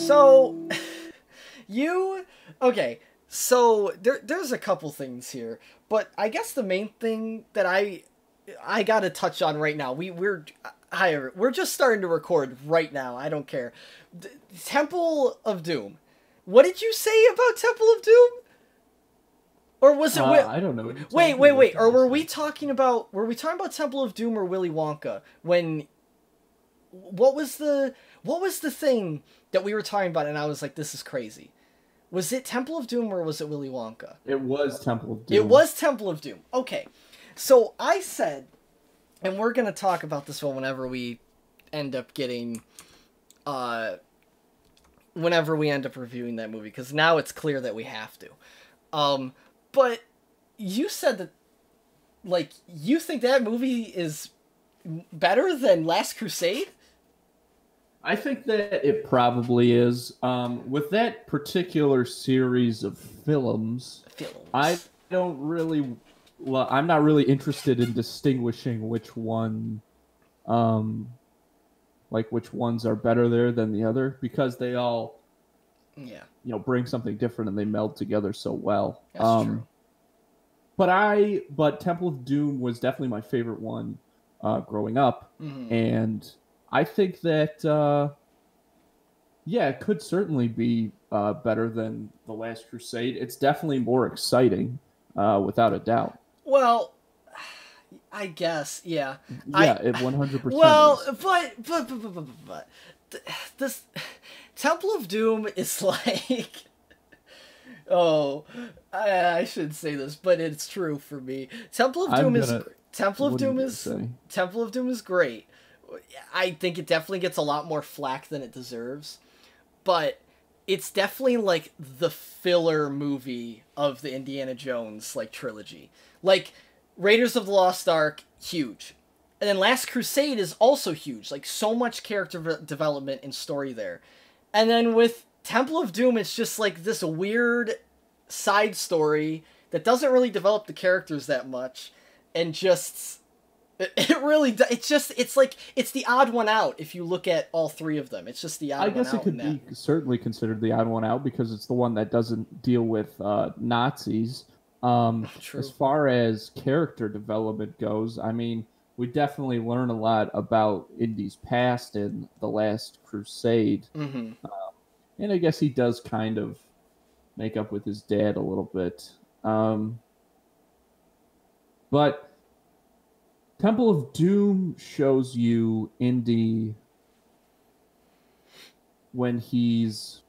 So, you okay? So there's a couple things here, but I guess the main thing that I gotta touch on right now. We're just starting to record right now. I don't care. Temple of Doom. What did you say about Temple of Doom? Or was it? I don't know. Wait. Or were we talking about Temple of Doom or Willy Wonka? When what was the thing that we were talking about? And I was like, this is crazy. Was it Temple of Doom or was it Willy Wonka? It was Temple of Doom. It was Temple of Doom. Okay. So I said, and we're going to talk about this one whenever we end up getting, whenever we end up reviewing that movie, because now it's clear that we have to. But you said that, like, you think that movie is better than Last Crusade? I think that it probably is. With that particular series of films, I don't really... Well, I'm not really interested in distinguishing which one... which ones are better there than the other, because they all... bring something different and they meld together so well. That's true. But Temple of Doom was definitely my favorite one growing up, and I think that it could certainly be better than The Last Crusade. It's definitely more exciting, without a doubt. Well, I guess, yeah. Yeah, it 100%. Well, is. but this Temple of Doom is like, I should say this, but it's true for me. Temple of Doom is great. I think it definitely gets a lot more flack than it deserves, but it's definitely like the filler movie of the Indiana Jones trilogy. Like Raiders of the Lost Ark, huge. And then Last Crusade is also huge. Like, so much character development and story there. And then with Temple of Doom, it's just like this weird side story that doesn't really develop the characters that much. And just... It's the odd one out if you look at all three of them. It's just the odd one out. I guess it could be certainly considered the odd one out because it's the one that doesn't deal with Nazis. True. As far as character development goes, I mean, we definitely learn a lot about Indy's past in The Last Crusade. And I guess he does kind of make up with his dad a little bit. But Temple of Doom shows you Indy when he's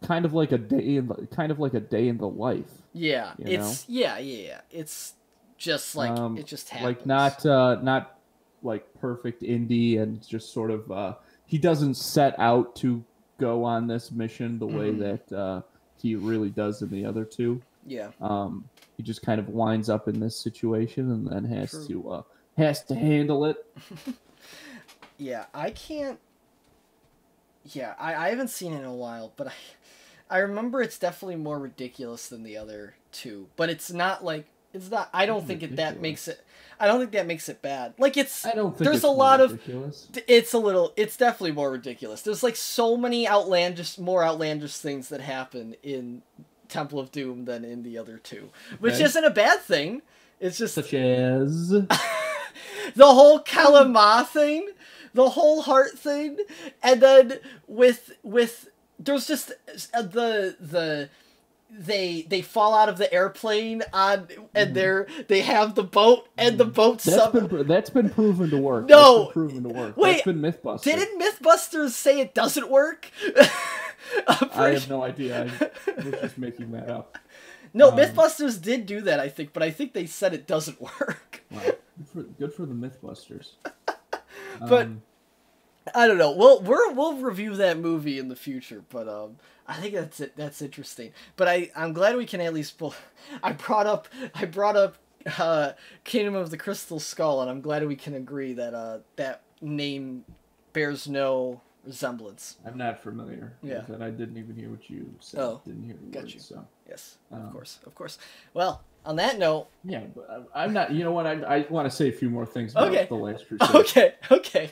kind of like a day in the life. Yeah, it's just like it just happens. Like not like perfect Indy and just sort of he doesn't set out to go on this mission the way that he really does in the other two. Yeah. He just kind of winds up in this situation and then has to handle it. Yeah, I can't. Yeah, I haven't seen it in a while, but I remember it's definitely more ridiculous than the other two. But it's not like it's not. I don't think that makes it. I don't think that makes it bad. Like it's. I don't think there's it's a lot of. Ridiculous. It's a little. It's definitely more ridiculous. There's like so many more outlandish things that happen in Temple of Doom than in the other two, which isn't a bad thing. It's just such as the whole Kalama thing, the whole heart thing, and then with there's just they fall out of the airplane and they have the boat and the boat that's been proven to work. No, Wait, that's been Mythbusters. Didn't Mythbusters say it doesn't work? I have no idea. I was just making that up. No, Mythbusters did do that, I think, but I think they said it doesn't work. Wow, good for the Mythbusters. But I don't know. We'll review that movie in the future, but I think that's interesting. But I'm glad we can at least I brought up Kingdom of the Crystal Skull, and I'm glad we can agree that that name bears no resemblance. I'm not familiar with it. I didn't even hear what you said. Oh, didn't hear the got words, you. So. Yes, of course. Well, on that note... Yeah, but I'm not... You know what? I want to say a few more things about The Last Crusade. Okay.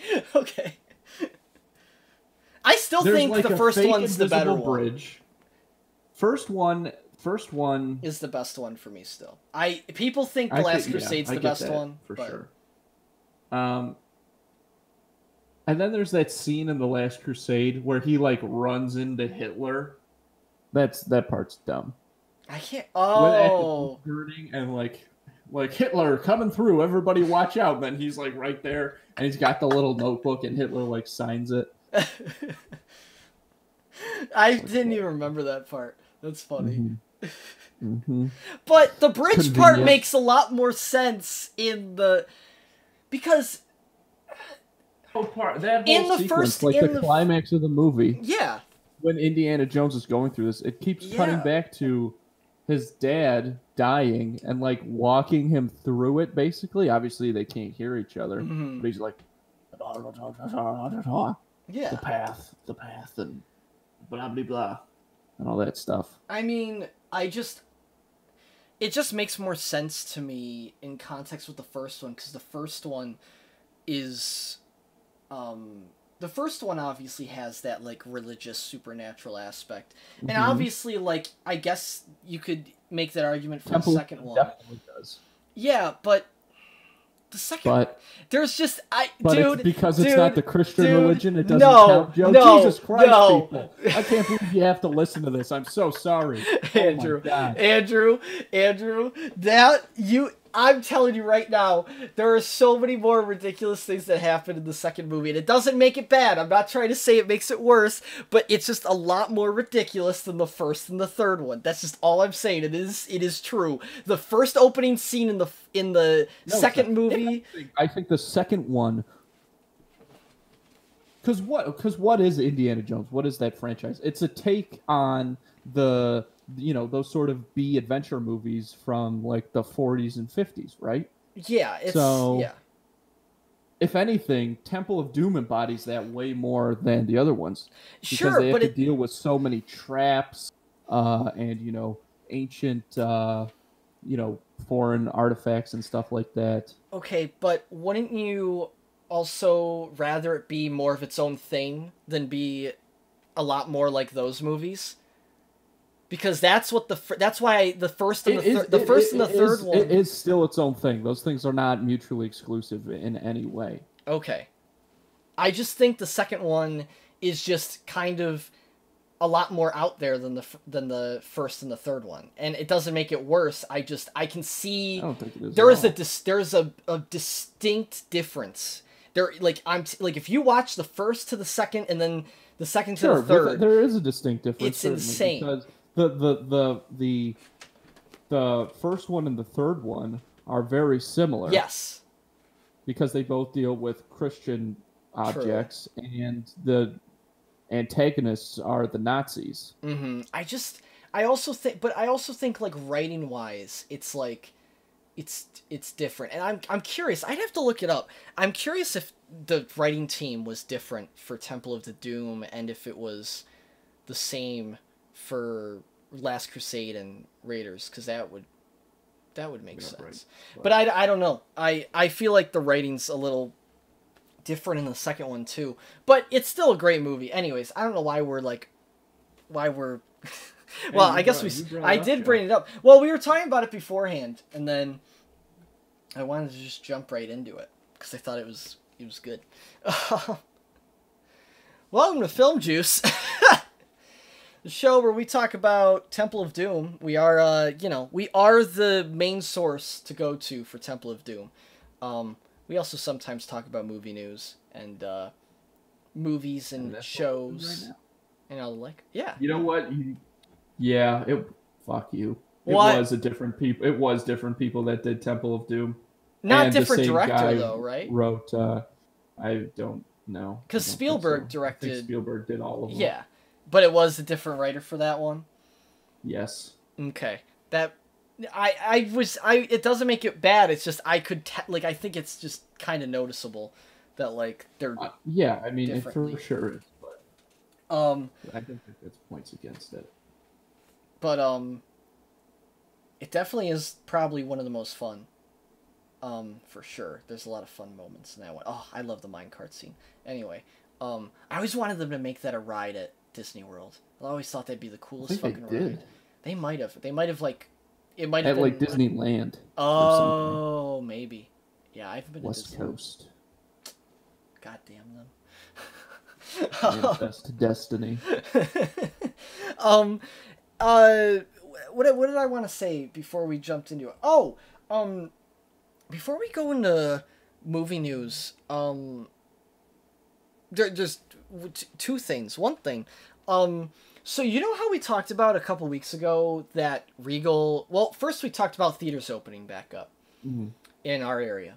I still There's think like the a first fake one's the better invisible one. bridge. First one Is the best one for me still. People think The I Last get, Crusade's I the get best that, one for but... sure. And then there's that scene in The Last Crusade where he like runs into Hitler. That part's dumb. I can't. When at the Oh, book burning and like Hitler coming through, everybody watch out. Then he's like right there, and he's got the little notebook, and Hitler like signs it. I didn't even remember that part. That's funny. But the bridge part Convenient. makes a lot more sense because That in whole the sequence, first- like in the the- climax of the movie, yeah, when Indiana Jones is going through this, it keeps cutting back to his dad dying and like walking him through it. Basically, obviously they can't hear each other, but he's like, yeah. the path, and blah blah blah, and all that stuff. I mean, it just makes more sense to me in context with the first one, because the first one is, the first one obviously has that, like, religious, supernatural aspect. And obviously, like, I guess you could make that argument for the second one. Definitely does. Yeah, but the second... But there's just... But dude, it's because dude, it's not the Christian dude, religion, it doesn't no, count, Joe. no, Jesus Christ, no. people. I can't believe you have to listen to this. I'm so sorry. Andrew, oh my God. Andrew, I'm telling you right now, there are so many more ridiculous things that happen in the second movie, and it doesn't make it bad. I'm not trying to say it makes it worse, but it's just a lot more ridiculous than the first and the third one. That's just all I'm saying. It is true. The first opening scene in the second movie, I think the second one, because what is Indiana Jones? What is that franchise? It's a take on those sort of B adventure movies from like the 40s and 50s, right? Yeah, if anything, Temple of Doom embodies that way more than the other ones. Because they have to deal with so many traps, and ancient foreign artifacts and stuff like that. Okay, but wouldn't you also rather it be more of its own thing than be a lot more like those movies? Because that's why the first and the third one... It is still its own thing. Those things are not mutually exclusive in any way. Okay. I just think the second one is just kind of a lot more out there than the first and the third one, and it doesn't make it worse. I can see I don't think it is there's a distinct difference. If you watch the first to the second and then the second to the third, there is a distinct difference. It's insane. Because the first one and the third one are very similar. Yes. Because they both deal with Christian objects, and the antagonists are the Nazis. Mm-hmm. I also think like writing wise, it's like it's different, and I'm curious. I'd have to look it up. I'm curious if the writing team was different for Temple of the Doom, and if it was the same for Last Crusade and Raiders, because that would make sense. Right. But I don't know. I feel like the writing's a little different in the second one too. But it's still a great movie. Anyways, I don't know why we're well, I guess I did bring it up. Well, we were talking about it beforehand, and then I wanted to just jump right into it because I thought it was good. Welcome to Film Juice. The show where we talk about Temple of Doom. We are, we are the main source to go to for Temple of Doom. We also sometimes talk about movie news and movies and shows and all the like. Yeah. You know what? Fuck you. What? It was different people that did Temple of Doom. Not different director though, right? Wrote. I don't know. Because Spielberg directed. I think Spielberg did all of them. Yeah. But it was a different writer for that one? Yes. Okay. It doesn't make it bad, it's just I think it's just kind of noticeable that, like, they're yeah, I mean, it for sure is, but I think it's points against it. But, it definitely is probably one of the most fun. For sure. There's a lot of fun moments in that one. Oh, I love the minecart scene. Anyway, I always wanted them to make that a ride at Disney World. I always thought that'd be the I coolest think fucking they ride. did. They might have. They might have like. It might have At like been. Disneyland or something. Oh, maybe. Yeah, I haven't been to West Disney. Coast. God damn them. Manifest destiny. um, uh, what did I want to say before we jumped into it? Oh, before we go into movie news, there's two things. One thing, so you know how we talked about a couple weeks ago that Regal. Well, first we talked about theaters opening back up in our area,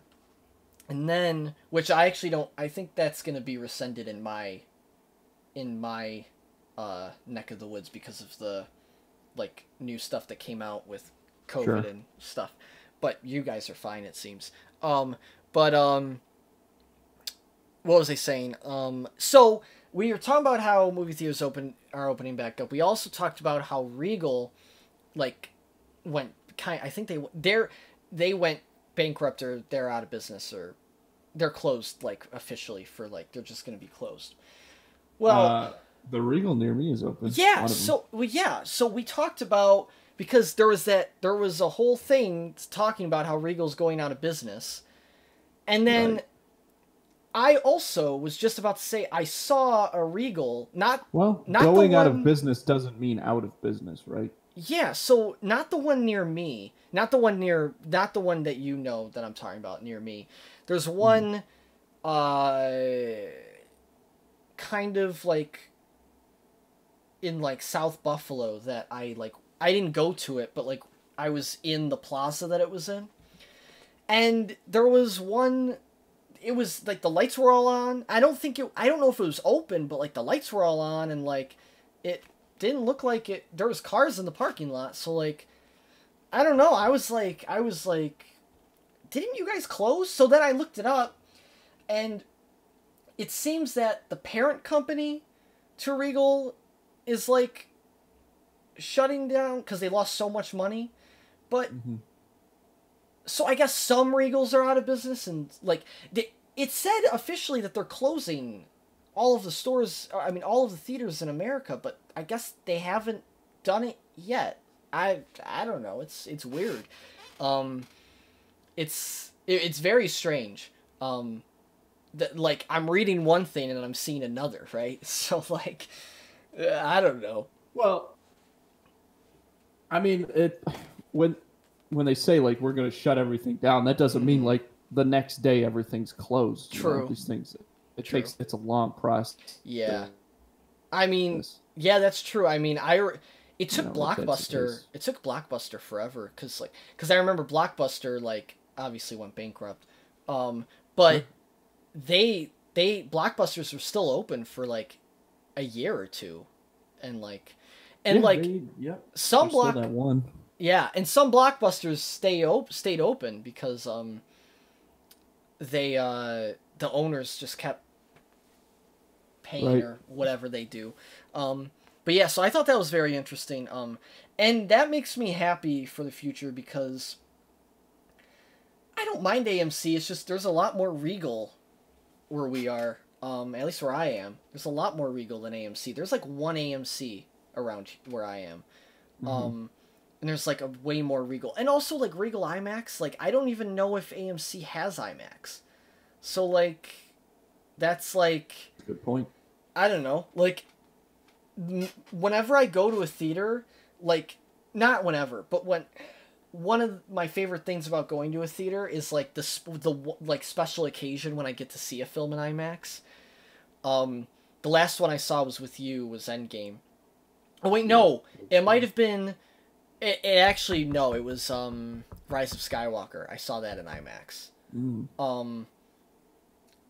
and then which I actually don't. I think that's going to be rescinded in my neck of the woods because of the like new stuff that came out with COVID and stuff. But you guys are fine, it seems. What was I saying? So we were talking about how movie theaters are opening back up. We also talked about how Regal, like, went I think they went bankrupt or they're out of business or they're closed like officially for like they're just going to be closed. Well, the Regal near me is open. Yeah. So we talked about because there was a whole thing talking about how Regal's going out of business, and then. Right. I also was just about to say I saw a Regal, not going out of business doesn't mean out of business, right? Yeah, so not the one near me, not the one that you know that I'm talking about near me. There's one, kind of like in like South Buffalo that I didn't go to it, but like I was in the plaza that it was in, and there was one. It was like the lights were all on. I don't know if it was open, but like the lights were all on and like it didn't look like it. There was cars in the parking lot. So like, I don't know. I was like, didn't you guys close? So then I looked it up and it seems that the parent company to Regal is like shutting down because they lost so much money. But so I guess some Regals are out of business, and like it said officially that they're closing all of the stores. I mean, all of the theaters in America, but I guess they haven't done it yet. I don't know. It's weird. It's very strange. That like I'm reading one thing and I'm seeing another, right? So like, I don't know. Well, I mean when they say like we're going to shut everything down, that doesn't mean like the next day everything's closed. True. You know, these things it's a long process. Yeah. I mean, yeah, that's true. I mean, it took Blockbuster. It took Blockbuster forever cuz I remember Blockbuster like obviously went bankrupt. But they Blockbusters were still open for like a year or two. And some that one. Yeah, and some Blockbusters stayed open because the owners just kept paying or whatever they do. But yeah, so I thought that was very interesting. And that makes me happy for the future because I don't mind AMC. It's just there's a lot more Regal where we are. At least where I am. There's a lot more Regal than AMC. There's like one AMC around where I am. And there's like a way more Regal. And also like Regal IMAX, like I don't even know if AMC has IMAX. So like that's like good point. I don't know. Like whenever I go to a theater, like not whenever, but when one of my favorite things about going to a theater is like the like special occasion when I get to see a film in IMAX. The last one I saw was with you was Endgame. Oh wait, no. It might have been It actually no, it was Rise of Skywalker. I saw that in IMAX.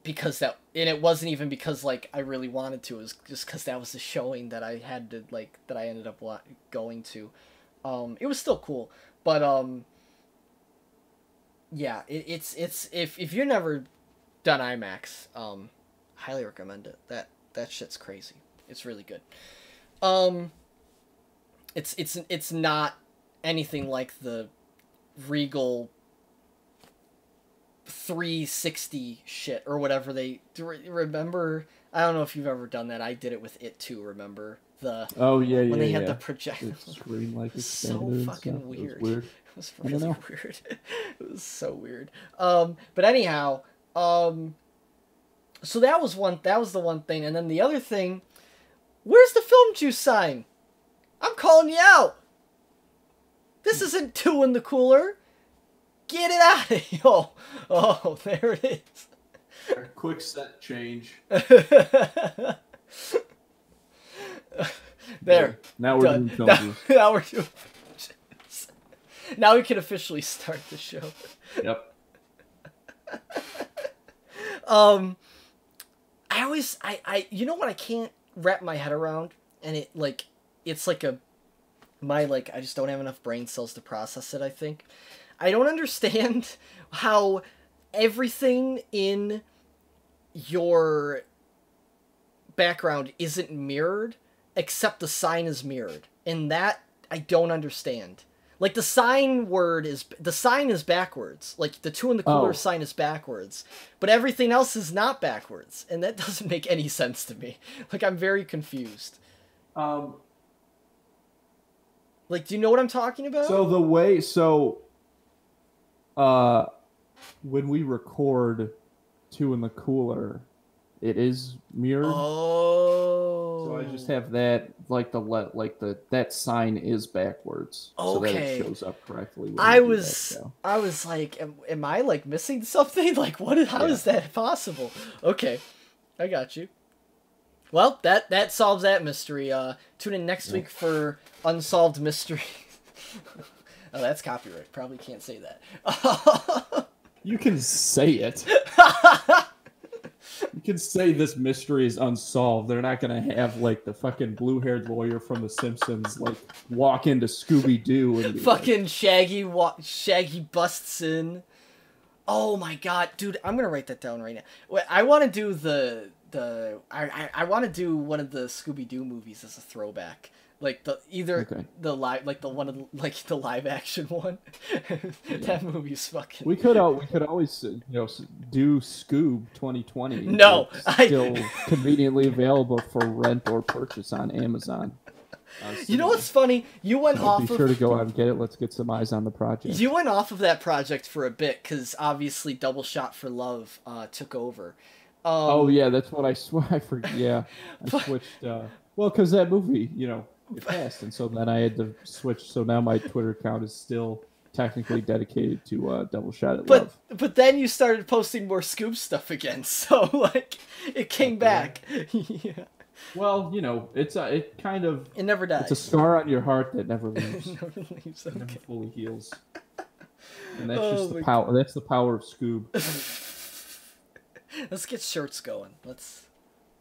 Because it wasn't even because like I really wanted to. It was just because that was the showing that I had to that I ended up going to. It was still cool, but yeah, it's if you've never done IMAX, highly recommend it. That shit's crazy. It's really good. It's not anything like the Regal 360 shit or whatever they remember. I don't know if you've ever done that. I did it with It too. Remember when they had the projector? The screen like So expanded fucking and stuff. weird. It was weird. It was really weird. It was so weird. But anyhow, so that was the one thing, and then the other thing. Where's the film juice sign? I'm calling you out. This isn't 2 in the cooler. Get it out of here. Oh, there it is. A quick set change. There. Now we're doing film juice. Now we're doing film juice. Now we can officially start the show. Yep. I you know what I can't wrap my head around, and I just don't have enough brain cells to process it. I think I don't understand how everything in your background isn't mirrored except the sign is mirrored, and that I don't understand. Like the sign is backwards. Like the 2 in the cooler sign is backwards, but everything else is not backwards, and that doesn't make any sense to me. Like I'm very confused. Like, do you know what I'm talking about? When we record 2 in the cooler, it is mirrored. Oh. So I just have that, that sign is backwards, so that it shows up correctly. I was like, am I like missing something? Like, how is that possible? Okay, I got you. Well, that solves that mystery. Tune in next week for Unsolved Mystery. Oh, that's copyright. Probably can't say that. You can say it. You can say this mystery is unsolved. They're not gonna have like the fucking blue-haired lawyer from The Simpsons like walk into Scooby-Doo and be fucking like... Shaggy busts in. Oh my god, dude! I'm gonna write that down right now. Wait, I want to do I want to do one of the Scooby-Doo movies as a throwback. Like the live action one. That movie's fucking. We could always do Scoob 2020. No, still conveniently available for rent or purchase on Amazon. You know what's funny? You went off. Be sure to go out and get it. Let's get some eyes on the project. You went off of that project for a bit because obviously Double Shot for Love took over. Oh yeah, that's what I forgot. Yeah, I switched. Well, because that movie, it passed, and so then I had to switch. So now my Twitter account is still technically dedicated to Double Shot at Love. But then you started posting more Scoop stuff again, so like it came back. Yeah. Well, it never dies. It's a scar on your heart that never leaves. Never leaves. Okay. Never fully heals. And that's just the power. That's the power of Scoob. Let's get shirts going. Let's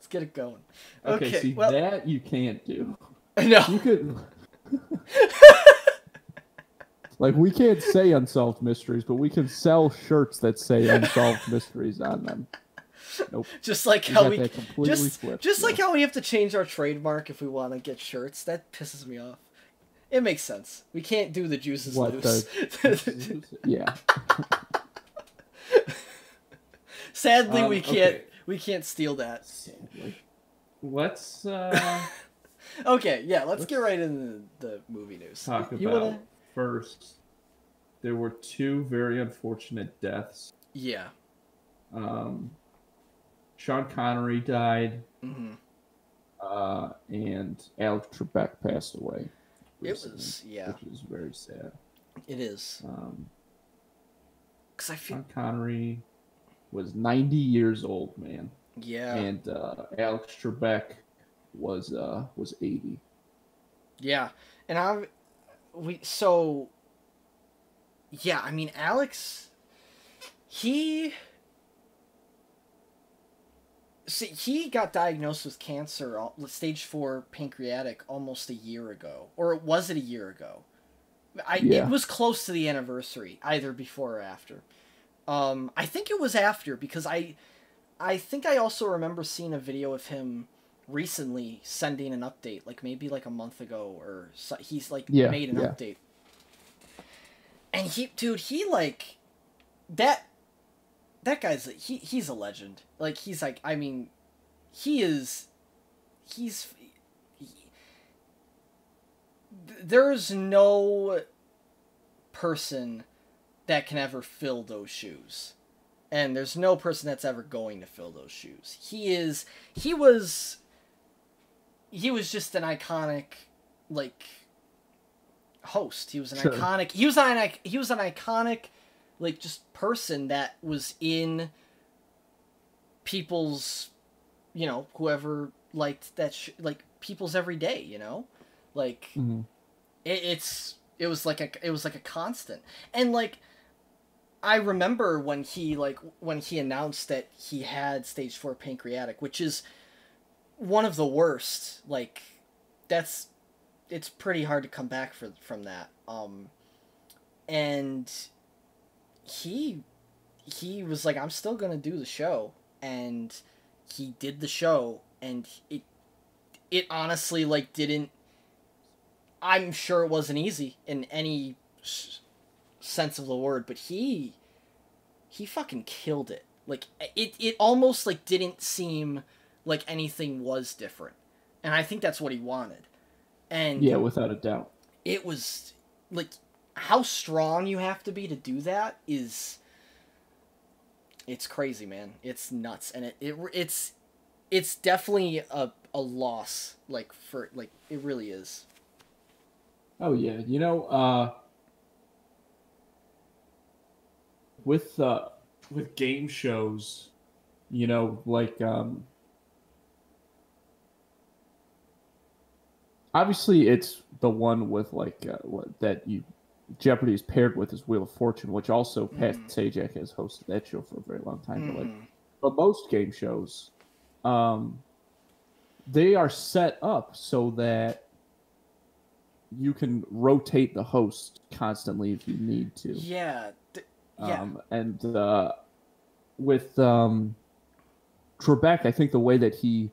get it going. Okay, see, that you can't do. No. You could... Like, we can't say Unsolved Mysteries, but we can sell shirts that say Unsolved Mysteries on them. Nope. Just like how we like how we have to change our trademark if we want to get shirts. That pisses me off. It makes sense. We can't do the juices loose. Yeah. Sadly, we can't. Okay. We can't steal that. Sadly. Let's. Okay, yeah. Let's get right into the movie news. Talk about first. There were 2 very unfortunate deaths. Yeah. Sean Connery died. Mm-hmm. And Alex Trebek passed away recently, which is very sad. It is. Because I feel Sean Connery was 90 years old, man. Yeah. And Alex Trebek was 80. Yeah, and I mean, Alex, he got diagnosed with cancer, stage 4 pancreatic, almost a year ago. Or was it a year ago? It was close to the anniversary, either before or after. I think it was after, because I think I also remember seeing a video of him recently sending an update, like maybe like a month ago, or he's like made an update. And he like that that guy's he's a legend. Like he's like I mean, he is he's he, there's no person that can ever fill those shoes. And there's no person that's ever going to fill those shoes. He was just an iconic like host. He was an iconic he was an iconic like just person that was in people's, you know, whoever liked that like people's every day, you know? Like it was like a constant. And like I remember when he announced that he had stage 4 pancreatic, which is one of the worst. Like it's pretty hard to come back from that. And he was like, I'm still gonna do the show, and he did the show, and it honestly like didn't. I'm sure it wasn't easy in any sense of the word, but he fucking killed it. Like it almost like didn't seem like anything was different, and I think that's what he wanted. And yeah, without a doubt, it was like how strong you have to be to do that is it's crazy, man. It's nuts, and it's definitely a loss, like for like it really is. Oh yeah, you know, with game shows, you know, like obviously it's the one with like that you Jeopardy is paired with is Wheel of Fortune, which also Pat Sajak has hosted that show for a very long time. But most game shows, they are set up so that you can rotate the host constantly if you need to. Yeah. And with Trebek, I think the way that he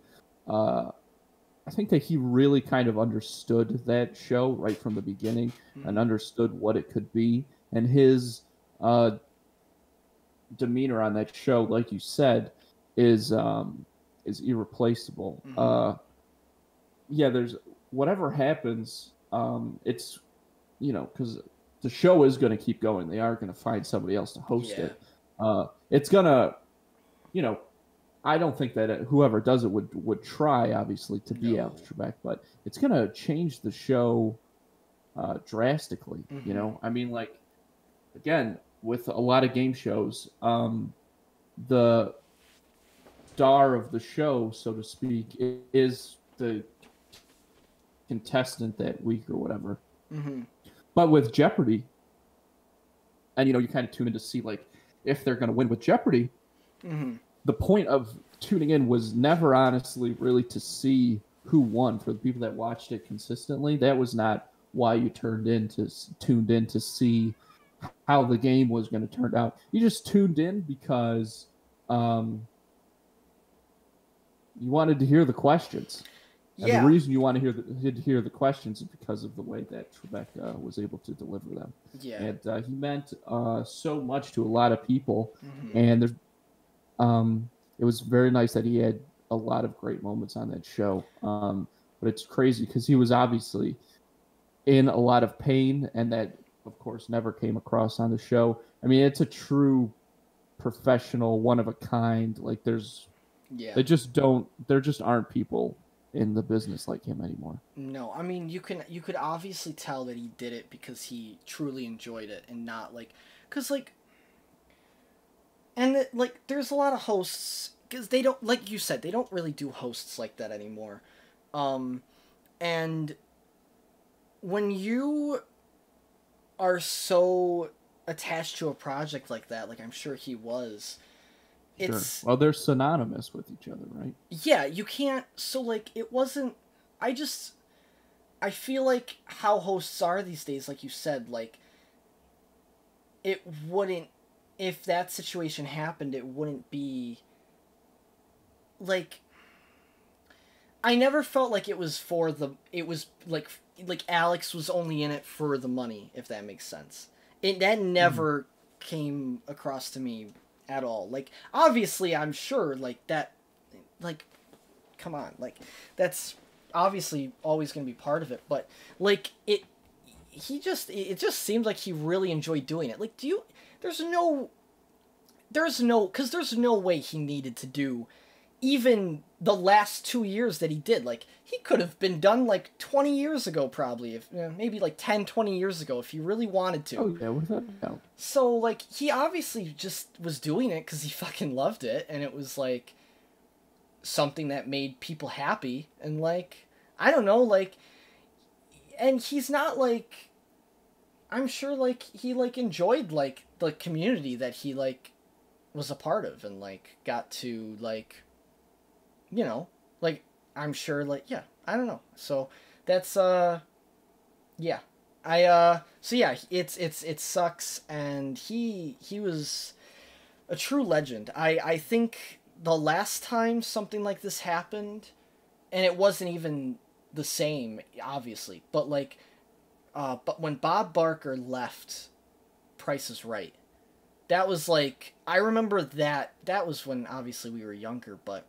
really kind of understood that show right from the beginning and understood what it could be. And his demeanor on that show, like you said, is irreplaceable. Yeah, there's whatever happens, it's, you know, because the show is going to keep going. They are going to find somebody else to host it. It's going to, you know, I don't think that whoever does it would try, obviously, to be Alex Trebek, but it's going to change the show drastically. You know, I mean, like, again, with a lot of game shows, the star of the show, so to speak, is the contestant that week or whatever. But with Jeopardy, and, you know, you kind of tune in to see, like, if they're going to win with Jeopardy, the point of tuning in was never honestly really to see who won. For the people that watched it consistently, that was not why you tuned in to see how the game was going to turn out. You just tuned in because you wanted to hear the questions. And the reason you want to hear the questions is because of the way that Trebek was able to deliver them. And he meant so much to a lot of people. And there's it was very nice that he had a lot of great moments on that show. But it's crazy because he was obviously in a lot of pain, and that, of course, never came across on the show. I mean, it's a true professional, one of a kind. Like there just aren't people in the business like him anymore. No, I mean, you could obviously tell that he did it because he truly enjoyed it, and not like, cause like, and like there's a lot of hosts, because they don't, like you said, they don't really do hosts like that anymore, and when you are so attached to a project like that, like I'm sure he was. Well, they're synonymous with each other, right? Yeah, you can't. So, like, it wasn't. I feel like how hosts are these days, like you said, like, it wouldn't. If that situation happened, it wouldn't be. Like, I never felt like it was for the. It was like Alex was only in it for the money, if that makes sense. That never came across to me at all. Like, obviously, I'm sure, like, that, like, come on, like, that's obviously always going to be part of it, but, like, it just seems like he really enjoyed doing it. Like, there's no, because there's no way he needed to do even the last 2 years that he did. Like, he could have been done like 20 years ago, probably, if maybe like 10, 20 years ago, if he really wanted to. Oh yeah, without a doubt. So, like, he obviously just was doing it because he fucking loved it, and it was like something that made people happy, and like, I don't know, like, and he's not like, I'm sure, like, he like enjoyed like the community that he like was a part of, and like got to like, you know, like, I'm sure, like, yeah, I don't know. So that's yeah. So yeah, it sucks, and he was a true legend. I think the last time something like this happened, and it wasn't even the same, obviously, but like, but when Bob Barker left Price is Right, that was like, I remember that was when obviously we were younger, but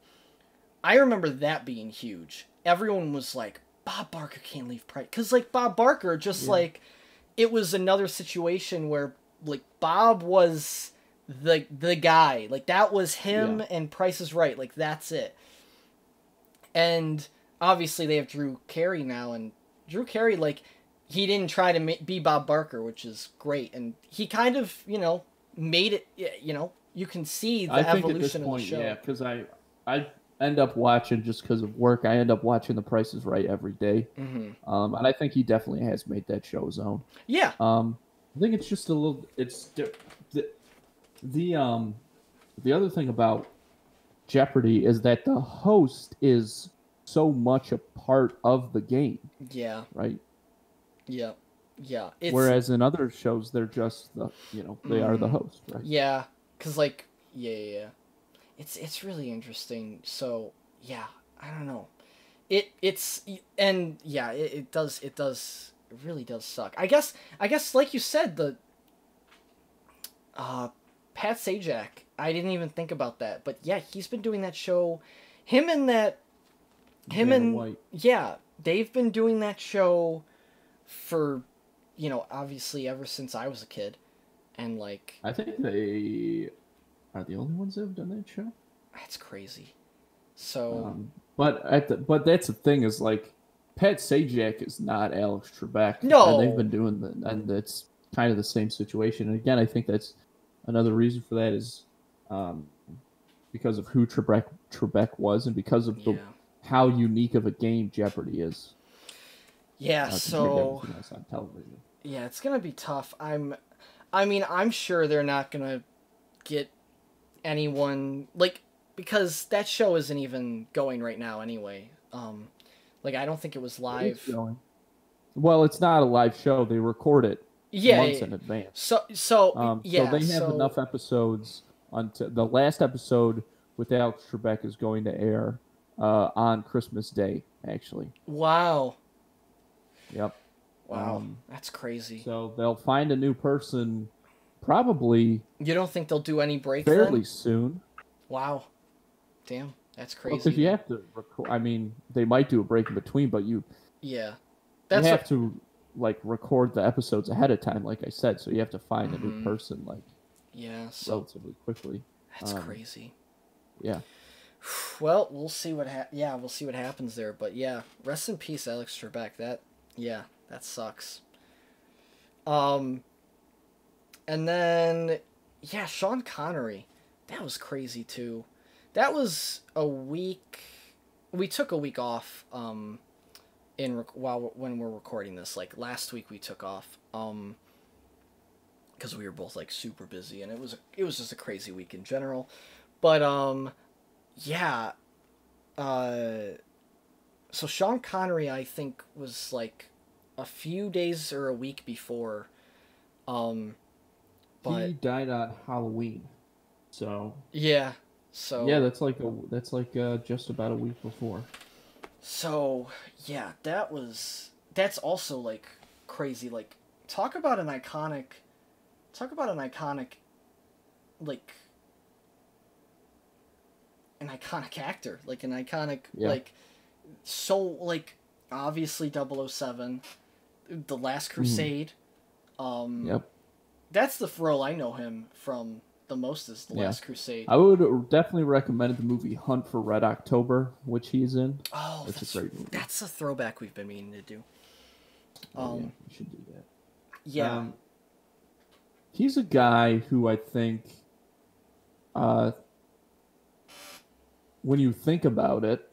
I remember that being huge. Everyone was like, Bob Barker can't leave Price, because like Bob Barker just like, it was another situation where like Bob was the guy, like that was him, and Price is Right, like that's it. And obviously they have Drew Carey now, and Drew Carey, like, he didn't try to be Bob Barker, which is great, and he kind of, you know, made it, you know, you can see the evolution of the show. Yeah, because I end up watching, just because of work, I end up watching The Price is Right every day. Mm-hmm. And I think he definitely has made that show his own. Yeah. I think it's just a little, the other thing about Jeopardy is that the host is so much a part of the game. Yeah. Right? Yeah. Yeah. Whereas in other shows, they're just they are the host, right? Yeah. Because, like, yeah. It's really interesting. So, yeah, I don't know. It really does suck. I guess like you said, the Pat Sajak, I didn't even think about that, but yeah, he's been doing that show. White. Yeah, they've been doing that show for, you know, obviously ever since I was a kid, and like, I think they are the only ones that have done that show. That's crazy. So, but that's the thing, is like, Pat Sajak is not Alex Trebek. No, and they've been doing and it's kind of the same situation. And again, I think that's another reason for that is because of who Trebek was, and because of how unique of a game Jeopardy is. Yeah, so everything else on television. Yeah, it's gonna be tough. I'm sure they're not gonna get anyone, like, because that show isn't even going right now anyway. Like, I don't think it was live. It's going. Well, it's not a live show. They record it months in advance. So they have enough episodes. Until the last episode with Alex Trebek is going to air on Christmas Day, actually. Wow. Yep. Wow, that's crazy. So they'll find a new person, probably. You don't think they'll do any break fairly soon? Wow. Damn, that's crazy. Well, because you have to record. I mean, they might do a break in between, but you have to like record the episodes ahead of time, like I said. So you have to find a new person, like, relatively quickly. That's crazy. Yeah. Well, we'll see what happens there. But yeah, rest in peace, Alex Trebek. That sucks. And then Sean Connery, that was crazy too. That was a week. We took a week off. When we're recording this, like last week we took off. Because we were both like super busy, and it was just a crazy week in general. But so Sean Connery, I think, was like a few days or a week before. But he died on Halloween, so yeah, that's like just about a week before. So yeah, that's also like crazy. Like, talk about an iconic like an iconic actor, like an iconic, Yeah. like, so, like, obviously 007, The Last Crusade. Yep. That's the role I know him from the most, is The Last Crusade. I would definitely recommend the movie Hunt for Red October, which he's in. Oh, it's a great movie. That's a throwback we've been meaning to do. Yeah, we should do that. Yeah. He's a guy who I think, when you think about it,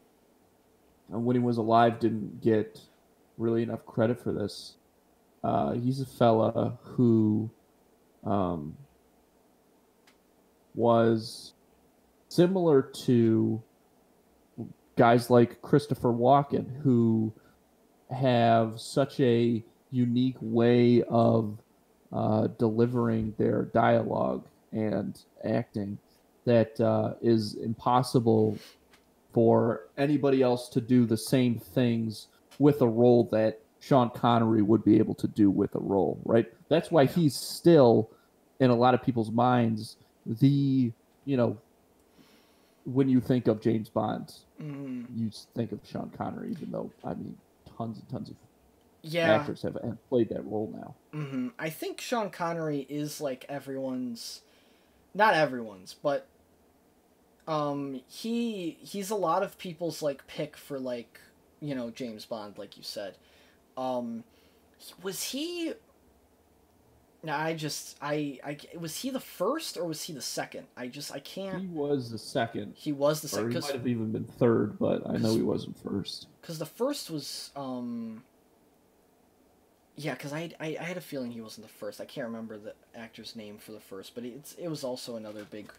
when he was alive, didn't get really enough credit for this. He's a fella who was similar to guys like Christopher Walken, who have such a unique way of delivering their dialogue and acting that is impossible for anybody else to do the same things with a role that Sean Connery would be able to do with a role, right? That's why he's still, in a lot of people's minds, the, when you think of James Bond, you think of Sean Connery, even though, I mean, tons and tons of actors have played that role now. I think Sean Connery is like everyone's, not everyone's, but he's a lot of people's like pick for like, James Bond, like you said. Was he? No, was he the first or was he the second? I can't. He was the second. He was the second. Or he might have even been third, but I know he wasn't first. Because the first was yeah, because I had a feeling he wasn't the first. I can't remember the actor's name for the first, but it was also another big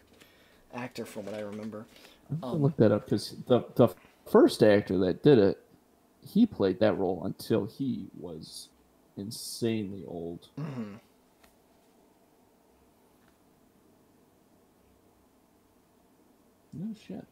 actor from what I remember. I'm gonna look that up because the first actor that did it, he played that role until he was insanely old. Mm-hmm. No shit.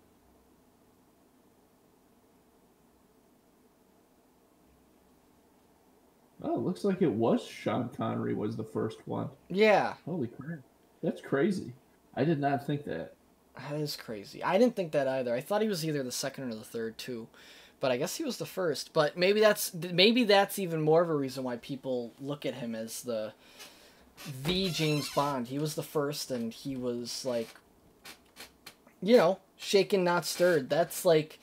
Oh, it looks like it was Sean Connery was the first one. Yeah. Holy crap. That's crazy. I did not think that. That is crazy. I didn't think that either. I thought he was either the second or the third too. But I guess he was the first. But maybe that's even more of a reason why people look at him as the James Bond. He was the first, and he was like, shaken not stirred. That's like,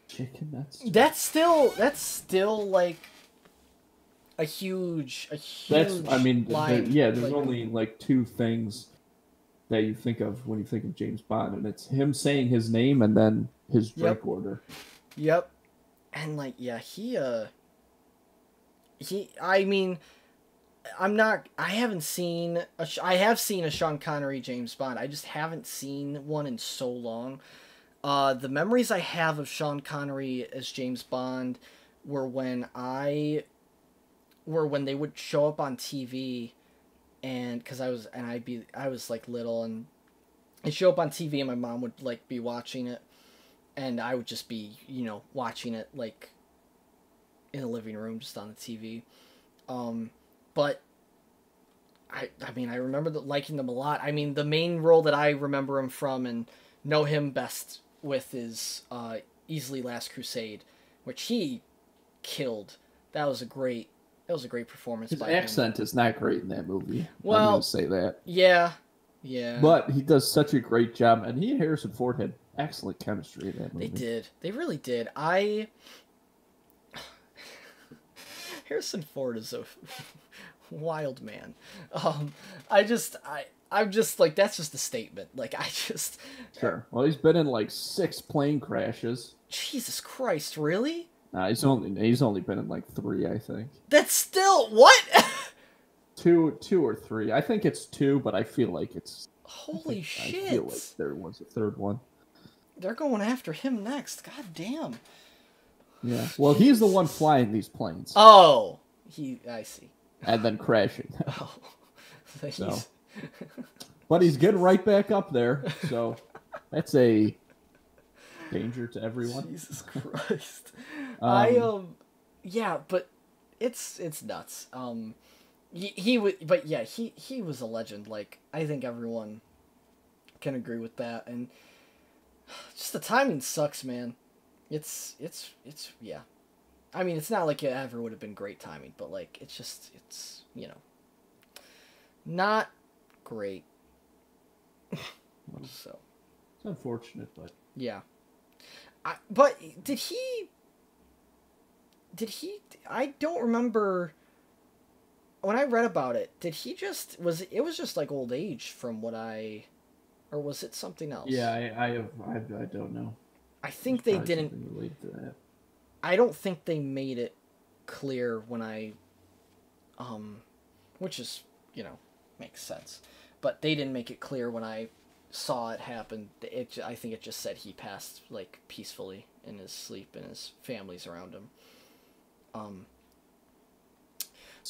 shaken not stirred. That's still like a huge. That's, I mean, line. There's only like two things that you think of when you think of James Bond, and it's him saying his name and then his drink order. Yep. And like, yeah, I mean, I have seen a Sean Connery James Bond. I just haven't seen one in so long. The memories I have of Sean Connery as James Bond were when they would show up on TV, and because I was like little, and they'd show up on TV and my mom would like be watching it. And I would just be, watching it, like, in the living room, just on the TV. But, I mean, I remember liking them a lot. I mean, the main role that I remember him from and know him best with is easily Last Crusade, which he killed. That was a great performance by him. His accent is not great in that movie. Well, I'm going to say that. Yeah. But he does such a great job, and he and Harrison Ford had excellent chemistry in that movie. They did. They really did. Harrison Ford is a wild man. I'm just like, that's just a statement. Like, Sure. Well, he's been in like 6 plane crashes. Jesus Christ, really? Nah, he's only been in like 3, I think. That's still what? 2 or 3. I think it's 2, but I feel like it's. Holy shit! I feel like there was a third one. They're going after him next. God damn. Yeah. Well, he's the one flying these planes. Oh, I see. And then crashing. Oh, so. But he's getting right back up there, so that's a danger to everyone. Jesus Christ. Yeah, but it's nuts. He was a legend. Like, I think everyone can agree with that. And Just the timing sucks, man. It's yeah. I mean, it's not like it ever would have been great timing, but like it's not great. So it's unfortunate, but yeah. But did he? I don't remember. When I read about it, did he just it was just like old age from what I, or was it something else? Yeah, I don't know. I think they didn't relate to that. I don't think they made it clear when I which is, makes sense. But they didn't make it clear when I saw it happen. I think it just said he passed like peacefully in his sleep and his family's around him.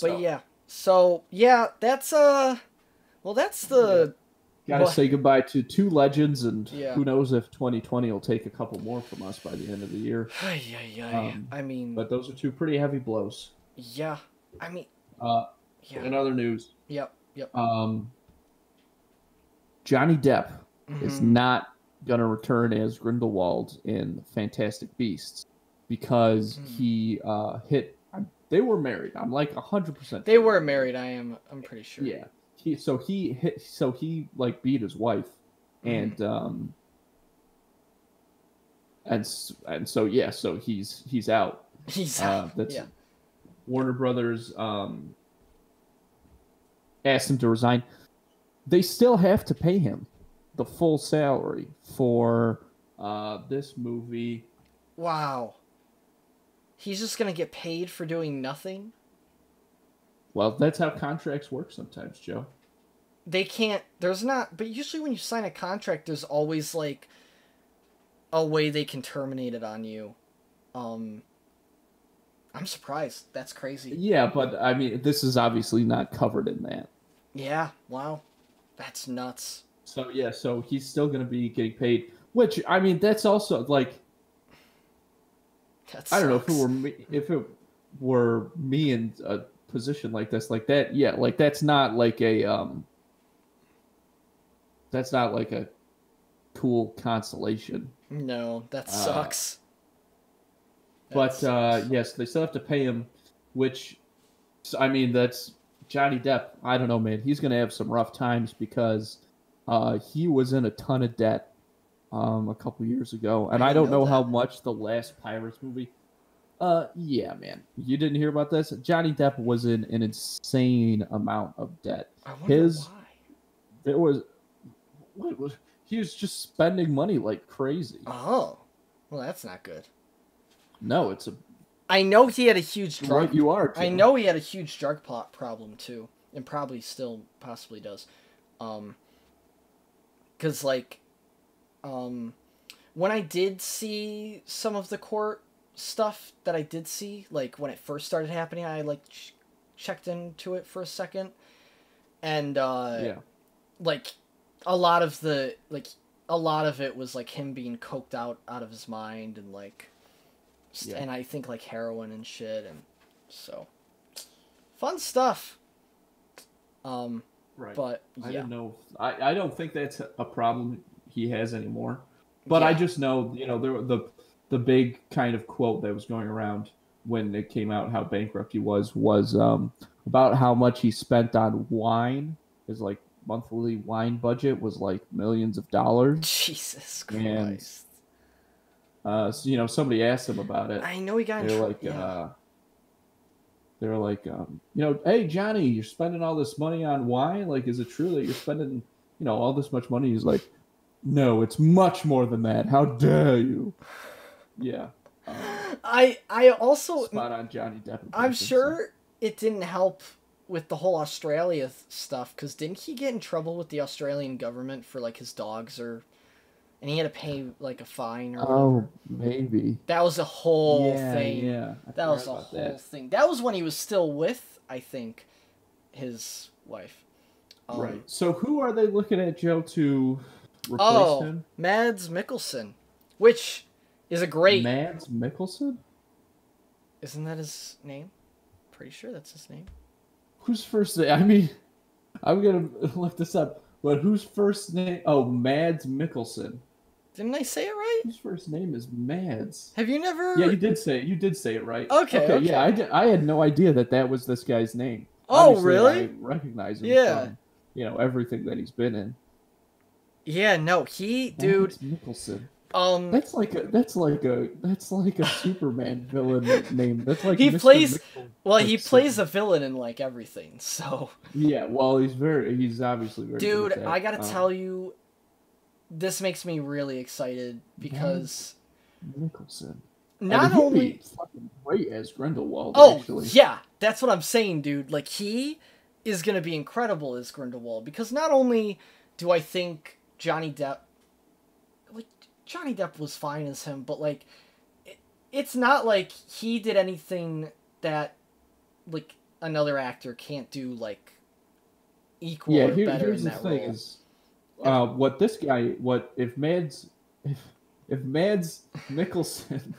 But yeah. So yeah, that's that's the gotta say goodbye to two legends, and yeah. Who knows if 2020 will take a couple more from us by the end of the year. I mean, but those are two pretty heavy blows. Yeah, I mean, in other news, Yep. Johnny Depp is not gonna return as Grindelwald in Fantastic Beasts because he hit. They were married. I'm like 100%. They were married. I'm pretty sure. Yeah. He like beat his wife, and so yeah, so he's out. He's out. Warner Brothers asked him to resign. They still have to pay him the full salary for this movie. Wow. He's just gonna get paid for doing nothing? Well, that's how contracts work sometimes, Joe. They can't. But usually when you sign a contract, there's always like a way they can terminate it on you. I'm surprised. That's crazy. Yeah, but I mean, this is obviously not covered in that. Yeah. Wow. That's nuts. So yeah, so he's still gonna be getting paid. Which I mean, that's also like. I don't know if it were me in a position like this, like that. Yeah, like that's not like a cool consolation. No, that sucks. But yes, they still have to pay him, which I mean that's Johnny Depp. I don't know, man. He's gonna have some rough times because he was in a ton of debt. A couple years ago, and I don't know how much the last Pirates movie. Yeah, man, you didn't hear about this? Johnny Depp was in an insane amount of debt. I wonder why. He was just spending money like crazy. Oh, well, that's not good. No, I know he had a huge drug. Right, you are. Too. I know he had a huge drug problem too, and probably still possibly does. Because like. When I did see some of the court stuff that I did see, like when it first started happening, I like checked into it for a second, and like a lot of it was like him being coked out of his mind and like, and I think like heroin and shit, and so fun stuff. Right. But I didn't know. I don't think that's a problem he has anymore. But I just know, the big kind of quote that was going around when it came out how bankrupt he was about how much he spent on wine. His like monthly wine budget was like millions of dollars. Jesus Christ. And so, somebody asked him about it. I know he got in trouble. They were like, hey Johnny, you're spending all this money on wine. Like, is it true that you're spending, all this much money? He's like, no, it's much more than that. How dare you? Yeah. I also spot on Johnny Depp. I'm sure it didn't help with the whole Australia stuff, because didn't he get in trouble with the Australian government for like his dogs, and he had to pay like a fine or whatever? Maybe. That was a whole thing. Yeah. That was a whole thing. That was when he was still with, I think, his wife. Right. So who are they looking at, Joe, to replace him? Mads Mikkelsen, which is a great... Mads Mikkelsen? Isn't that his name? Pretty sure that's his name. Whose first name? I mean, I'm going to look this up. But whose first name? Oh, Mads Mikkelsen. Didn't I say it right? His first name is Mads. Have you never? Yeah, you did say it. You did say it right. Okay. Yeah, I had no idea that was this guy's name. Oh, Obviously, really? I recognize him Yeah. from, everything that he's been in. Yeah, no, dude. Mads Mikkelsen. Um, That's like a Superman villain name. That's like he Mr. plays. Mikkelsen. Well, he plays a villain in like everything. So. Yeah, well, he's obviously very Dude, good at that. I gotta tell you, this makes me really excited because Mikkelsen. not only be fucking great as Grindelwald. Oh, actually. yeah, that's what I'm saying, dude. Like he is gonna be incredible as Grindelwald because not only do I think Johnny Depp was fine as him, but like it's not like he did anything that like another actor can't do like equal or better here's in the that thing role. is if Mads Mikkelsen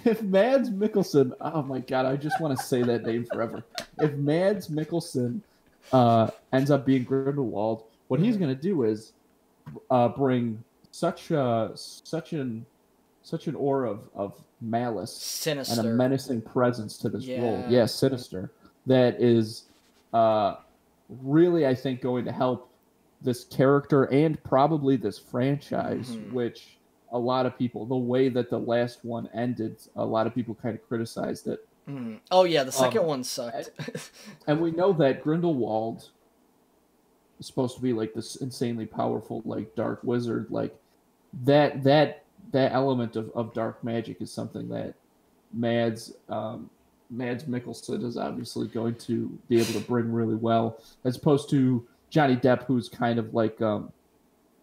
if Mads Mikkelsen, oh my god, I just want to say that name forever. If Mads Mikkelsen ends up being Grindelwald, what he's gonna do is bring such an aura of malice Sinister. and a menacing presence to this role. Yeah. Yeah, sinister. That is really, I think, going to help this character and probably this franchise, which a lot of people, the way that the last one ended, a lot of people kind of criticized it. Oh yeah, the second one sucked. And we know that Grindelwald is supposed to be like this insanely powerful, like dark wizard. Like that element of dark magic is something that Mads Mikkelsen is obviously going to be able to bring really well, as opposed to Johnny Depp, who's kind of like a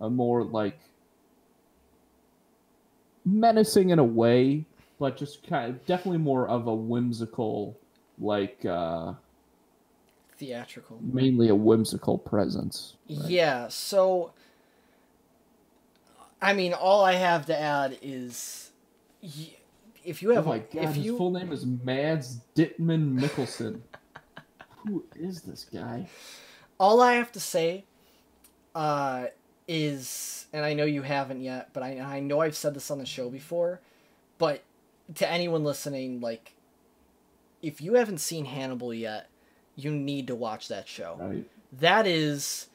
more like menacing in a way, but just kind of definitely more of a whimsical, like theatrical. Mainly a whimsical presence. Right? Yeah, so I mean, all I have to add is if you have oh my god, his full name is Mads Dittman Mikkelsen. Who is this guy? All I have to say is, and I know you haven't yet, but I know I've said this on the show before, but to anyone listening, like, if you haven't seen Hannibal yet, you need to watch that show. Right. That is,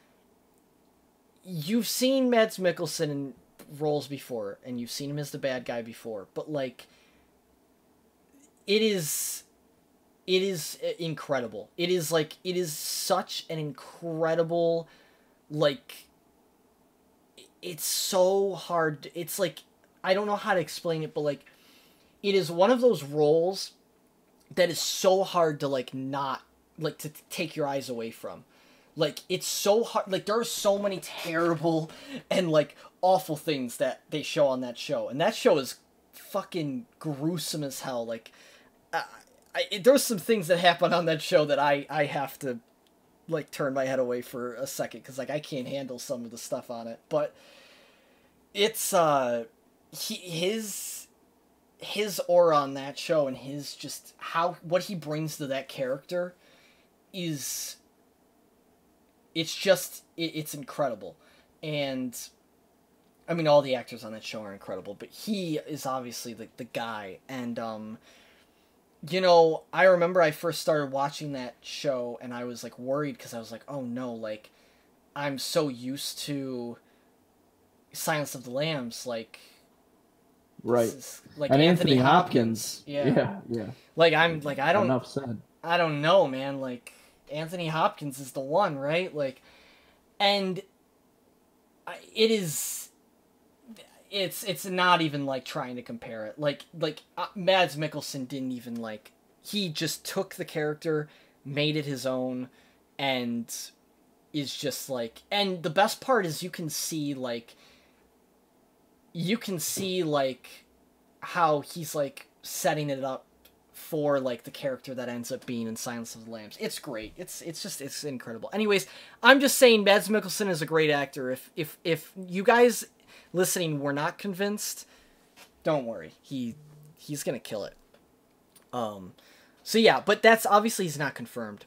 you've seen Mads Mikkelsen in roles before, and you've seen him as the bad guy before, but like, it is incredible. It is such an incredible, like, it's so hard. It's like, I don't know how to explain it, but like, it is one of those roles that is so hard to like not like to take your eyes away from. Like, it's so hard. Like, there are so many terrible and like awful things that they show on that show, and that show is fucking gruesome as hell. Like, there's some things that happen on that show that I have to like turn my head away for a second because like I can't handle some of the stuff on it. But it's his aura on that show and his just what he brings to that character is it's incredible. And I mean, all the actors on that show are incredible, but he is obviously the guy. And you know, I remember I first started watching that show and I was like worried because I was like, oh no, like I'm so used to Silence of the Lambs, like, right, like and Anthony Hopkins. Yeah. Like I'm like I don't enough said. I don't know, man. Like Anthony Hopkins is the one, right? Like, and it's not even like trying to compare it. Like Mads Mikkelsen didn't even like, he just took the character, made it his own, and is just like, and the best part is you can see how he's like setting it up for like the character that ends up being in Silence of the Lambs. It's great. It's incredible. Anyways, I'm just saying Mads Mikkelsen is a great actor. If you guys listening were not convinced, don't worry. He's gonna kill it. So yeah, but that's obviously he's not confirmed.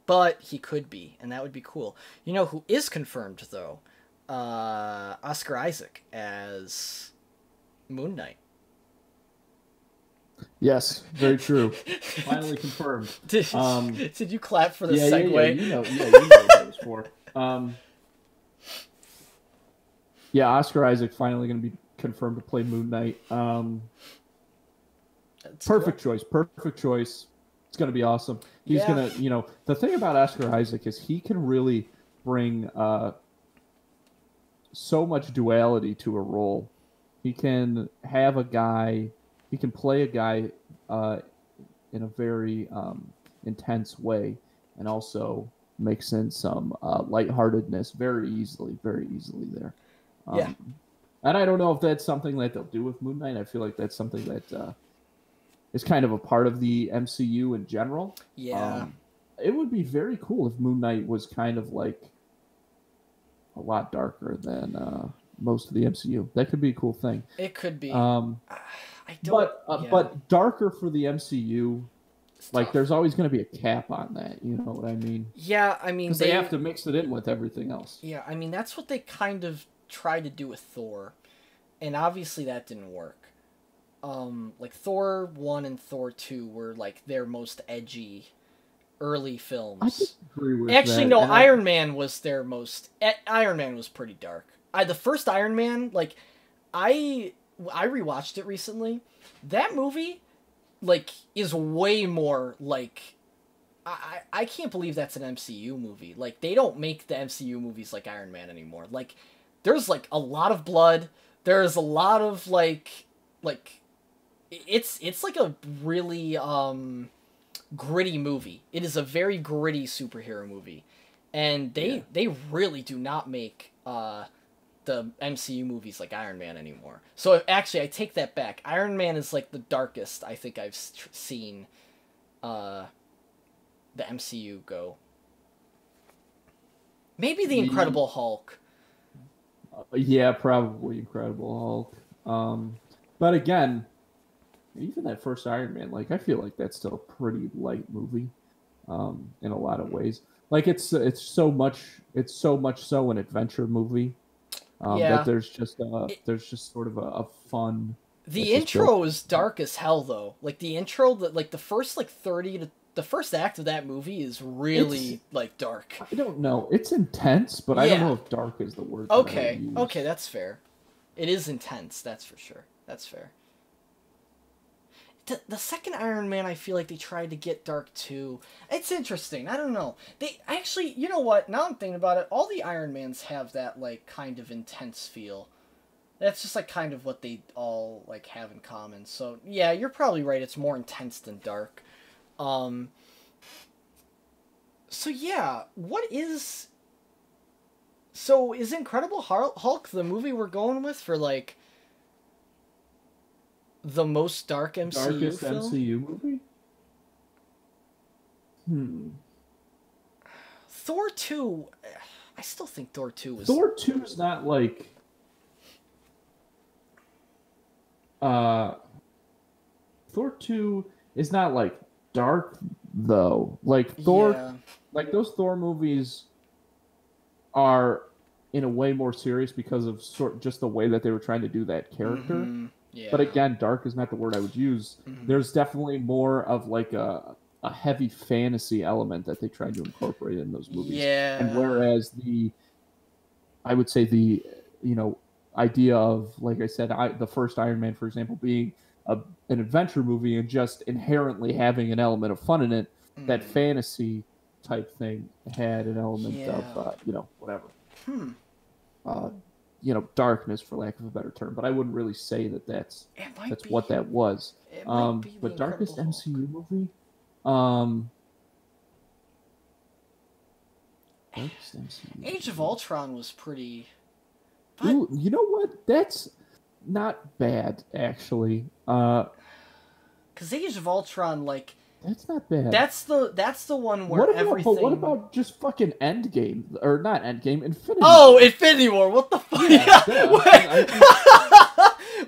But he could be, and that would be cool. You know who is confirmed though? Oscar Isaac as Moon Knight. Yes, very true. Finally confirmed. Did you clap for the yeah, segue? Yeah, you know what that was for. Yeah, Oscar Isaac finally going to be confirmed to play Moon Knight. Perfect choice. It's going to be awesome. He's going to, the thing about Oscar Isaac is he can really bring so much duality to a role. He can have a guy, he can play a guy in a very intense way, and also mix in some lightheartedness very easily there. And I don't know if that's something that they'll do with Moon Knight. I feel like that's something that is kind of a part of the MCU in general. Yeah. It would be very cool if Moon Knight was kind of like a lot darker than most of the MCU. That could be a cool thing. It could be. But darker for the MCU, like there's always going to be a cap on that. You know what I mean? Yeah, I mean they have to mix it in with everything else. Yeah, I mean that's what they kind of tried to do with Thor, and obviously that didn't work. Like Thor 1 and Thor 2 were like their most edgy early films. I disagree with Actually, that. no, Iron Man was their most. Iron Man was pretty dark. The first Iron Man, like, I rewatched it recently. That movie, like, is way more like. I can't believe that's an MCU movie. Like, they don't make the MCU movies like Iron Man anymore. Like, there's like a lot of blood. There's a lot of like it's like a really gritty movie. It is a very gritty superhero movie, and they really do not make the MCU movies like Iron Man anymore. So actually, I take that back. Iron Man is like the darkest I think I've seen the MCU go. Maybe the Incredible Hulk. Yeah, probably Incredible Hulk. But again, even that first Iron Man, like I feel like that's still a pretty light movie, in a lot of ways. Like it's so much so an adventure movie. That there's just sort of a fun. The intro is dark as hell though. Like the intro, like the first like 30 to the first act of that movie is really like dark. I don't know. It's intense, but I don't know if dark is the word. Okay, that's fair. It is intense, that's for sure. That's fair. The second Iron Man, I feel like they tried to get dark too. It's interesting. I don't know. They actually, you know what? Now I'm thinking about it. All the Iron Mans have that like kind of intense feel. That's just like kind of what they all like have in common. So yeah, you're probably right. It's more intense than dark. So yeah, So is Incredible Hulk the movie we're going with for like the most dark MCU film? MCU movie? Thor 2, I still think Thor 2 was... Thor 2 is not like... Thor 2 is not like dark though. Like Thor, like those Thor movies are in a way more serious because of just the way that they were trying to do that character. Mm-hmm. Yeah. But again, dark is not the word I would use. Mm-hmm. There's definitely more of like a heavy fantasy element that they tried to incorporate in those movies. Yeah. And whereas I would say the idea of, like I said, the first Iron Man, for example, being an adventure movie and just inherently having an element of fun in it, that fantasy type thing had an element of, whatever. Darkness, for lack of a better term. But I wouldn't really say that's what that was. But darkest MCU movie? Darkest MCU Age of Ultron was pretty... Ooh, you know what? That's not bad, actually. Because Age of Ultron, like... That's not bad. That's the one where everything... But what about just fucking Endgame? Or not Endgame, Infinity War. War. Infinity War! What the fuck?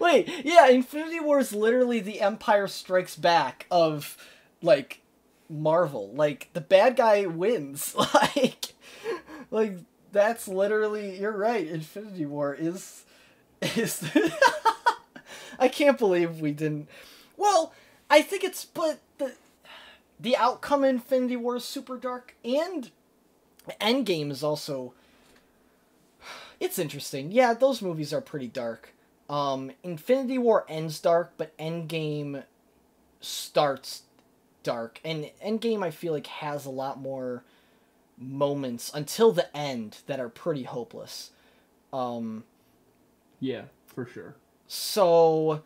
Wait, yeah, Infinity War is literally the Empire Strikes Back of, like, Marvel. Like, the bad guy wins. like, That's literally, you're right. Infinity War is I can't believe we didn't. Well, I think it's, but the outcome of Infinity War is super dark, and Endgame is also, it's interesting. Yeah, those movies are pretty dark. Infinity War ends dark, but Endgame starts dark, and Endgame I feel like has a lot more moments until the end that are pretty hopeless. Yeah, for sure. So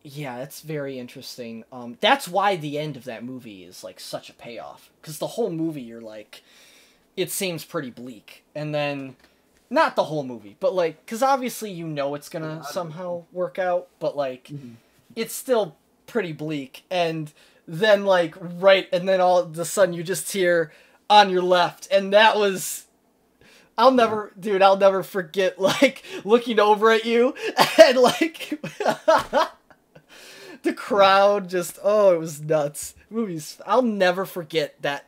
yeah, it's very interesting. That's why the end of that movie is like such a payoff, because the whole movie you're like, it seems pretty bleak, and then not the whole movie, but like, because obviously you know it's gonna somehow work out, but like it's still pretty bleak, and then like and then all of a sudden you just hear on your left, and that was, I'll never forget like looking over at you and like the crowd just, oh, it was nuts. Movies, I'll never forget that.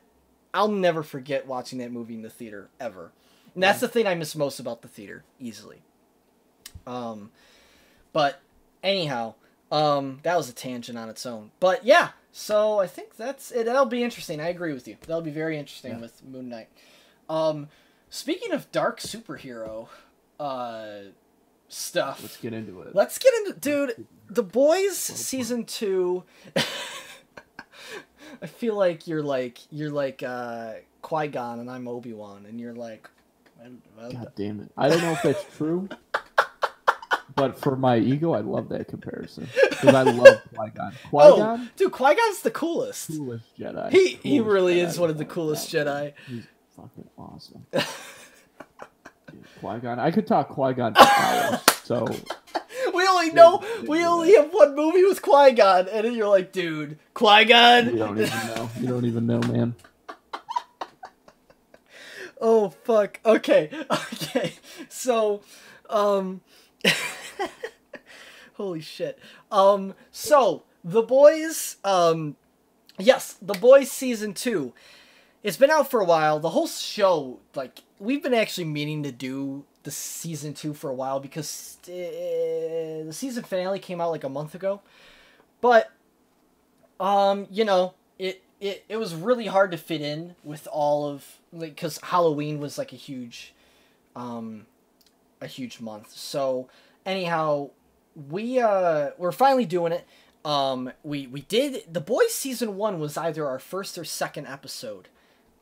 I'll never forget watching that movie in the theater ever. And that's the thing I miss most about the theater, easily. But anyhow, that was a tangent on its own. But yeah, so I think that's it. That'll be interesting. I agree with you. That'll be very interesting with Moon Knight. Speaking of dark superhero stuff, let's get into it. Dude, The Boys season 2. I feel like you're like Qui-Gon and I'm Obi-Wan, and you're like, God damn it. I don't know if that's true, but for my ego, I love that comparison. Because I love Qui-Gon. Oh, dude, Qui-Gon's the coolest. Coolest Jedi. He really is one of the coolest Jedi. He's fucking awesome. Dude, Qui-Gon. I could talk Qui-Gon for hours, so... We only have one movie with Qui-Gon, and then you're like, dude, Qui-Gon? You don't even know. You don't even know, man. Oh, fuck. Okay. So, holy shit. So, The Boys, yes, The Boys Season 2. It's been out for a while. The whole show, like, we've been actually meaning to do the Season 2 for a while, because the season finale came out like a month ago. But, you know, it was really hard to fit in with all of, like, because Halloween was like a huge month. So anyhow, we're finally doing it. We did, The Boys Season 1 was either our first or second episode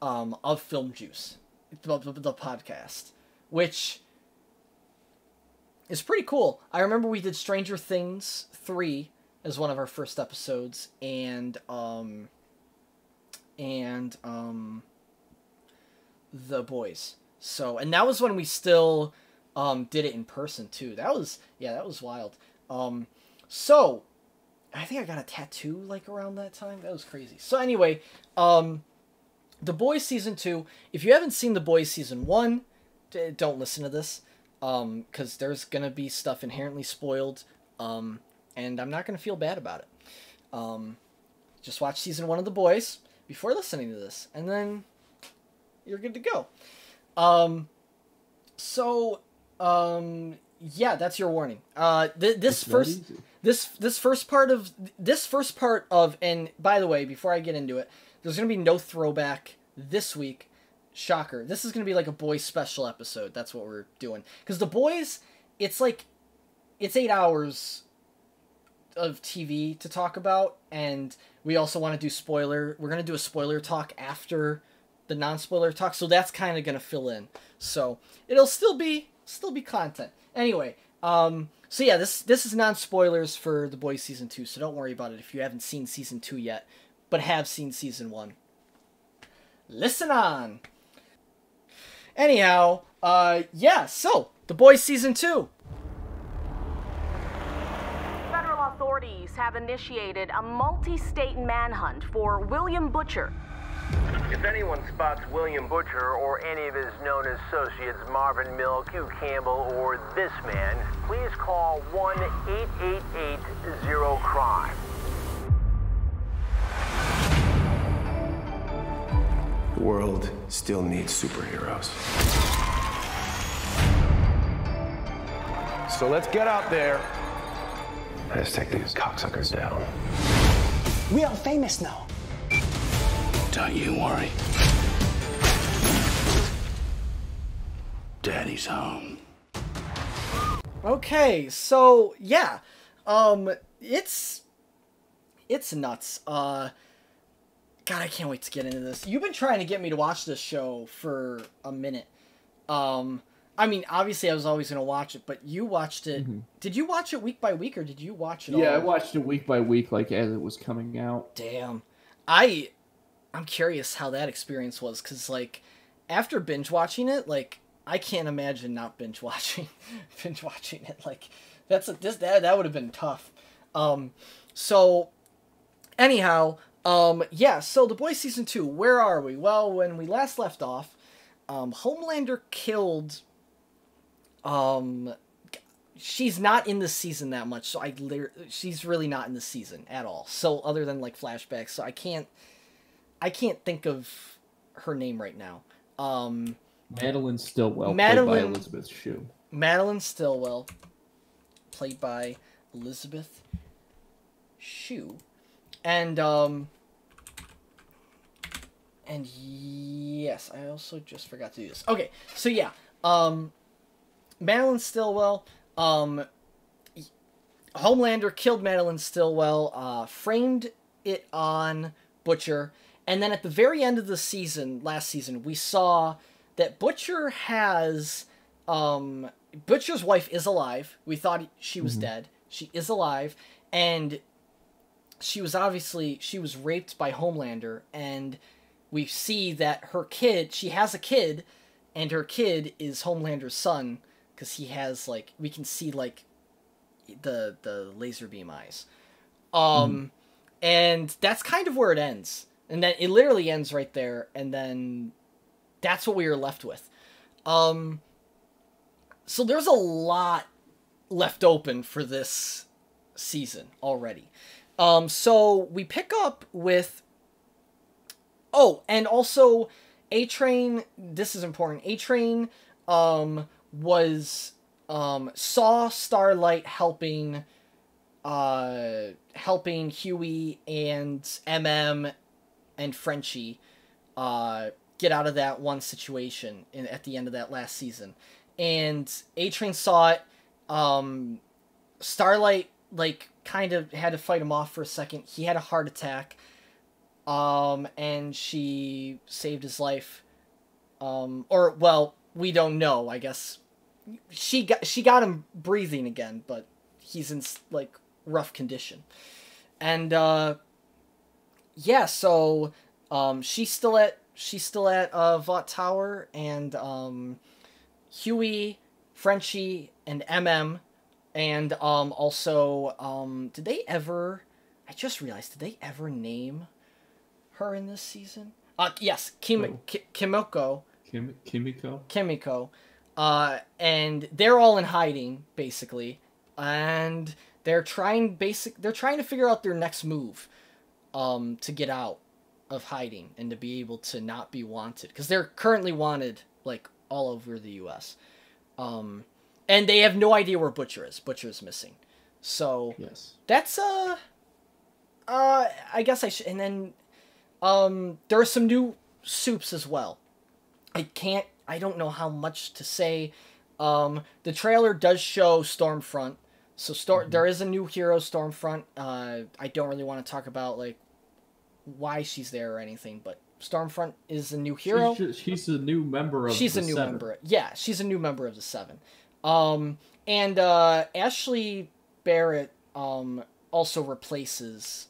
of Film Juice, the podcast, which is pretty cool. I remember we did Stranger Things 3 as one of our first episodes, and The Boys. So, and that was when we still did it in person too. That was wild. So I think I got a tattoo like around that time. That was crazy. So anyway, The Boys Season 2. If you haven't seen The Boys Season 1, don't listen to this, because there's gonna be stuff inherently spoiled, and I'm not gonna feel bad about it. Just watch Season 1 of The Boys before listening to this, and then you're good to go. Yeah, that's your warning. This first part of, and by the way, before I get into it, there's gonna be no throwback this week. Shocker. This is gonna be like a Boys special episode. That's what we're doing. Because The Boys, it's 8 hours of TV to talk about, and we also want to do we're gonna do a spoiler talk after the non-spoiler talk, so that's kind of gonna fill in. So it'll still be content. Anyway, so yeah, this is non-spoilers for The Boys Season 2, so don't worry about it if you haven't seen Season 2 yet, but have seen Season 1. Listen on! Anyhow, yeah, so, The Boys Season 2. Federal authorities have initiated a multi-state manhunt for William Butcher. If anyone spots William Butcher or any of his known associates, Marvin Milk, Hugh Campbell, or this man, please call 1-888-0-CRIME. world still needs superheroes. So let's get out there. Let's take these cocksuckers down. We are famous now. Don't you worry. Daddy's home. Okay, so yeah, it's nuts. God, I can't wait to get into this. You've been trying to get me to watch this show for a minute. I mean, obviously I was always going to watch it, but you watched it. Mm-hmm. Did you watch it week by week, or did you watch it all? Yeah, I watched it week by week, like, as it was coming out. Damn. I'm curious how that experience was, because, like, after binge watching it, like, I can't imagine not binge watching it. Like, that would have been tough. So, anyhow, yeah, so The Boys Season 2, where are we? Well, when we last left off, Homelander killed, she's not in the season that much, so she's really not in the season at all. So, other than, like, flashbacks, so I can't think of her name right now. Madeline Stillwell, played by Elizabeth Shue. Madeline Stillwell, played by Elizabeth Shue. And yes, I also just forgot to do this. Okay, so yeah, Madeline Stillwell, Homelander killed Madeline Stillwell, framed it on Butcher, and then at the very end of the season, last season, we saw that Butcher has, Butcher's wife is alive. We thought she was dead. She is alive, and she was raped by Homelander, and we see that her kid, she has a kid, and her kid is Homelander's son, because he has, like, we can see, like, the laser beam eyes. And that's kind of where it ends. And then it literally ends right there, and then that's what we were left with. So there's a lot left open for this season already. So we pick up with... Oh, and also A-Train, this is important. A-Train saw Starlight helping Huey and MM and Frenchie get out of that one situation at the end of that last season. And A-Train saw it. Starlight, like, kind of had to fight him off for a second. He had a heart attack. And she saved his life. Or, well, we don't know, I guess. She got him breathing again, but he's in, like, rough condition. And, yeah, so, she's still at Vought Tower, and, Huey, Frenchie, and MM, and, also, did they ever name her in this season? Yes, Kimiko. Kimiko. And they're all in hiding, basically, and they're trying to figure out their next move, to get out of hiding and to be able to not be wanted, because they're currently wanted, like, all over the U.S. And they have no idea where Butcher is. Butcher is missing. So yes, that's I guess I should. And then there are some new Supes as well. I don't know how much to say. The trailer does show Stormfront. So there is a new hero, Stormfront. I don't really want to talk about, like, why she's there or anything, but Stormfront is a new hero. She's a new member of the Seven. Yeah, she's a new member of the Seven. And Ashley Barrett also replaces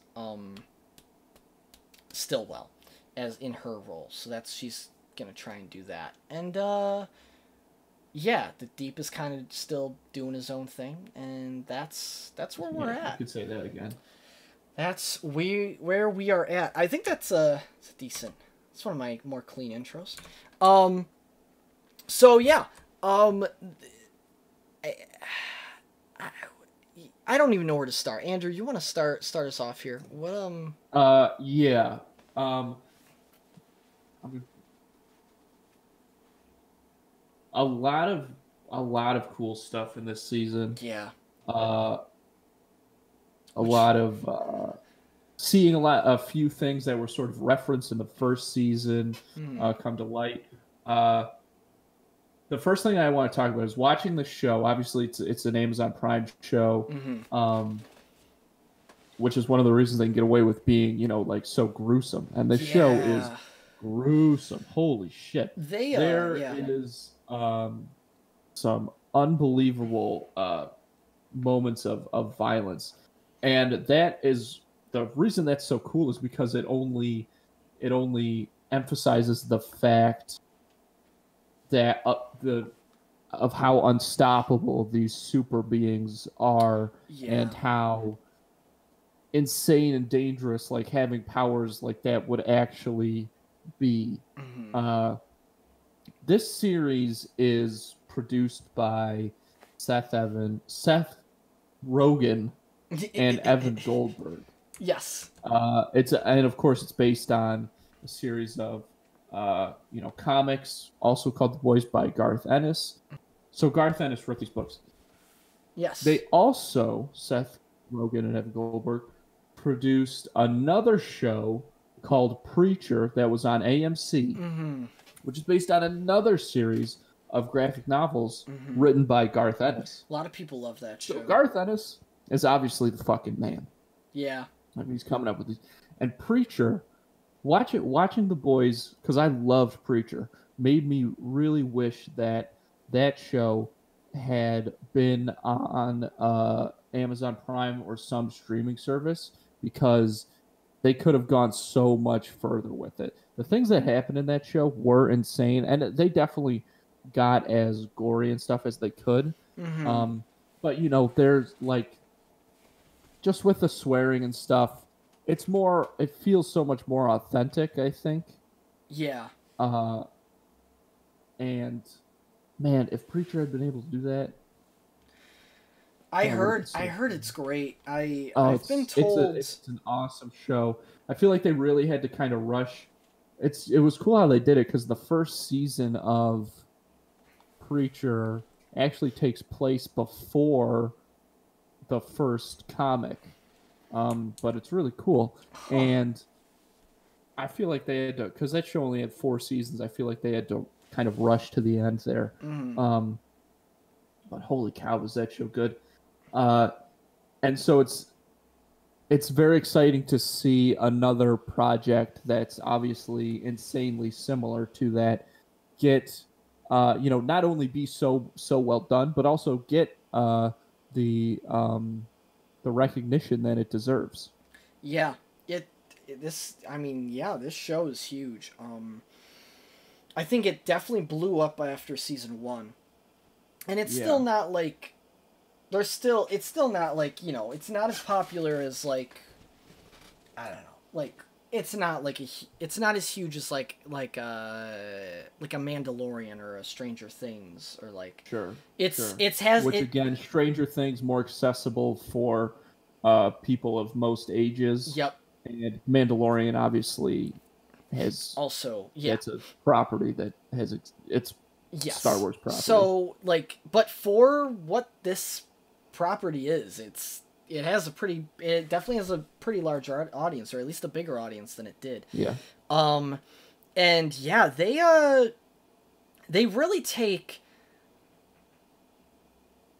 Stillwell as in her role. So she's gonna try and do that. And yeah, the Deep is kind of still doing his own thing, and that's where we're at. You could say that again. That's where we are at. I think it's decent. It's one of my more clean intros. So yeah. I don't even know where to start. Andrew, you want to start us off here? What Yeah. a lot of cool stuff in this season. Yeah. A lot of seeing a few things that were sort of referenced in the first season come to light. The first thing I want to talk about is watching the show. Obviously, it's an Amazon Prime show, which is one of the reasons they can get away with being, like, so gruesome. And this show is gruesome. Holy shit! There is some unbelievable moments of violence, and that is the reason that's so cool is because it only emphasizes the fact that of how unstoppable these super beings are, and how insane and dangerous like having powers like that would actually be. This series is produced by Seth Rogen and Evan Goldberg. Yes. And of course it's based on a series of comics, also called The Boys by Garth Ennis. So Garth Ennis wrote these books. Yes. They also, Seth Rogen and Evan Goldberg, produced another show called Preacher that was on AMC, which is based on another series of graphic novels written by Garth Ennis. A lot of people love that show. So Garth Ennis is obviously the fucking man. Yeah. I mean, he's coming up with these. And Preacher, watching The Boys, because I loved Preacher, made me really wish that show had been on Amazon Prime or some streaming service, because they could have gone so much further with it. The things that happened in that show were insane, and they definitely got as gory and stuff as they could. But, there's, like, just with the swearing and stuff, it feels so much more authentic, I think. Yeah. And, man, if Preacher had been able to do that, I heard it's great. I've been told it's an awesome show. I feel like they really had to kind of rush. It was cool how they did it, because the first season of Preacher actually takes place before the first comic, but it's really cool. And I feel like they had to, because that show only had 4 seasons. I feel like they had to kind of rush to the end there. But holy cow, was that show good! And so it's very exciting to see another project that's obviously insanely similar to that get, not only be so well done, but also get the recognition that it deserves. Yeah, this show is huge. I think it definitely blew up after season 1, and it's still not like. It's still not like, it's not as popular as, like, I don't know, like, it's not as huge as like a Mandalorian or a Stranger Things, or like, Sure. Again, Stranger Things more accessible for people of most ages. Yep. And Mandalorian obviously has also, it's a property that has it's Star Wars property. So, like, but for what this property is, it definitely has a pretty large audience, or at least a bigger audience than it did. Yeah. And yeah, they really take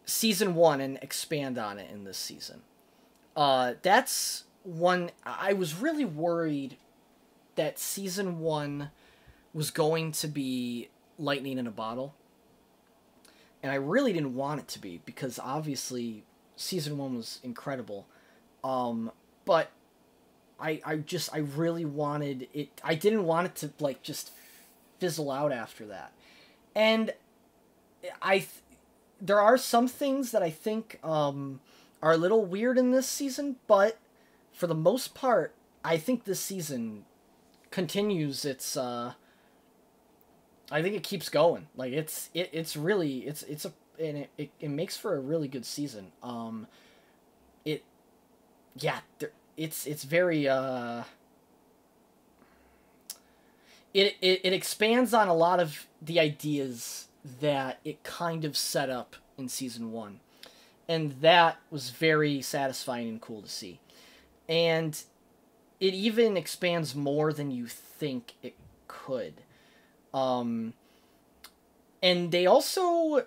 season 1 and expand on it in this season. That's one. I was really worried that season 1 was going to be lightning in a bottle. And I really didn't want it to be, because obviously season 1 was incredible. But I really wanted it. I didn't want it to, like, just fizzle out after that. And there are some things that I think are a little weird in this season, but for the most part, I think this season continues its I think it keeps going. Like, it makes for a really good season. It's very it expands on a lot of the ideas that it kind of set up in season 1. And that was very satisfying and cool to see. And it even expands more than you think it could. And they also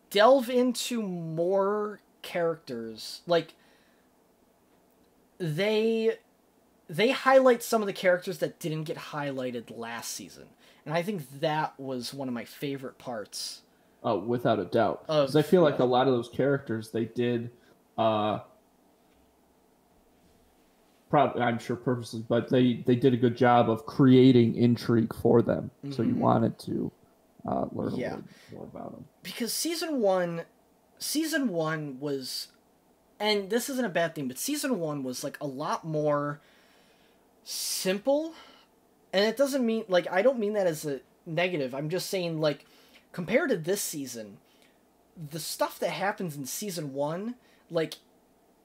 delve into more characters. Like, they highlight some of the characters that didn't get highlighted last season. And I think that was one of my favorite parts. Oh, without a doubt. Because I feel like a lot of those characters, they did, probably, I'm sure purposely, but they did a good job of creating intrigue for them. Mm-hmm. So you wanted to learn a little more about them. Because season one was, and this isn't a bad thing, but season 1 was like a lot more simple. And it doesn't mean, like, I don't mean that as a negative. I'm just saying, like, compared to this season, the stuff that happens in season 1, like,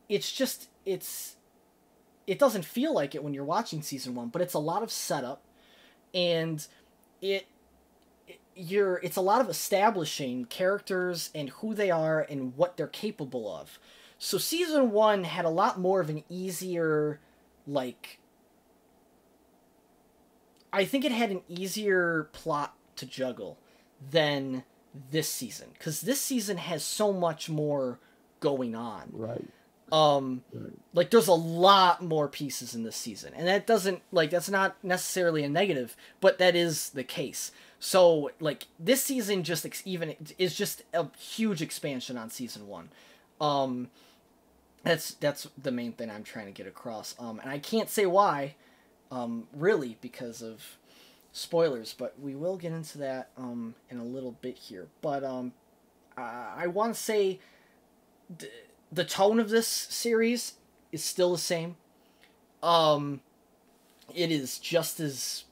it doesn't feel like it when you're watching season 1, but it's a lot of setup, and it's a lot of establishing characters and who they are and what they're capable of. So season 1 had a lot more of an easier, like, I think it had an easier plot to juggle than this season, because this season has so much more going on. Right. Like, there's a lot more pieces in this season, and that doesn't, like, that's not necessarily a negative, but that is the case. So, like, this season just is just a huge expansion on season 1. That's the main thing I'm trying to get across. And I can't say why, really, because of spoilers, but we will get into that in a little bit here. But I want to say the tone of this series is still the same. It is just as,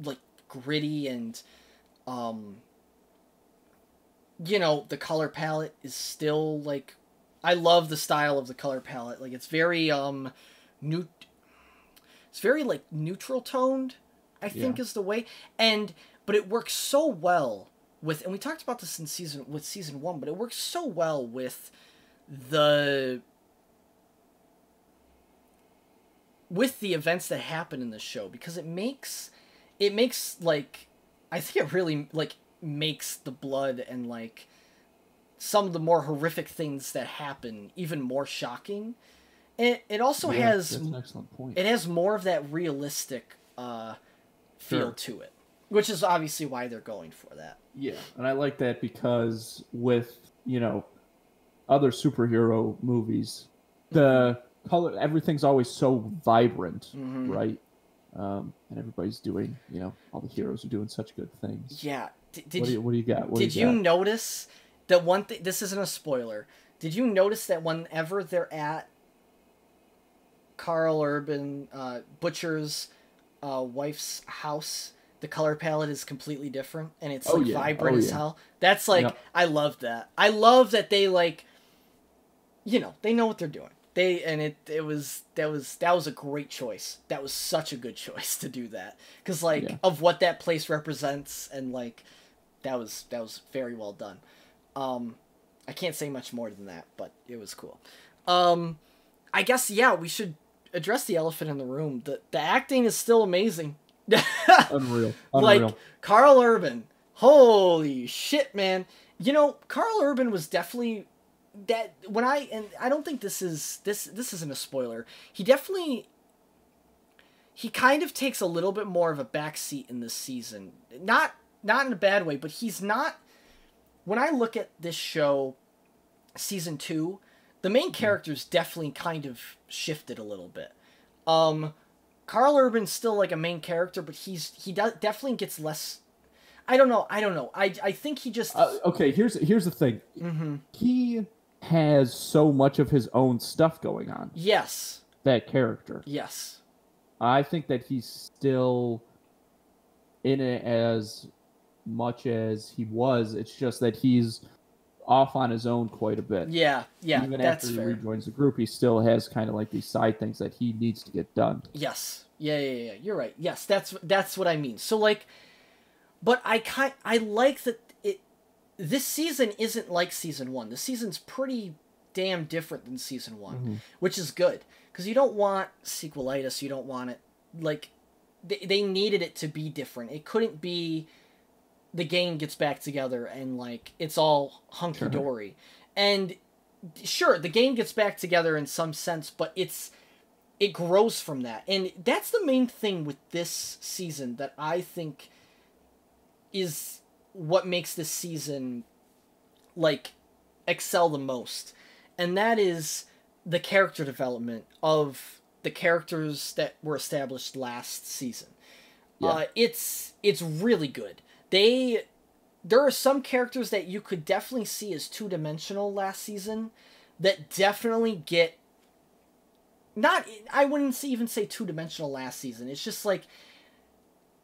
like, gritty, and the color palette is still, like, I love the style of the color palette. Like, it's very it's very, like, neutral toned, I think, is the way. But it works so well with, and we talked about this in season 1, but it works so well with the events that happen in the show, because it makes like, I think it really, like, makes the blood and, like, some of the more horrific things that happen even more shocking. And it also has, that's an excellent point. It has more of that realistic feel to it, which is obviously why they're going for that. Yeah, and I like that because with, other superhero movies, the color, everything's always so vibrant, right? And everybody's doing, all the heroes are doing such good things. Yeah. What do you got? Did you notice that one thing? This isn't a spoiler. Did you notice that whenever they're at Carl Urban Butcher's wife's house, the color palette is completely different, and it's vibrant as hell? That's like, I love that. I love that they, like, they know what they're doing. That was a great choice. That was such a good choice to do that, because, like, of what that place represents, and, like, that was very well done. I can't say much more than that, but it was cool. I guess, we should address the elephant in the room. The acting is still amazing. Unreal. Like, Carl Urban, holy shit, man. Carl Urban was definitely that, I don't think this isn't a spoiler. He kind of takes a little bit more of a backseat in this season. Not in a bad way, but he's not. When I look at this show, season 2, the main character's definitely kind of shifted a little bit. Carl Urban's still, like, a main character, but he definitely gets less. I don't know. I think he just. Okay, here's the thing. Mm-hmm. He has so much of his own stuff going on. Yes. That character. Yes. I think that he's still in it as much as he was. It's just that he's off on his own quite a bit. Yeah, Even that's after he fair. rejoins the group, he still has kind of like these side things that he needs to get done. Yes. Yeah. You're right. Yes, that's what I mean. So, like, but I like that this season isn't like season 1. This season's pretty damn different than season 1, which is good. Because you don't want sequelitis, you don't want it, like, they needed it to be different. It couldn't be the gang gets back together and, like, it's all hunky-dory. And, sure, the gang gets back together in some sense, but it grows from that. And that's the main thing with this season that I think is what makes this season, like, excel the most. And that is the character development of the characters that were established last season. Yeah. It's really good. There are some characters that you could definitely see as two-dimensional last season that definitely get... I wouldn't even say two-dimensional last season. It's just like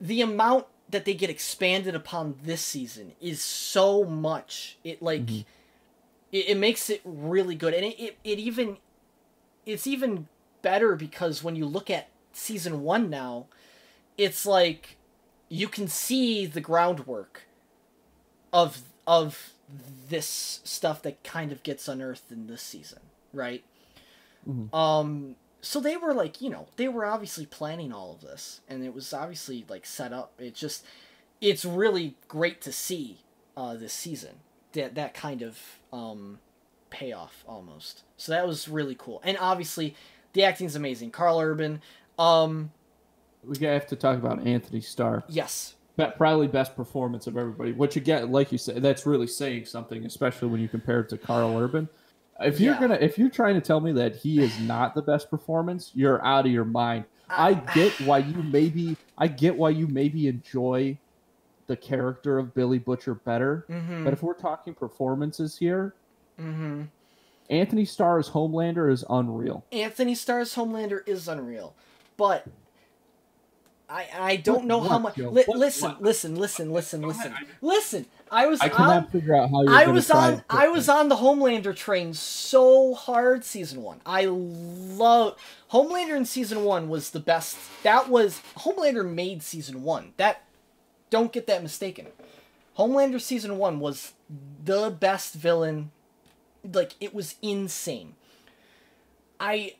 the amount that they get expanded upon this season is so much. It like it makes it really good, and it's even better because when you look at season 1 now, it's like you can see the groundwork of this stuff that kind of gets unearthed in this season, right? So they were like, they were obviously planning all of this, and it was obviously like set up. It's really great to see this season, that kind of payoff almost. So that was really cool. And obviously the acting's amazing. Carl Urban. We have to talk about Anthony Starr. Yes. Probably best performance of everybody, which again, like you said, that's really saying something, especially when you compare it to Carl Urban. If you're trying to tell me that he is not the best performance, you're out of your mind. I get why you maybe enjoy the character of Billy Butcher better, but if we're talking performances here, Anthony Starr's Homelander is unreal. Anthony Starr's Homelander is unreal, but I don't know how much. Listen. I cannot figure out how you're I was on the Homelander train so hard season 1. I love Homelander in season 1 was the best. Homelander made season 1. Don't get that mistaken. Homelander season 1 was the best villain. Like, it was insane. I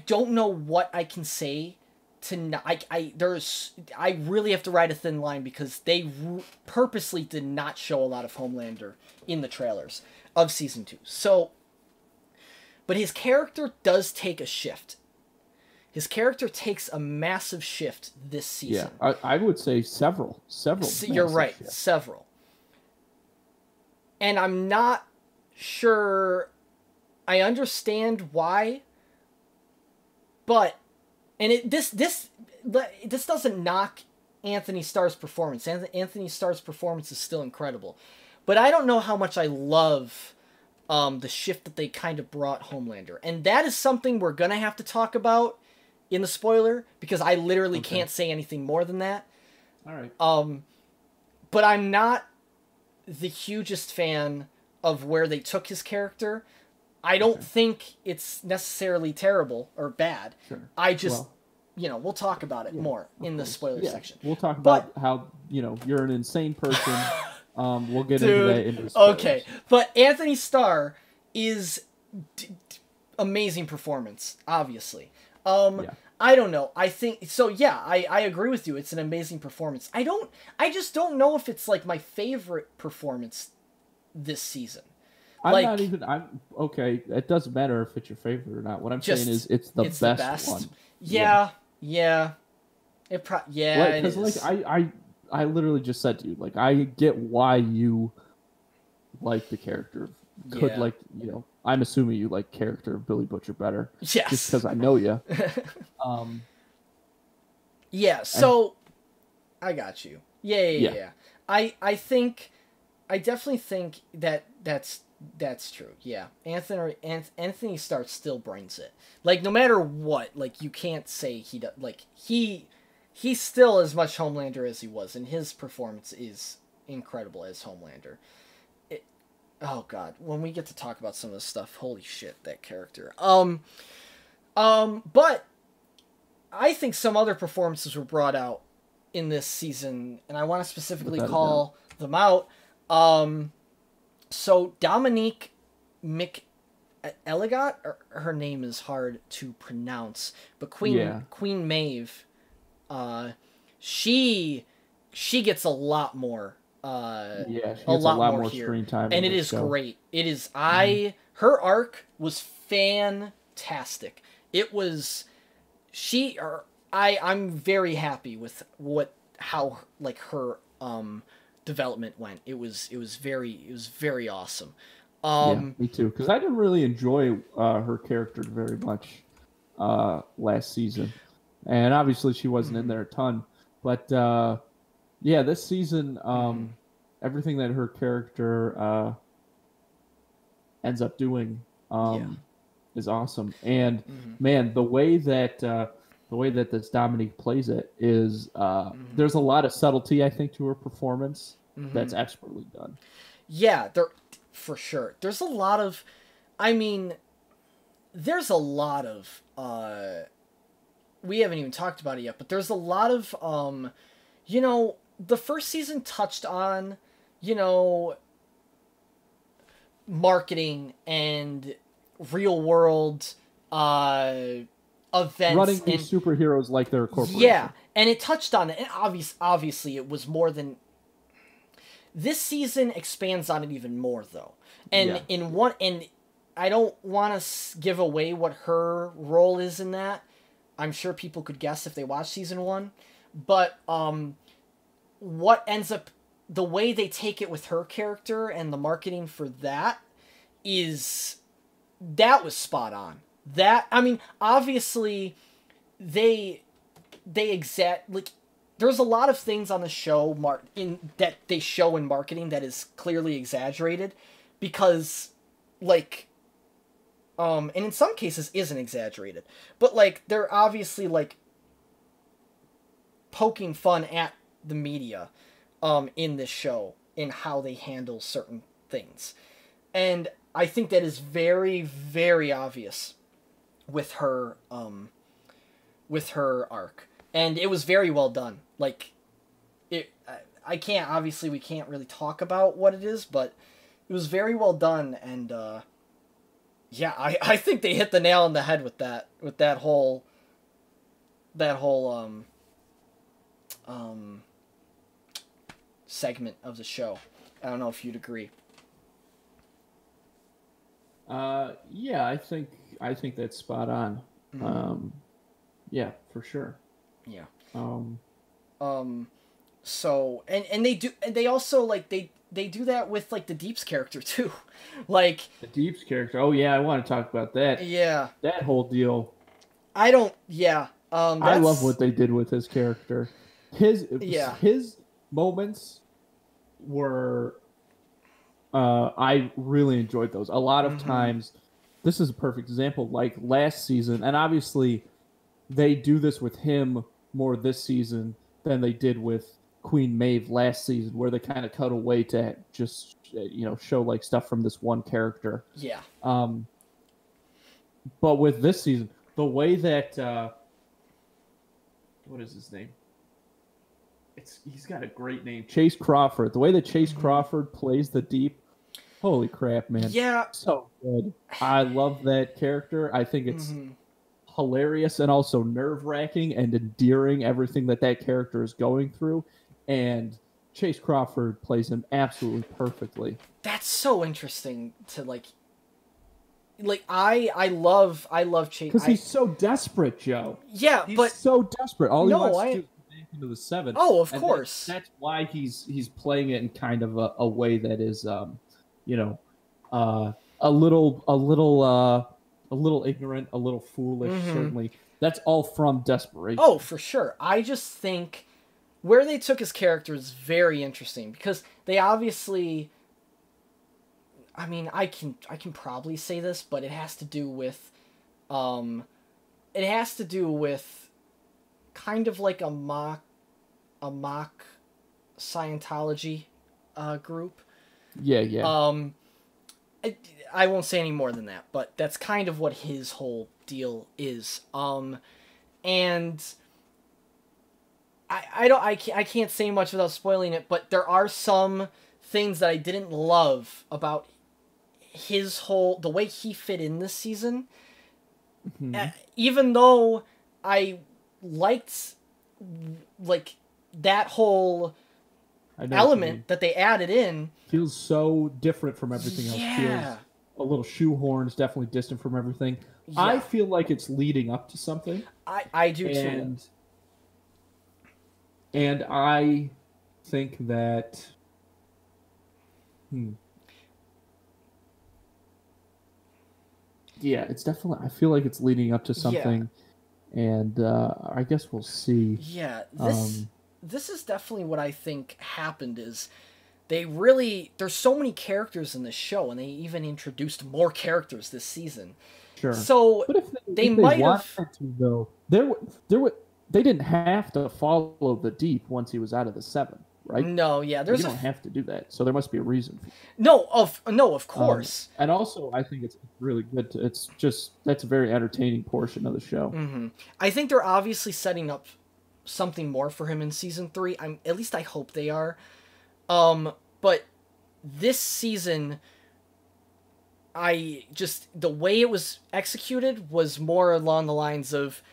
don't know what I can say to not, I really have to ride a thin line because they purposely did not show a lot of Homelander in the trailers of season 2. So, but his character does take a shift. His character takes a massive shift this season. Yeah, I would say several. You're right, shifts. Several. And I'm not sure I understand why, but this doesn't knock Anthony Starr's performance. Anthony Starr's performance is still incredible, but I don't know how much I love the shift that they kind of brought Homelander, and that is something we're gonna have to talk about in the spoiler because I literally can't say anything more than that. All right. But I'm not the hugest fan of where they took his character. I don't think it's necessarily terrible or bad. Sure. I just, we'll talk about it more in the spoiler section. We'll talk about how, you're an insane person. We'll get into that in the spoilers. Okay. But Anthony Starr is amazing performance, obviously. I don't know. I think so. Yeah, I agree with you. It's an amazing performance. I just don't know if it's like my favorite performance this season. I'm okay. It doesn't matter if it's your favorite or not. What I'm saying is it's the best one. Yeah. It is. Because I literally just said to you, like, I get why you like the character. I'm assuming you like character of Billy Butcher better. Yes. Just because I know you. Yeah. So I got you. Yeah. I definitely think that's true. Yeah. Anthony Starr still brings it. Like, no matter what, like, you can't say he does. Like, he's still as much Homelander as he was, and his performance is incredible as Homelander. Oh God, when we get to talk about some of this stuff, holy shit, that character. But I think some other performances were brought out in this season, and I want to specifically call them out. So Dominique McElligott, her name is hard to pronounce, but Queen Maeve, she gets a lot more. She gets a lot more here, screen time, and in it this is show. great. It is her arc was fantastic. It was I'm very happy with how like her development went. It was very awesome. Me too, because I didn't really enjoy her character very much last season, and obviously she wasn't in there a ton. But this season, everything that her character ends up doing is awesome. And man, the way that this Dominique plays it is there's a lot of subtlety, I think, to her performance that's expertly done. Yeah, for sure. There's a lot of we haven't even talked about it yet, but there's a lot of the first season touched on, marketing and real world events, running these superheroes like they're a corporation. Yeah, and it touched on it, and obviously it was more than. This season expands on it even more, though, and I don't want to give away what her role is in that. I'm sure people could guess if they watch season 1, but what ends up, the way they take it with her character and the marketing for that was spot on. Obviously, there's a lot of things on the show that they show in marketing that is clearly exaggerated, because, and in some cases isn't exaggerated, but, they're obviously, poking fun at the media, in this show, in how they handle certain things. And I think that is very, very obvious with her arc. And it was very well done. We can't really talk about what it is, but it was very well done, and I think they hit the nail on the head with that whole segment of the show. I don't know if you'd agree. I think that's spot on. For sure. Yeah. So they also they do that with the Deep's character too. The Deep's character. Oh yeah, I want to talk about that. Yeah. That whole deal. I love what they did with his character. His moments were I really enjoyed those. A lot of times, this is a perfect example, like last season, and obviously they do this with him more this season than they did with Queen Maeve last season, where they kind of cut away to just show stuff from this one character. Yeah. But with this season, the way that what is his name? He's got a great name, Chase Crawford. The way that Chase Crawford plays the Deep, holy crap, man! Yeah, so good. I love that character. I think it's hilarious and also nerve-wracking and endearing, everything that character is going through, and Chase Crawford plays him absolutely perfectly. That's so interesting to I love Chase because he's so desperate, Joe. Yeah, he's so desperate. All he wants to do is get into the 7. Oh, of course. That's why he's playing it in kind of a way that is, a little ignorant, a little foolish. Certainly, that's all from desperation. Oh, for sure. I just think where they took his character is very interesting, because they obviously. I can probably say this, but it has to do with, kind of like a mock Scientology, group. Yeah. I won't say any more than that, but that's kind of what his whole deal is. And I can't say much without spoiling it, but there are some things that I didn't love about the way he fit in this season. Even though I liked, like, that whole element that they added in. Feels so different from everything else. Yeah. Feels a little shoehorned, definitely distant from everything. Yeah. I feel like it's leading up to something. I do too. And I think that... Yeah, it's definitely... I feel like it's leading up to something. Yeah. And I guess we'll see. Yeah, this is definitely what I think happened is there's so many characters in this show, and they even introduced more characters this season. Sure. So but if they might have to, though, they didn't have to follow the Deep once he was out of the 7, right? No, yeah, you don't have to do that. So there must be a reason. No, of course. And also, I think it's really good. That's a very entertaining portion of the show. Mm-hmm. I think they're obviously setting up something more for him in season 3. At least I hope they are. But this season, the way it was executed was more along the lines of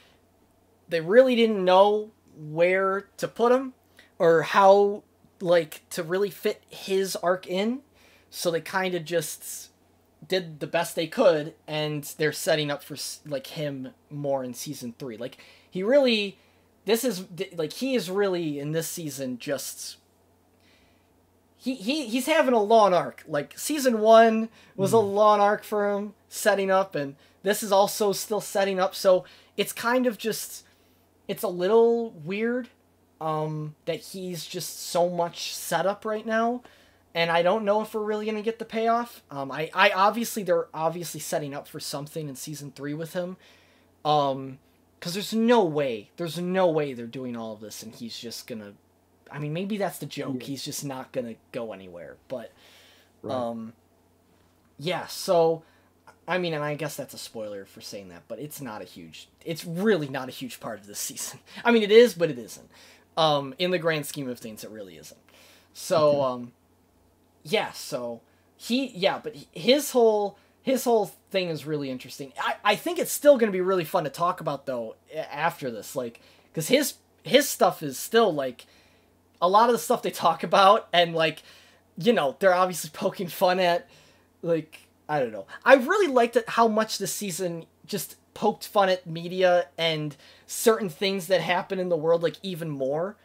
they really didn't know where to put him or how, like, to really fit his arc in. So they kind of just did the best they could, and they're setting up for, like, him more in season 3. Like, he is really in this season just... He's having a long arc. Like, season 1 was a long arc for him, setting up, and this is also still setting up, so it's kind of just... It's a little weird that he's just so much setup right now, and I don't know if we're really going to get the payoff. They're obviously setting up for something in season 3 with him, because there's no way they're doing all of this and he's just going to... I mean, maybe that's the joke. Yeah. He's just not going to go anywhere. But, right. Yeah, so, I mean, and I guess that's a spoiler for saying that, but it's really not a huge part of this season. I mean, it is, but it isn't. In the grand scheme of things, it really isn't. So, okay. But his whole thing is really interesting. I think it's still going to be really fun to talk about, though, after this, like, because his stuff is still, like, a lot of the stuff they talk about, and, like, you know, they're obviously poking fun at, like, I don't know. I really liked how much this season just poked fun at media and certain things that happen in the world, like, even more.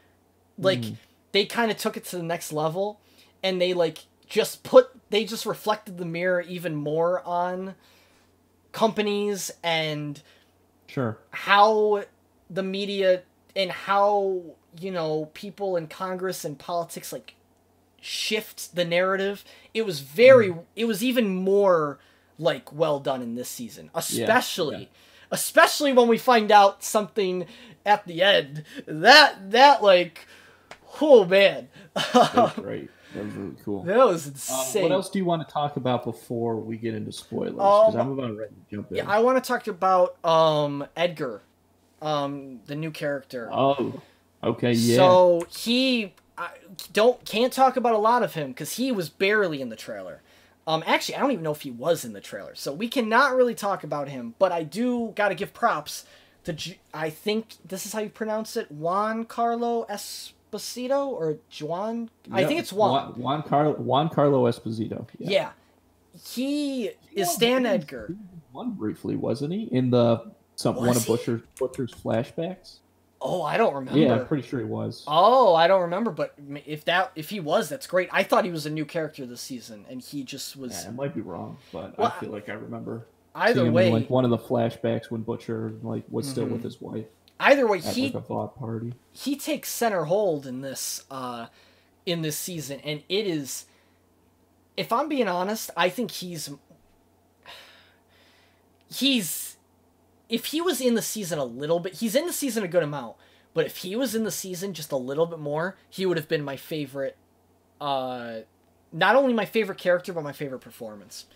Like, they kind of took it to the next level, and they, like, they just reflected the mirror even more on companies and how the media and how, you know, people in Congress and politics, like, shift the narrative. It was even more, like, well done in this season. Especially when we find out something at the end. That like, oh, man. That was great. That was really cool. That was insane. What else do you want to talk about before we get into spoilers? Because I'm about ready to jump in. Yeah, I want to talk about Edgar, the new character. Oh, okay, yeah. So can't talk about a lot of him because he was barely in the trailer. Actually, I don't even know if he was in the trailer, so we cannot really talk about him. But I do got to give props to I think this is how you pronounce it, Juan Carlo Esposito or Juan. I think it's Juan. Juan Carlo Esposito. Yeah. He is Stan Edgar. One briefly, wasn't he? In one of Butcher's flashbacks. Oh, I don't remember. Yeah, I'm pretty sure he was. Oh, I don't remember, but if he was, that's great. I thought he was a new character this season, and he just was... Yeah, I might be wrong, but I feel like I remember either way, him in, like, one of the flashbacks when Butcher, like, was still with his wife. Either way, at, like, a VOD party. He takes center hold in this season, and it is... If I'm being honest, I think he's... If he was in the season a little bit... He's in the season a good amount. But if he was in the season just a little bit more, he would have been my favorite... not only my favorite character, but my favorite performance.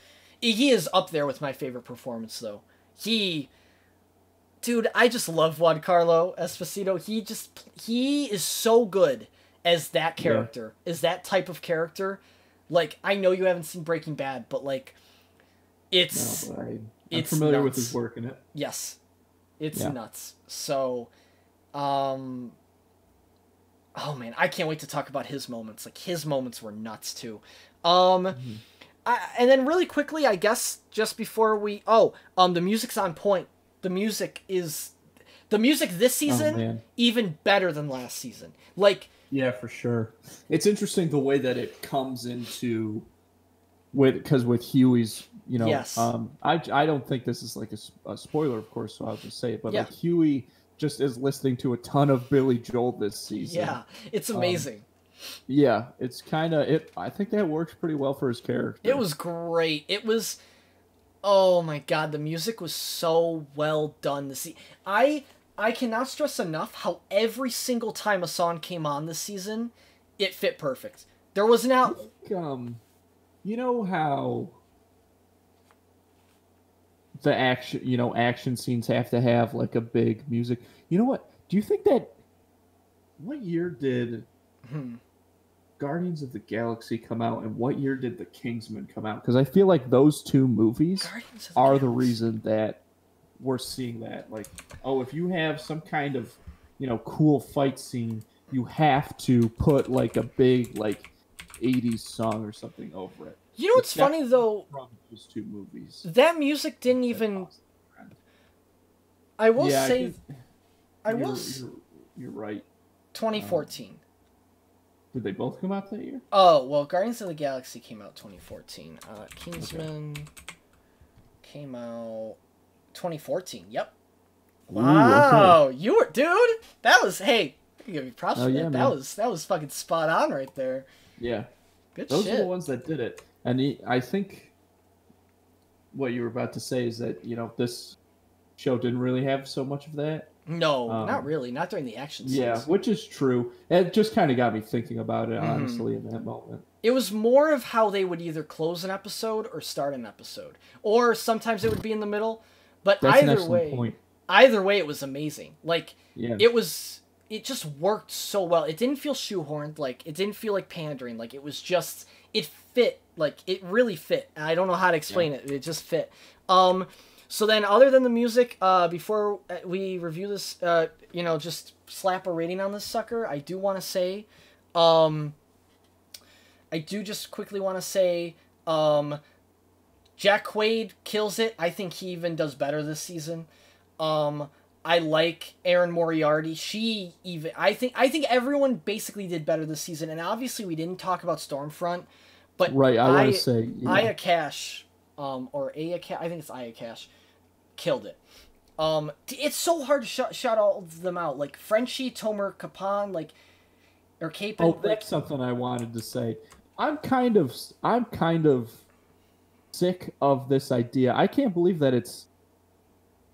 He is up there with my favorite performance, though. Dude, I just love Juan Carlo Esposito. He is so good as that character. Yeah. As that type of character. Like, I know you haven't seen Breaking Bad, but like, it's No, but I'm it's familiar nuts. with his work in it. Yes, it's Yeah. nuts. So, oh man, I can't wait to talk about his moments. Like, his moments were nuts too. And then really quickly, I guess just before we the music's on point. The music this season man. even better than last season. Like, Yeah, for sure. It's interesting the way that it comes into because with Huey's, Yes. I don't think this is like a spoiler, of course, so I'll just say it. But Yeah. like Huey just is listening to a ton of Billy Joel this season. yeah, it's amazing. Yeah, it's kind of it. I think that works pretty well for his character. It was great. It was, oh my god, the music was so well done. I cannot stress enough how every single time a song came on this season, it fit perfect. There was not. You know how the action scenes have to have like a big music. You know what? Do you think that? What year did Guardians of the Galaxy come out, and what year did The Kingsman come out? Because I feel like those two movies Guardians of are the Galaxy. reason that we're seeing that. Like, if you have some kind of, cool fight scene, you have to put like a big like 80s song or something over it. You know what's funny though? From those two movies. That music didn't even. I will say. You're right. 2014. Did they both come out that year? Oh, well, Guardians of the Galaxy came out 2014. Kingsman came out 2014. Yep. Wow, okay. you were, dude. That was, hey, I can give you props for yeah, that. man. That was fucking spot on right there. Yeah. Good Those shit. are the ones that did it. And I think what you were about to say is that, this show didn't really have so much of that. No, not really. Not during the action scenes. Yeah, which is true. It just kind of got me thinking about it, honestly, in that moment. It was more of how they would either close an episode or start an episode. Or sometimes it would be in the middle. But That's an either excellent way, point. it was amazing. Like, Yeah. it just worked so well. It didn't feel shoehorned. Like, it didn't feel like pandering. Like, it was just, it fit. Like, it really fit. I don't know how to explain it. It just fit. So then, other than the music, before we review this, just slap a rating on this sucker, I do want to say, Jack Quaid kills it. I think he even does better this season. I like Erin Moriarty. I think everyone basically did better this season. And obviously, we didn't talk about Stormfront, but right, I want to say Aya Cash, or Aya Cash, I think it's Aya Cash, killed it. It's so hard to shout all of them out. Like Frenchie, Tomer Capon, or Capon. Oh, that's something I wanted to say. I'm kind of sick of this idea. I can't believe that it's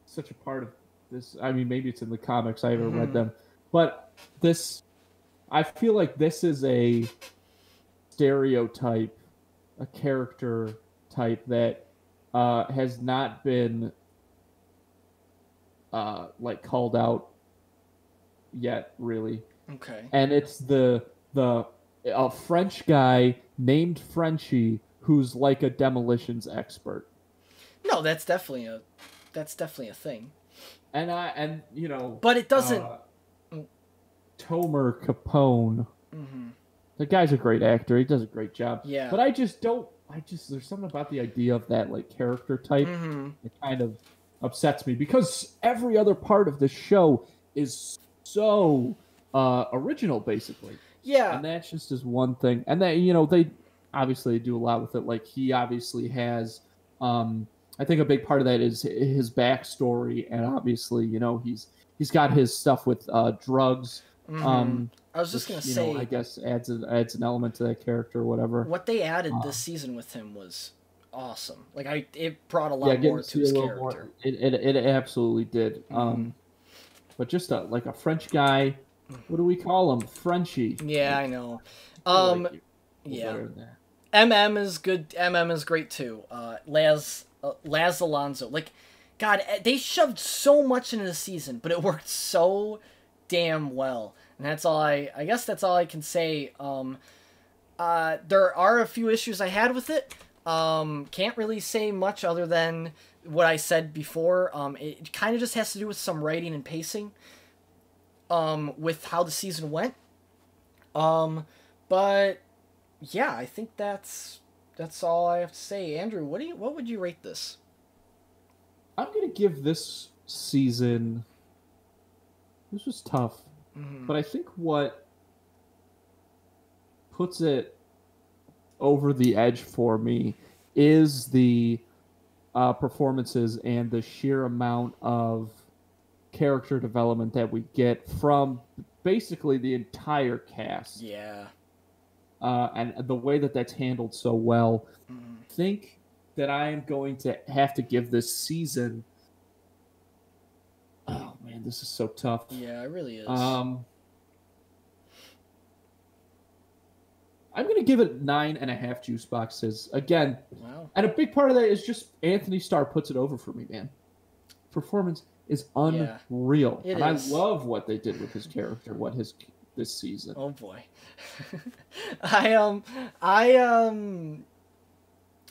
such a part of this. I mean, maybe it's in the comics. I haven't read them, but I feel like this is a stereotype, a character type that has not been called out yet, really. Okay. And it's a French guy named Frenchie who's like a demolitions expert. No, that's definitely a thing. But it doesn't. Tomer Capone. Mm-hmm. The guy's a great actor. He does a great job. Yeah. But there's something about the idea of that like character type that kind of upsets me, because every other part of the show is so original, basically. Yeah. And that's just his one thing. And that, they obviously do a lot with it. Like, he obviously has, I think a big part of that is his backstory. And obviously, he's got his stuff with drugs. I was just going to say, I guess adds an element to that character or whatever. What they added this season with him was awesome. Like, it brought a lot more to his character. It absolutely did. But just like a French guy, what do we call him? Frenchie. Yeah, I know. Yeah. MM is good. MM is great too. Laz Alonso. Like, God, they shoved so much into the season, but it worked so damn well. And that's all I guess that's all I can say. There are a few issues I had with it. Can't really say much other than what I said before. It kind of just has to do with some writing and pacing. With how the season went. But yeah, I think that's all I have to say. Andrew, what would you rate this? I'm gonna give this season. This was tough, but I think what puts it over the edge for me is the performances and the sheer amount of character development that we get from basically the entire cast. Yeah. And the way that that's handled so well. I think that I am going to have to give this season... Oh, man, this is so tough. Yeah, it really is. I'm going to give it 9.5 juice boxes. Again, wow. And a big part of that is just Anthony Starr puts it over for me, man. Performance is unreal. It and is. I love what they did with his character, this season. Oh boy. I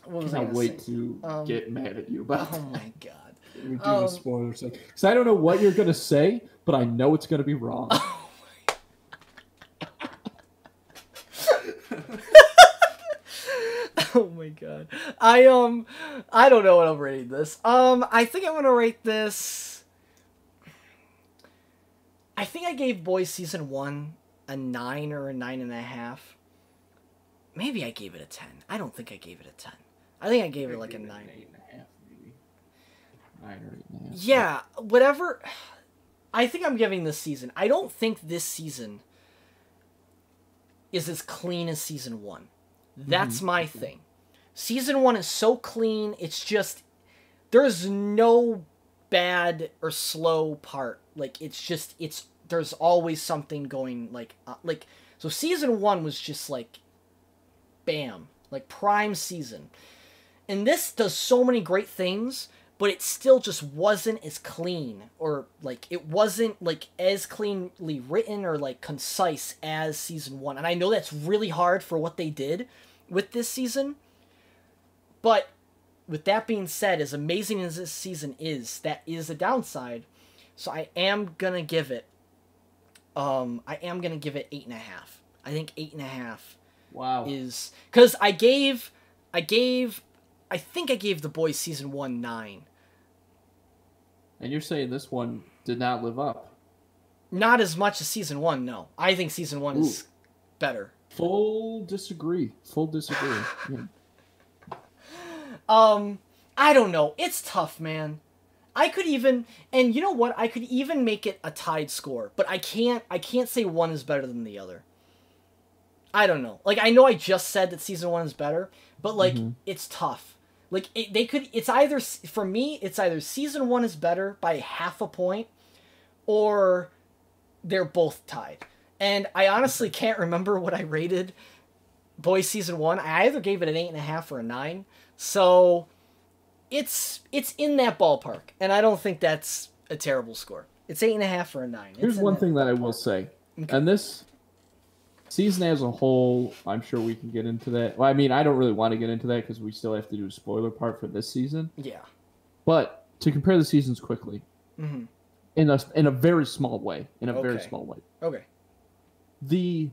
what was I Cannot gonna wait say? to get mad at you about Oh that. my god. We do the spoilers. Because I don't know what you're going to say, but I know it's going to be wrong. Oh my god. I don't know what I'm rating this. I think I'm gonna rate this. I think I gave Boys Season 1 a 9 or a 9.5. Maybe I gave it a 10. I don't think I gave it a 10. I think I gave it like a 9. 8.5, maybe. 9 or 8.5. Yeah, whatever. I think I'm giving this season. I don't think this season is as clean as Season 1. That's my thing. Season 1 is so clean, it's just... There's no bad or slow part. Like, it's just... There's always something going, so Season 1 was just, like... Bam. Like, prime season. And this does so many great things, but it still just wasn't as clean. Or, like, it wasn't, like, as cleanly written or, like, concise as Season 1. And I know that's really hard for what they did with this season. But, with that being said, as amazing as this season is, that is a downside. So I am gonna give it, 8.5. I think 8.5 Wow. is... Because I think I gave The Boys Season 1 9. And you're saying this one did not live up? Not as much as Season 1, no. I think Season 1 is better. Full disagree. Yeah. I don't know. It's tough, man. I could even... And you know what? I could even make it a tied score. But I can't say one is better than the other. I don't know. Like, I know I just said that Season 1 is better. But, like, it's tough. Like, it's either... For me, it's either Season 1 is better by 0.5 point. Or they're both tied. And I honestly can't remember what I rated Boys Season 1. I either gave it an 8.5 or a 9. So, it's in that ballpark. And I don't think that's a terrible score. It's 8.5 or a 9. Here's one thing that I will say. Okay. And this season as a whole, I'm sure we can get into that. Well, I mean, I don't really want to get into that because we still have to do a spoiler part for this season. Yeah. But to compare the seasons quickly, in a very small way, very small way. Okay. The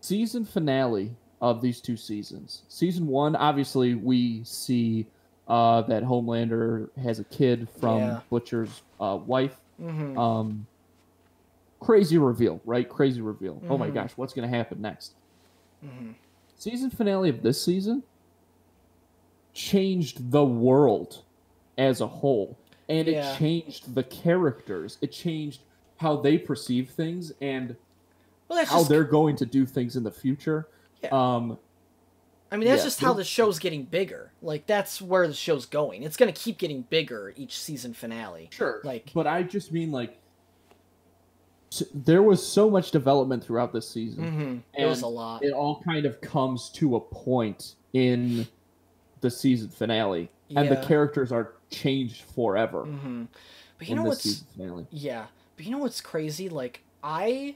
season finale of these two seasons. Season 1, obviously, we see that Homelander has a kid from Butcher's wife. Crazy reveal, right? Crazy reveal. Oh my gosh, what's going to happen next? Season finale of this season changed the world as a whole. And it changed the characters. It changed how they perceive things and how they're going to do things in the future. Yeah. I mean, that's just how the show's getting bigger. Like, that's where the show's going. It's going to keep getting bigger each season finale. Sure. Like, but I just mean, like, there was so much development throughout this season. It was a lot. It all kind of comes to a point in the season finale. And the characters are changed forever. But you know what's... Yeah. But you know what's crazy? Like, I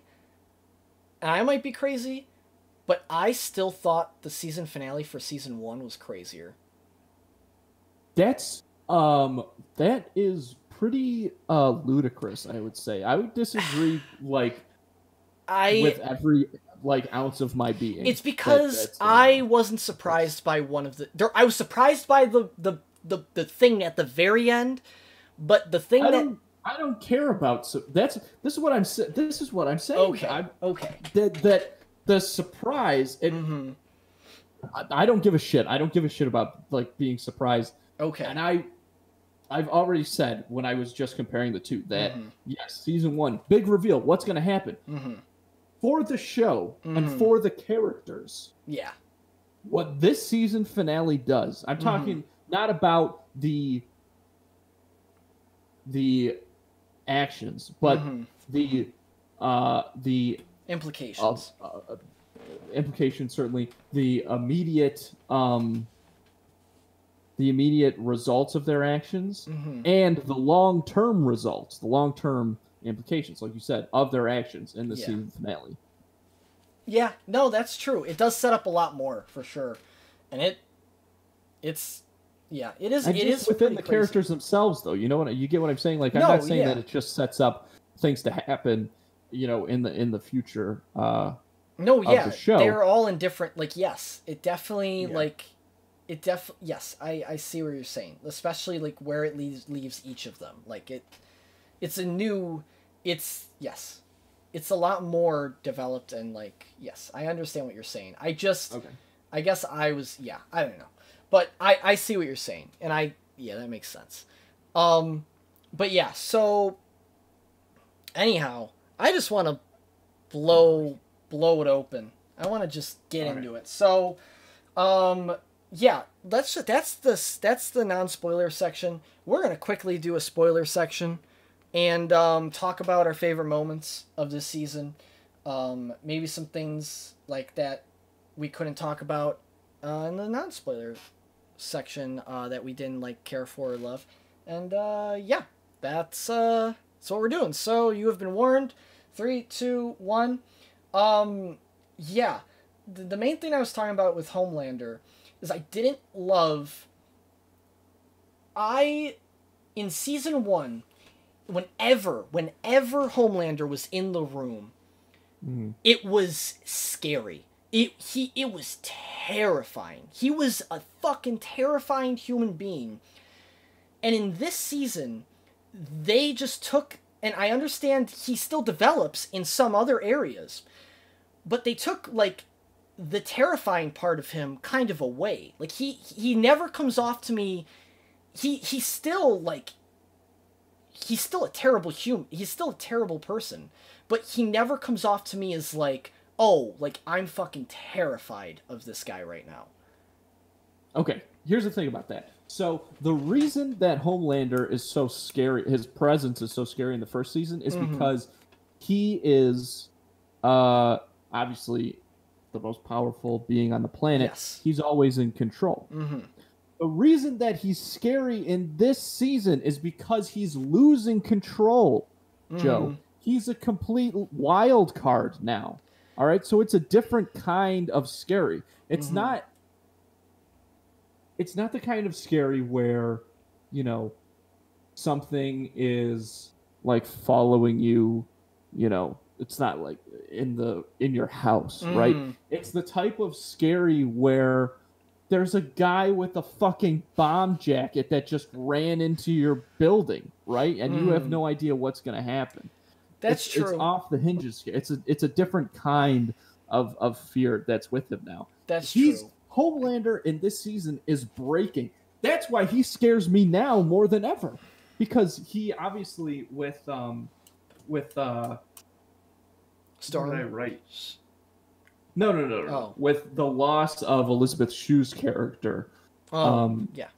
might be crazy, but I still thought the season finale for season 1 was crazier. That is pretty ludicrous, I would say. I would disagree with every ounce of my being. It's because I wasn't surprised by one of the I was surprised by the thing at the very end, but the thing I don't care about this is what I'm saying. Okay. Okay. That the surprise I don't give a shit. I don't give a shit about being surprised. Okay. And I've already said when I was just comparing the two that yes, season 1, big reveal, what's going to happen for the show and for the characters. Yeah. What this season finale does, I'm talking not about the actions, but the implications. Implications, certainly the immediate results of their actions and the long-term results, the long-term implications, like you said, of their actions in the season finale. Yeah, no, that's true. It does set up a lot more, for sure. And it is within the characters themselves, though. You get what I'm saying? I'm not saying that it just sets up things to happen, in the future of the show. They're all in different, yes, it definitely, yes, I see what you're saying, especially where it leaves each of them. It's a lot more developed and yes, I understand what you're saying. I guess I don't know, but I see what you're saying, and that makes sense. But yeah, so anyhow, I just want to blow it open. I want to just get into it. So, yeah, that's the non-spoiler section. We're gonna quickly do a spoiler section, and talk about our favorite moments of this season. Maybe some things that we couldn't talk about in the non-spoiler section that we didn't care for or love. And yeah, that's what we're doing. So you have been warned. 3, 2, 1. Yeah, the main thing I was talking about with Homelander is I didn't love. In season 1, whenever Homelander was in the room, it was scary. It was terrifying. He was a fucking terrifying human being. And in this season, they just took, and I understand he still develops in some other areas, but they took the terrifying part of him kind of away. He never comes off to me. He's still he's still a terrible human. He's still a terrible person, but he never comes off to me as I'm fucking terrified of this guy right now. Okay, here's the thing about that. So the reason that Homelander is so scary, his presence is so scary in the first season, is because he is obviously the most powerful being on the planet. Yes. He's always in control. The reason that he's scary in this season is because he's losing control, Joe. He's a complete wild card now. All right, so it's a different kind of scary. It's not the kind of scary where, something is following you, it's not in your house, right? It's the type of scary where there's a guy with a fucking bomb jacket that just ran into your building, right? And you have no idea what's going to happen. That's true. It's off the hinges. It's a different kind of fear that's with him now. That's true. Homelander in this season is breaking. That's why he scares me now more than ever, because he obviously with Storm. What did I write? No. Oh. With the loss of Elizabeth Shue's character, yeah,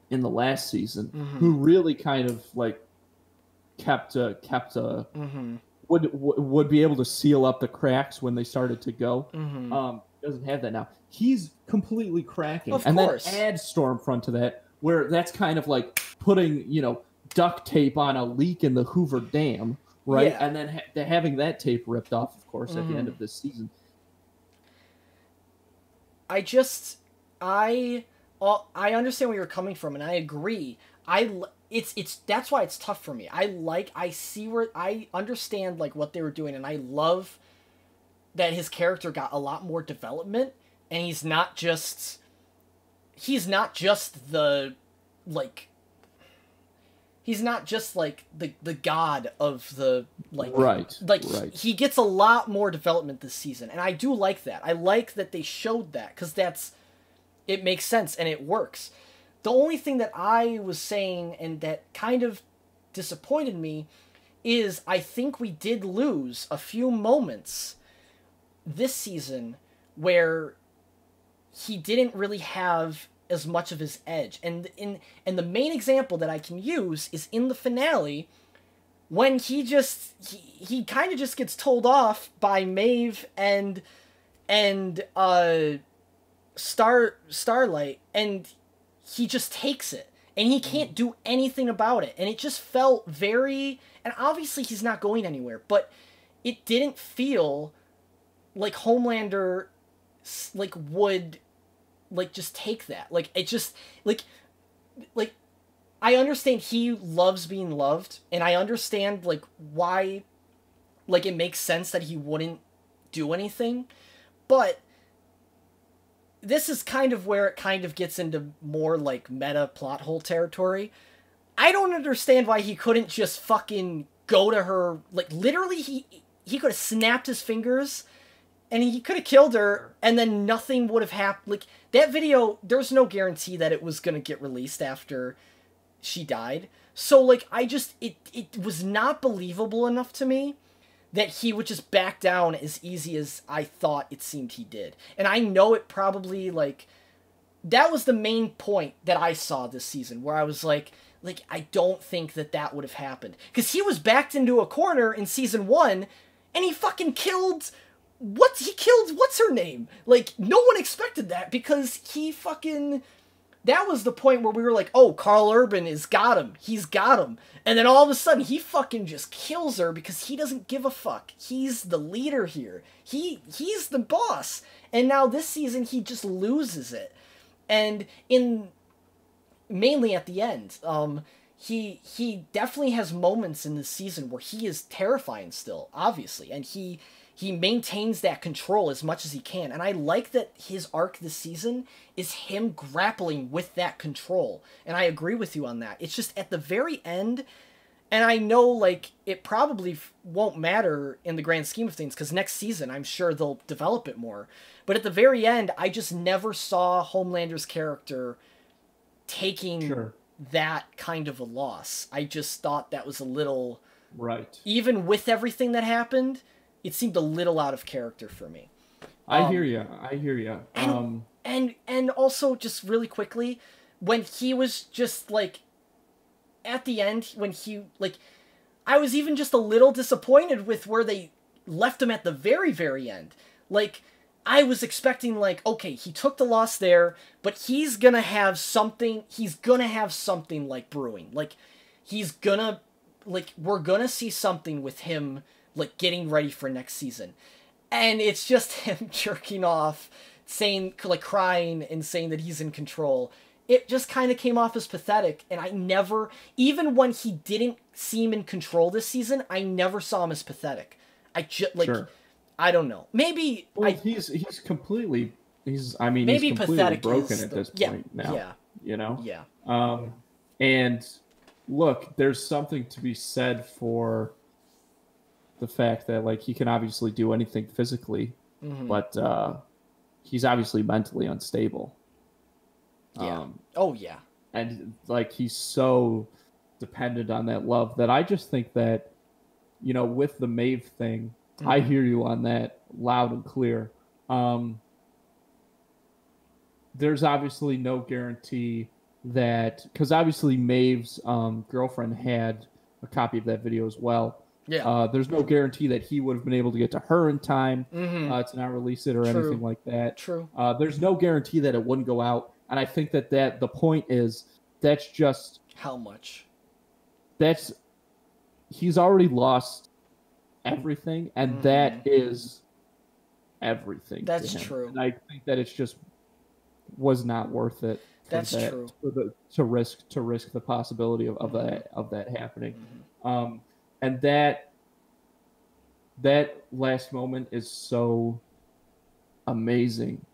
in the last season, who really kind of kept would be able to seal up the cracks when they started to go. Doesn't have that now. He's completely cracking. Of and course. Then add Stormfront to that, where that's kind of like putting, duct tape on a leak in the Hoover Dam, right? Yeah. And then having that tape ripped off, of course, at the end of this season. I understand where you're coming from, and I agree. It's that's why it's tough for me. I understand like what they were doing, and I love that his character got a lot more development, and he's not just the like. He's not just like the god of the like right. He gets a lot more development this season, and I do like that. I like that they showed that because it makes sense and it works. The only thing that I was saying and that kind of disappointed me is I think we did lose a few moments this season where he didn't really have as much of his edge. And the main example that I can use is in the finale when he kind of just gets told off by Maeve and Starlight, and he just takes it and he can't do anything about it, and it just felt very, and obviously he's not going anywhere, but it didn't feel like Homelander like would like just take that. Like it just like I understand he loves being loved, and I understand like why like it makes sense that he wouldn't do anything, but this is kind of where it kind of gets into more like meta plot hole territory. I don't understand why he couldn't just fucking go to her, like literally he could have snapped his fingers and he could have killed her, and then nothing would have happened. Like, that video, there's no guarantee that it was going to get released after she died. So, like, it was not believable enough to me that he would just back down as easy as I thought it seemed he did. And I know it probably, like, that was the main point that I saw this season, where I was like, I don't think that would have happened. Because he was backed into a corner in season 1, and he fucking killed... what's her name? Like, no one expected that, because he fucking... That was the point where we were like, oh, Carl Urban has got him. He's got him. And then all of a sudden, he fucking just kills her because he doesn't give a fuck. He's the leader here. He's the boss. And now this season, he just loses it. And mainly at the end, he definitely has moments in this season where he is terrifying still, obviously. And he maintains that control as much as he can. And I like that his arc this season is him grappling with that control. And I agree with you on that. It's just at the very end, and I know, like, it probably won't matter in the grand scheme of things, because next season, I'm sure they'll develop it more. But at the very end, I just never saw Homelander's character taking that kind of a loss. I just thought that was a little... Right. Even with everything that happened... It seemed a little out of character for me. I hear you. And also, just really quickly, when he was just, like, at the end, when he, like, I was even just a little disappointed with where they left him at the very, very end. Like, I was expecting, like, okay, he took the loss there, but he's gonna have something, like, brewing. Like, we're gonna see something with him, like, getting ready for next season. And it's just him jerking off, saying, like, crying and saying that he's in control. It just kind of came off as pathetic, and I never, even when he didn't seem in control this season, I never saw him as pathetic. I don't know. Maybe... Well, he's completely pathetic broken at this point now. Yeah. You know? Yeah. And, look, there's something to be said for... the fact that, like, he can obviously do anything physically, but he's obviously mentally unstable. Yeah. And, like, he's so dependent on that love that I just think that, you know, with the Maeve thing, I hear you on that loud and clear. There's obviously no guarantee that, because obviously Maeve's girlfriend had a copy of that video as well. Yeah. There's no guarantee that he would have been able to get to her in time to not release it or anything like that. True. There's no guarantee that it wouldn't go out. And I think that the point is that's just... How much? He's already lost everything, and that is everything. That's to him. true. And I think that it's just was not worth it. That's true. To risk the possibility of that happening. And that last moment is so amazing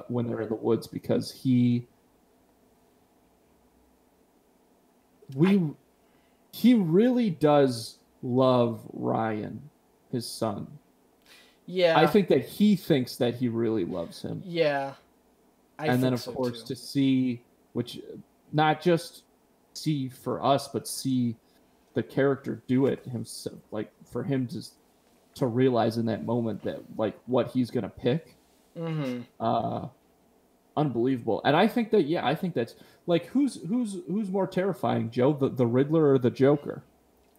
when they're in the woods, because he really does love Ryan, his son. Yeah. I think that he thinks that he really loves him. Yeah. And then, of course, to see, which not just see for us, but see the character do it himself, like for him to realize in that moment that like what he's gonna pick, unbelievable. And I think that's like who's more terrifying, Joe, the Riddler or the Joker?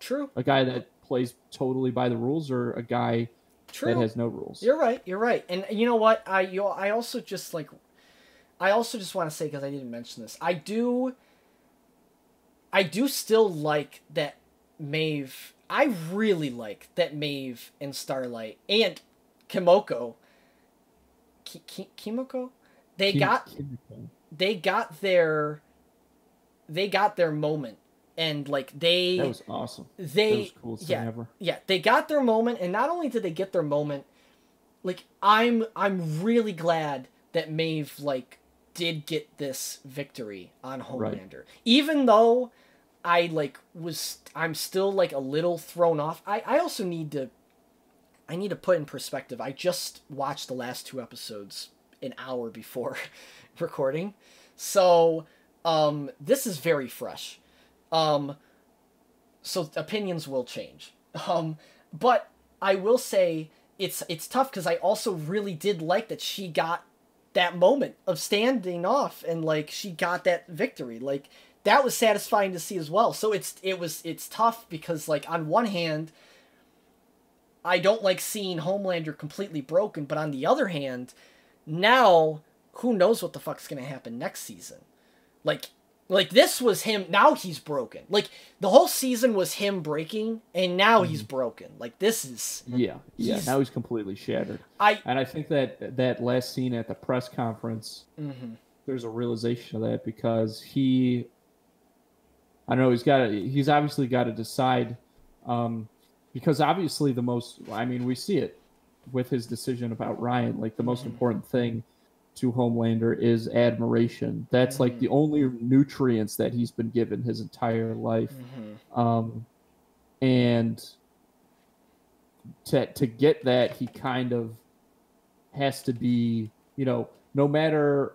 True. A guy that plays totally by the rules, or a guy that has no rules? You're right. And you know what? I also just want to say, because I didn't mention this, I do still like that Maeve. I really like that Maeve and Starlight and Kimiko. Kimiko? They got their moment, and like that was awesome. That was the coolest thing ever. Yeah, they got their moment, and not only did they get their moment, like I'm really glad that Maeve like did get this victory on Homelander. Right. Even though I'm still like a little thrown off. I also need to put in perspective. I just watched the last 2 episodes an hour before recording. So, this is very fresh. So opinions will change. But I will say it's tough, because I also really did like that she got that moment of standing off, and like she got that victory. Like that was satisfying to see as well. So it's tough, because like on one hand, I don't like seeing Homelander completely broken, but on the other hand, now who knows what the fuck's gonna happen next season? Like this was him. Now he's broken. Like the whole season was him breaking, and now he's broken. Like this is now he's completely shattered. I think that last scene at the press conference, there's a realization of that, because he's obviously got to decide, because obviously we see it with his decision about Ryan, like the most important thing to Homelander is admiration. That's like the only nutrients that he's been given his entire life. And to get that, he kind of has to be, no matter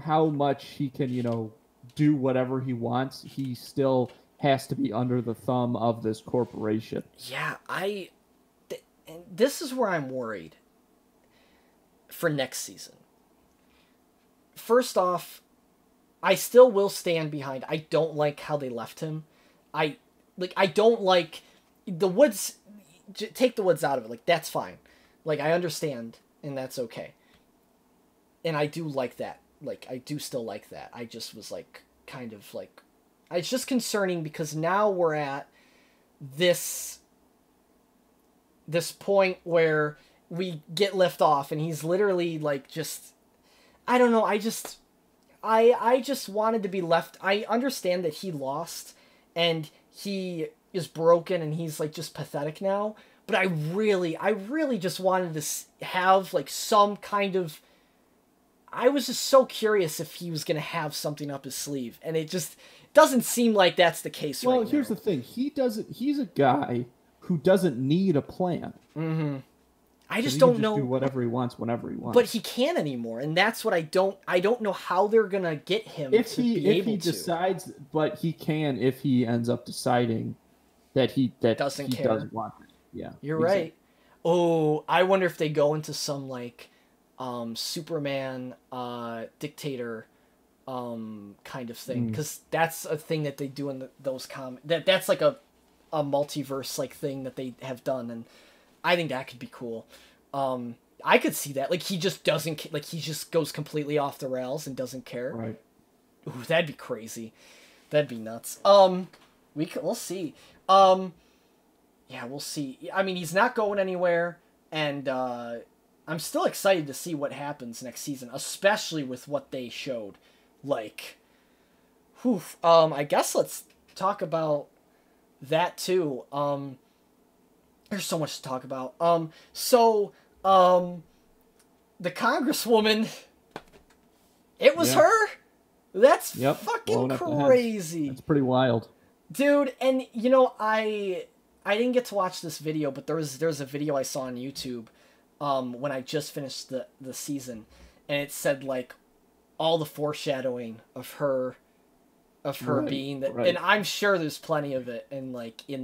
how much he can, do whatever he wants, he still has to be under the thumb of this corporation. Yeah, and this is where I'm worried for next season. First off, I still will stand behind. I don't like how they left him. I don't like the woods. Take the woods out of it. Like that's fine. Like I understand, and that's okay. And I do like that. Like I do still like that. I just was like kind of like, it's just concerning, because now we're at this point where we get left off, and he's literally like just, I don't know, I just wanted to be left. I understand that he lost and he is broken and he's like just pathetic now, but I really just wanted to have like some kind of, I was just so curious if he was going to have something up his sleeve, and it just doesn't seem like that's the case right now. Well, here's the thing. He's a guy who doesn't need a plan. I just don't know. Do whatever he wants whenever he wants. But he can't anymore, and that's what I don't know how they're gonna get him if he decides, but he can if he ends up deciding that he doesn't want it. Yeah, you're right. Oh, I wonder if they go into some like Superman dictator kind of thing, because that's a thing that they do in those comics. That's like a multiverse like thing that they have done, and I think that could be cool. I could see that. Like, he just doesn't... Like, he just goes completely off the rails and doesn't care. Right. Ooh, that'd be crazy. That'd be nuts. We'll see. Yeah, we'll see. I mean, he's not going anywhere, and, I I'm still excited to see what happens next season, especially with what they showed. Like, whew, I guess let's talk about that too. There's so much to talk about. The Congresswoman, it was her? That's fucking crazy. That's pretty wild. Dude, and you know, I didn't get to watch this video, but there's a video I saw on YouTube when I just finished the season, and it said like all the foreshadowing of her being that, and I'm sure there's plenty of it in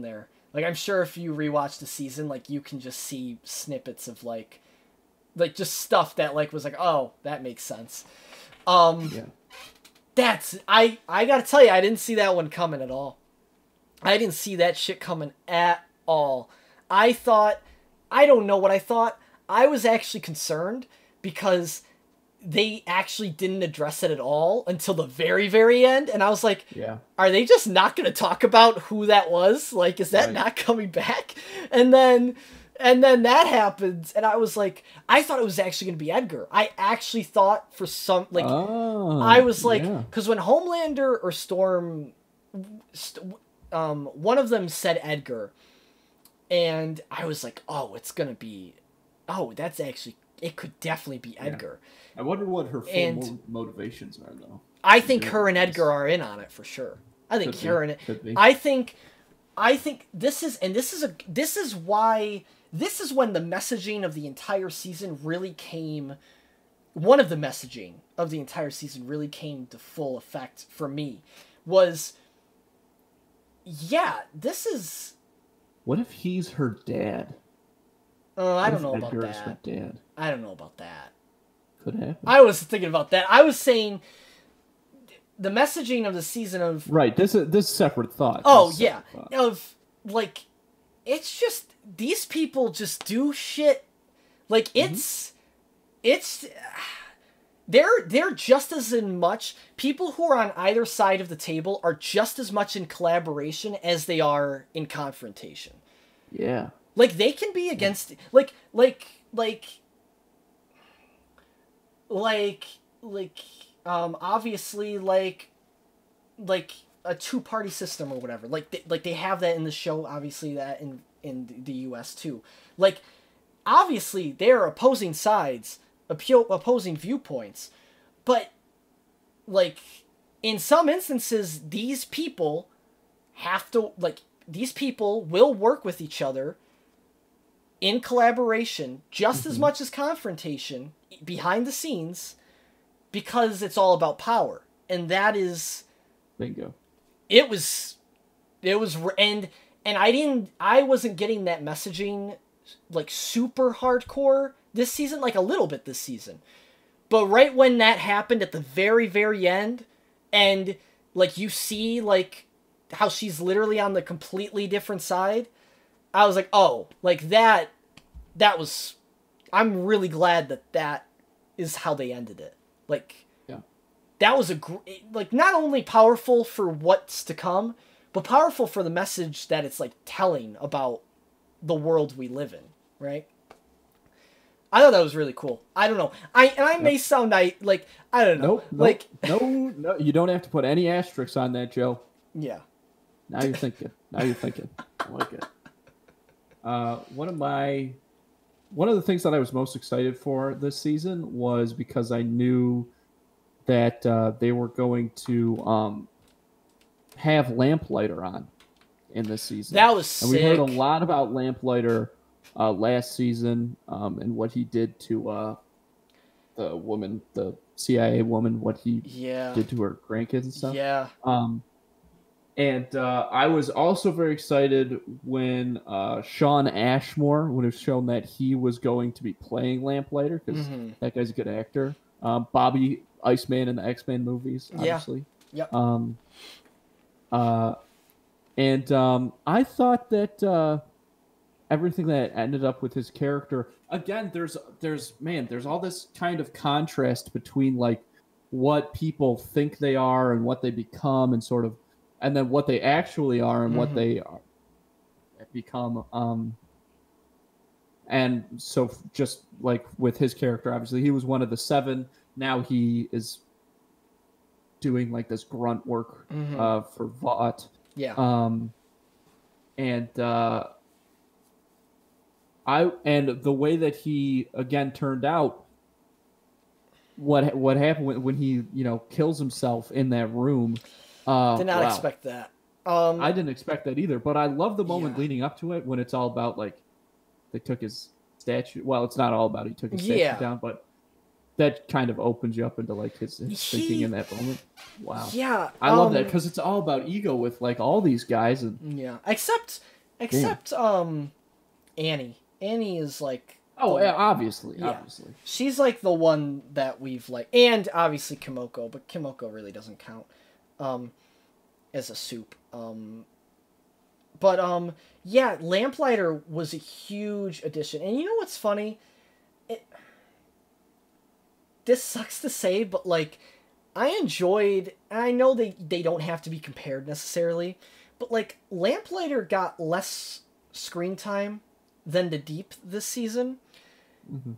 there. Like, I'm sure if you rewatch the season, like, you can just see snippets of like just stuff that like was like, oh, that makes sense. That's I gotta tell you, I didn't see that one coming at all. I didn't see that shit coming at all. I don't know what I thought. I was actually concerned because they actually didn't address it at all until the very, very end. And I was like, are they just not going to talk about who that was? Like, is that not coming back? And then that happens. And I was like, I thought it was actually going to be Edgar. I actually thought for some, like, I was like, because when Homelander or Storm, one of them said Edgar. And I was like, oh, it's going to be, that's actually, it could definitely be Edgar. I wonder what her full motivations are, though. I think her and Edgar are in on it for sure. I think I think this is when the messaging of the entire season really came. One of the messaging of the entire season really came to full effect for me. Was this is. What if he's her dad? I don't know about Edgar is that. her dad? I don't know about that. Could happen. I was thinking about that. I was saying the messaging of the season of this separate thought. Of like, it's just these people just do shit. Like it's they're just as much people who are on either side of the table are just as much in collaboration as they are in confrontation. Yeah. Like they can be against obviously like a two-party system or whatever. Like they have that in the show, obviously that in the US too. Like obviously they're opposing sides, opposing viewpoints, but like in some instances these people will work with each other in collaboration just as much as confrontation behind the scenes, because it's all about power. And that is bingo. It was and I wasn't getting that messaging like super hardcore this season, like a little bit this season. But right when that happened at the very, very end, and like you see like how she's literally on the completely different side, I was like, oh, like that was, I'm really glad that is how they ended it. Like, that was like not only powerful for what's to come, but powerful for the message that it's like telling about the world we live in, right? I thought that was really cool. I don't know. I may sound like I don't know. No, you don't have to put any asterisks on that, Joe. Yeah. Now you're thinking. I like it. One of the things that I was most excited for this season was because I knew that they were going to have Lamplighter on in this season. That was sick. And we heard a lot about Lamplighter last season and what he did to the woman, the CIA woman, what he did to her grandkids and stuff. Yeah. And I was also very excited when Sean Ashmore, when it was shown that he was going to be playing Lamplighter, because that guy's a good actor. Bobby Iceman in the X-Men movies, obviously. Yep. And I thought that everything that ended up with his character, again, there's all this kind of contrast between like what people think they are and what they become, and sort of, and then what they actually are and what they are become. And so just like with his character, obviously he was one of the 7. Now he is doing like this grunt work for Vought. Yeah. And the way that he again turned out, what happened when he kills himself in that room. Did not expect that. I didn't expect that either, but I love the moment leading up to it when it's all about like they took his statue. Well, it's not all about he took his statue down, but that kind of opens you up into like his thinking in that moment. Wow. Yeah. I love that because it's all about ego with like all these guys and except Annie. Annie is like obviously. She's like the one that we've like, and obviously Kimoko, but Kimoko really doesn't count as a Supe. Lamplighter was a huge addition. And you know what's funny? This sucks to say, but like I enjoyed, and I know they don't have to be compared necessarily, but like Lamplighter got less screen time than the Deep this season. Mm-hmm.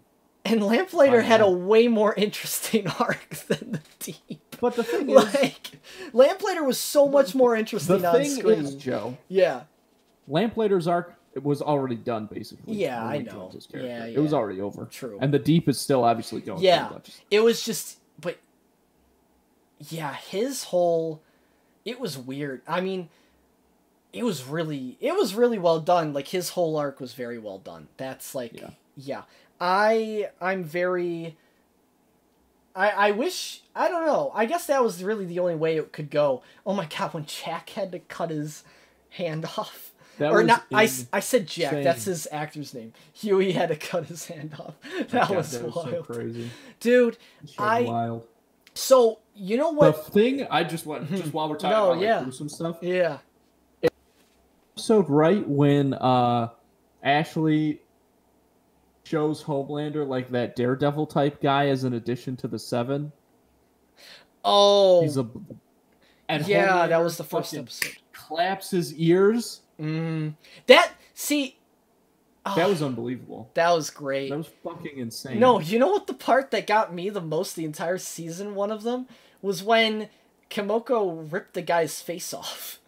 And Lamplighter had a way more interesting arc than the Deep. But the thing is, Lamplighter was so much more interesting on screen. The thing is, Joe. Yeah. Lamplighter's arc was already done, basically. Yeah, I know. Yeah. It was already over. True. And the Deep is still obviously going. Yeah. It was just, but yeah, his whole, it was weird. I mean, it was really well done. Like his whole arc was very well done. That's like, yeah. I'm very, I wish, I don't know. I guess that was really the only way it could go. Oh my God, when Jack had to cut his hand off. I said Jack. Insane. That's his actor's name. Huey had to cut his hand off. That was wild. So crazy. Dude, wild. So, you know what? The thing, just while we're talking about gruesome stuff. Yeah. Episode right when Ashley shows Homelander like that Daredevil type guy as an addition to the 7. Oh. And Homelander that was the first episode. Claps his ears. That was unbelievable. That was great. That was fucking insane. No, you know what the part that got me the most the entire season, one of them, was when Kimoko ripped the guy's face off.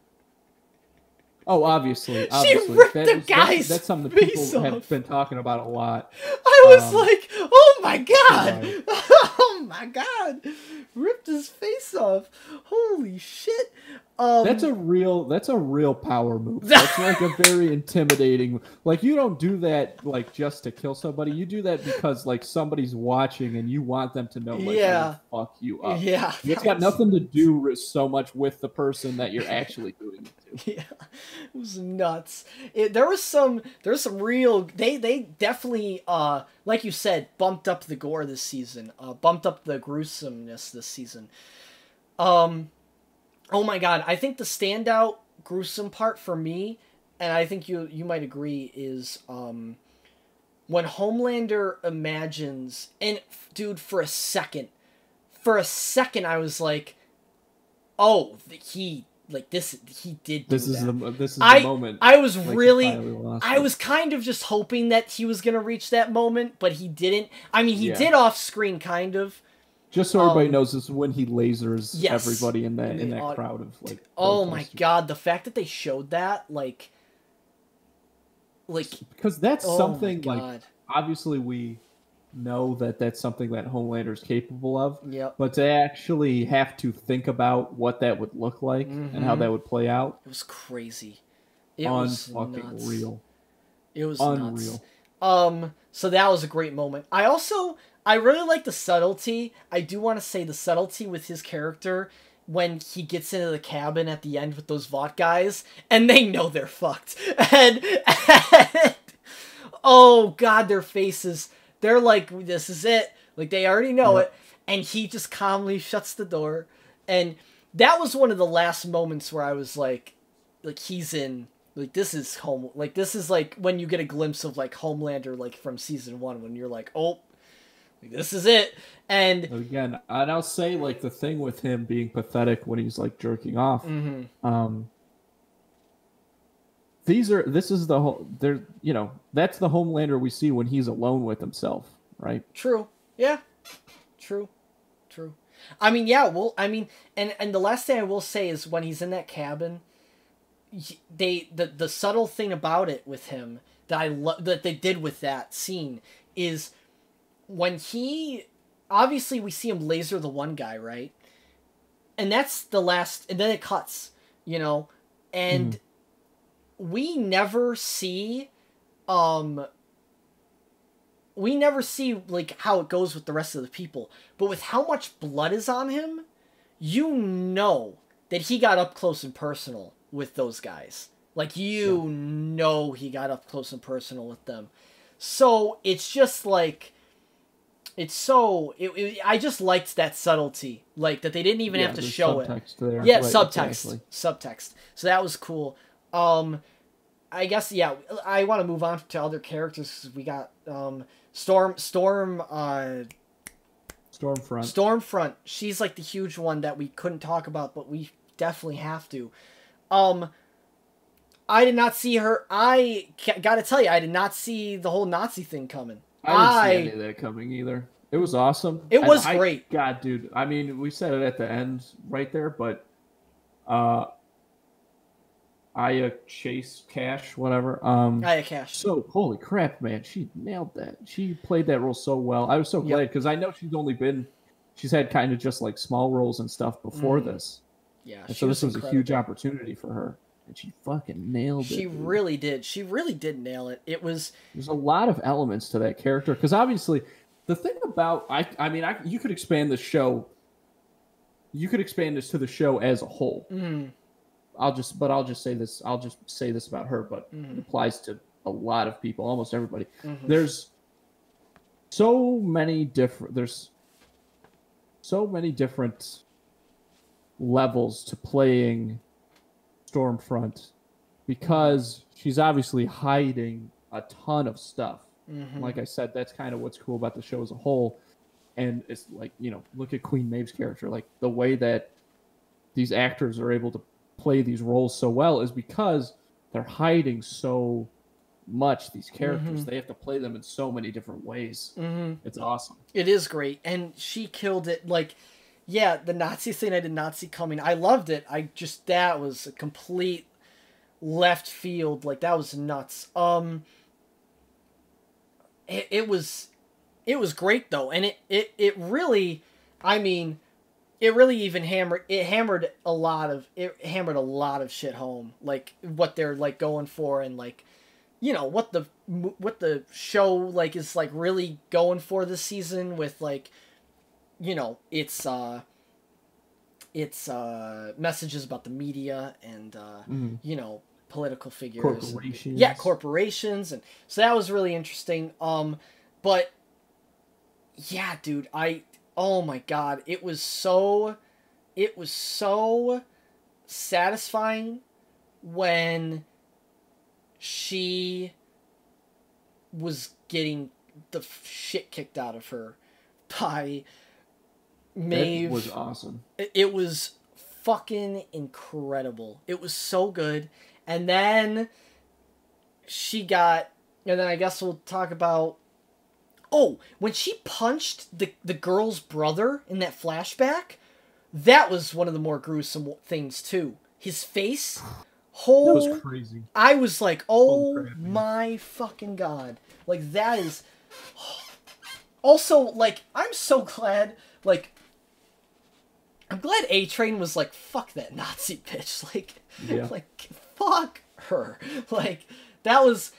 Oh, obviously. She ripped the guy's that's something that people have been talking about a lot. I was like, oh my God. Right. Oh my God. Ripped his face off. Holy shit. That's a real power move. That's like a very intimidating. Like you don't do that like just to kill somebody. You do that because like somebody's watching and you want them to know like fuck you up. Yeah. It's got nothing to do so much with the person that you're actually doing it to. Yeah. It was nuts. There was some real they definitely like you said bumped up the gore this season. Bumped up the gruesomeness this season. Oh my God, I think the standout gruesome part for me, and I think you might agree, is when Homelander imagines, and dude, for a second I was like, oh, he did do that. This is the moment. I was I was kind of just hoping that he was gonna reach that moment, but he didn't. I mean, he did off screen, kind of. Just so everybody knows, this is when he lasers everybody in that crowd of like. Oh my God! The fact that they showed that, like, because that's something like obviously we know that that's something that Homelander's capable of. Yep. But to actually have to think about what that would look like and how that would play out, it was crazy. It was nuts. Real. It was unreal. Nuts. So that was a great moment. I really like the subtlety. I do want to say the subtlety with his character when he gets into the cabin at the end with those Vought guys, and they know they're fucked. And oh God, their faces, they're like, this is it. Like, they already know it. And he just calmly shuts the door. And that was one of the last moments where I was like he's in, like, this is home. Like, this is like when you get a glimpse of like Homelander, like from season 1, when you're like, oh, this is it. And again, and I'll say like the thing with him being pathetic when he's like jerking off. this is the whole, there, you know, that's the Homelander we see when he's alone with himself, right? True. Yeah. True. I mean, yeah, well, I mean, and the last thing I will say is when he's in that cabin, the subtle thing about it with him that that they did with that scene is when he, obviously we see him laser the one guy, right? And that's the last, and then it cuts, you know, and we never see like how it goes with the rest of the people, but with how much blood is on him, you know that he got up close and personal with those guys. Like, you know he got up close and personal with them. So it's just like, I just liked that subtlety, like that they didn't even have to show it. There. Yeah, right, subtext. So that was cool. I guess, yeah, I want to move on to other characters because we got Stormfront. She's like the huge one that we couldn't talk about, but we definitely have to. I did not see her. I gotta tell you, I did not see the whole Nazi thing coming. I didn't see any of that coming either. It was awesome. It was great. God, dude. I mean, we said it at the end right there, but Aya Cash, whatever. Aya Cash. So, holy crap, man. She nailed that. She played that role so well. I was so glad because I know she's had kind of just like small roles and stuff before this. Yeah. And so this was a huge opportunity for her. And she fucking nailed it. She really did. She really did nail it. There's a lot of elements to that character. Because obviously, the thing about, you could expand the show. You could expand this to the show as a whole. I'll just say this about her, but it applies to a lot of people, almost everybody. There's so many different levels to playing Stormfront because she's obviously hiding a ton of stuff. Like I said, that's kind of what's cool about the show as a whole. And it's like, you know, look at Queen Maeve's character. Like, the way that these actors are able to play these roles so well is because they're hiding so much, these characters. They have to play them in so many different ways. It's awesome. It is great. And she killed it. Like, yeah, the Nazi thing I did not see coming. I loved it. That was a complete left field. Like, that was nuts. It was great though. And it really, I mean, it really even hammered a lot of shit home. Like, what they're like going for, and like, you know, what the show like is like really going for this season with, like, you know, it's messages about the media and you know, political figures, corporations, and so that was really interesting. But yeah, dude, oh my god, it was so satisfying when she was getting the shit kicked out of her by Maeve. That was awesome. It was fucking incredible. It was so good. And then I guess we'll talk about, when she punched the girl's brother in that flashback, that was one of the more gruesome things too. His face, that was crazy. I was like, oh my fucking god. Like, that is... Also, like, I'm so glad, like, I'm glad A-Train was like, fuck that Nazi bitch. Like, like, fuck her. Like, that was...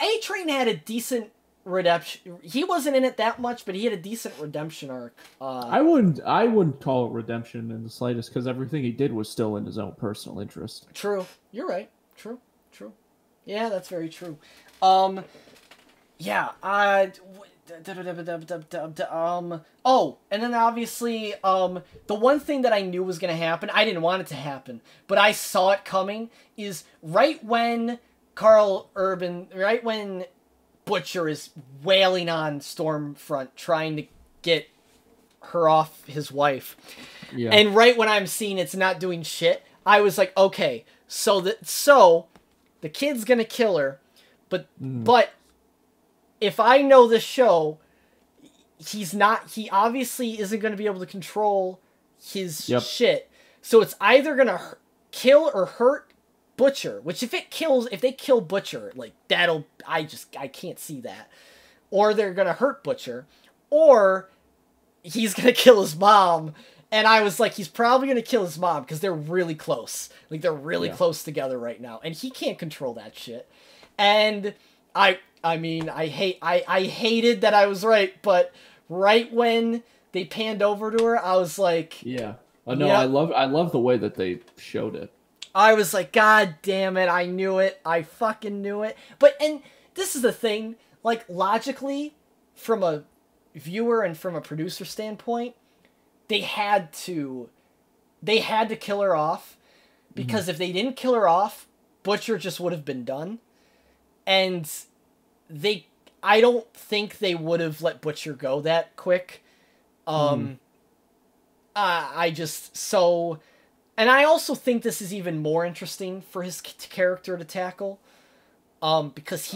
A-Train had a decent redemption. He wasn't in it that much, but he had a decent redemption arc. I wouldn't call it redemption in the slightest, because everything he did was still in his own personal interest. True. You're right. True. Yeah, that's very true. Yeah, and then obviously, the one thing that I knew was going to happen, I didn't want it to happen, but I saw it coming, is right when Butcher is wailing on Stormfront, trying to get her off his wife. Yeah. And right when I'm seeing it's not doing shit, I was like, okay, so the kid's gonna kill her, but if I know this show, he obviously isn't gonna be able to control his shit. So it's either gonna kill or hurt Butcher, which if they kill Butcher, like I can't see that. Or they're gonna hurt Butcher, or he's gonna kill his mom. And I was like, he's probably gonna kill his mom because they're really close. Like they're really close together right now, and he can't control that shit. And I hated that I was right, but right when they panned over to her, I was like, yeah. No, I love the way that they showed it. I was like, God damn it, I knew it. I fucking knew it. And this is the thing, like, logically, from a viewer and from a producer standpoint, they had to kill her off, because if they didn't kill her off, Butcher just would have been done. And I don't think they would have let Butcher go that quick. And I also think this is even more interesting for his character to tackle. Because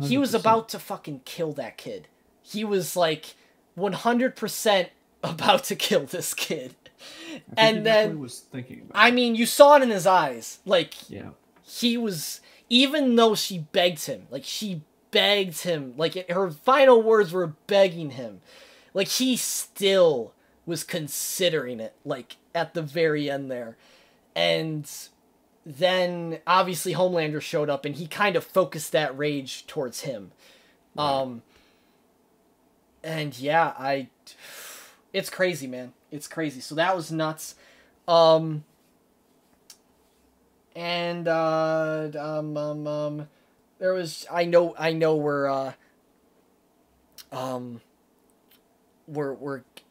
he was about to fucking kill that kid. He was like 100% about to kill this kid. And then was thinking about I mean, you saw it in his eyes. Like, he was, even though she begged him, like her final words were begging him. Like, he still was considering it, like, at the very end there. And then, obviously, Homelander showed up, and he kind of focused that rage towards him. Right. And, yeah, it's crazy, man. It's crazy. So that was nuts. There was, I know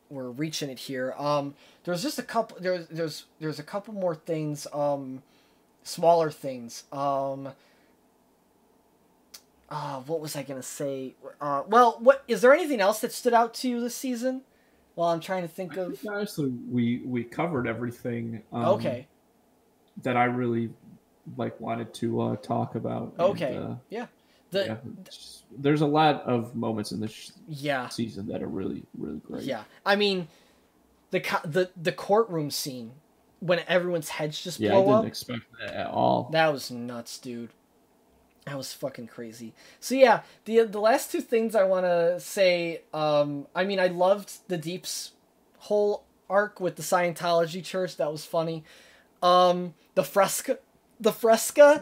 we're reaching it here. There's just a couple. There's a couple more things. Smaller things. What was I gonna say? Well, what is there anything else that stood out to you this season? Well, I'm trying to think of. Honestly, we covered everything. Okay. That I really wanted to talk about. Okay. And, there's a lot of moments in this season that are really, really great. Yeah, I mean, the courtroom scene when everyone's heads just blow up. I didn't expect that at all. That was nuts, dude. That was fucking crazy. So yeah, the last two things I want to say. I mean, I loved the Deep's whole arc with the Scientology church. That was funny. The fresca.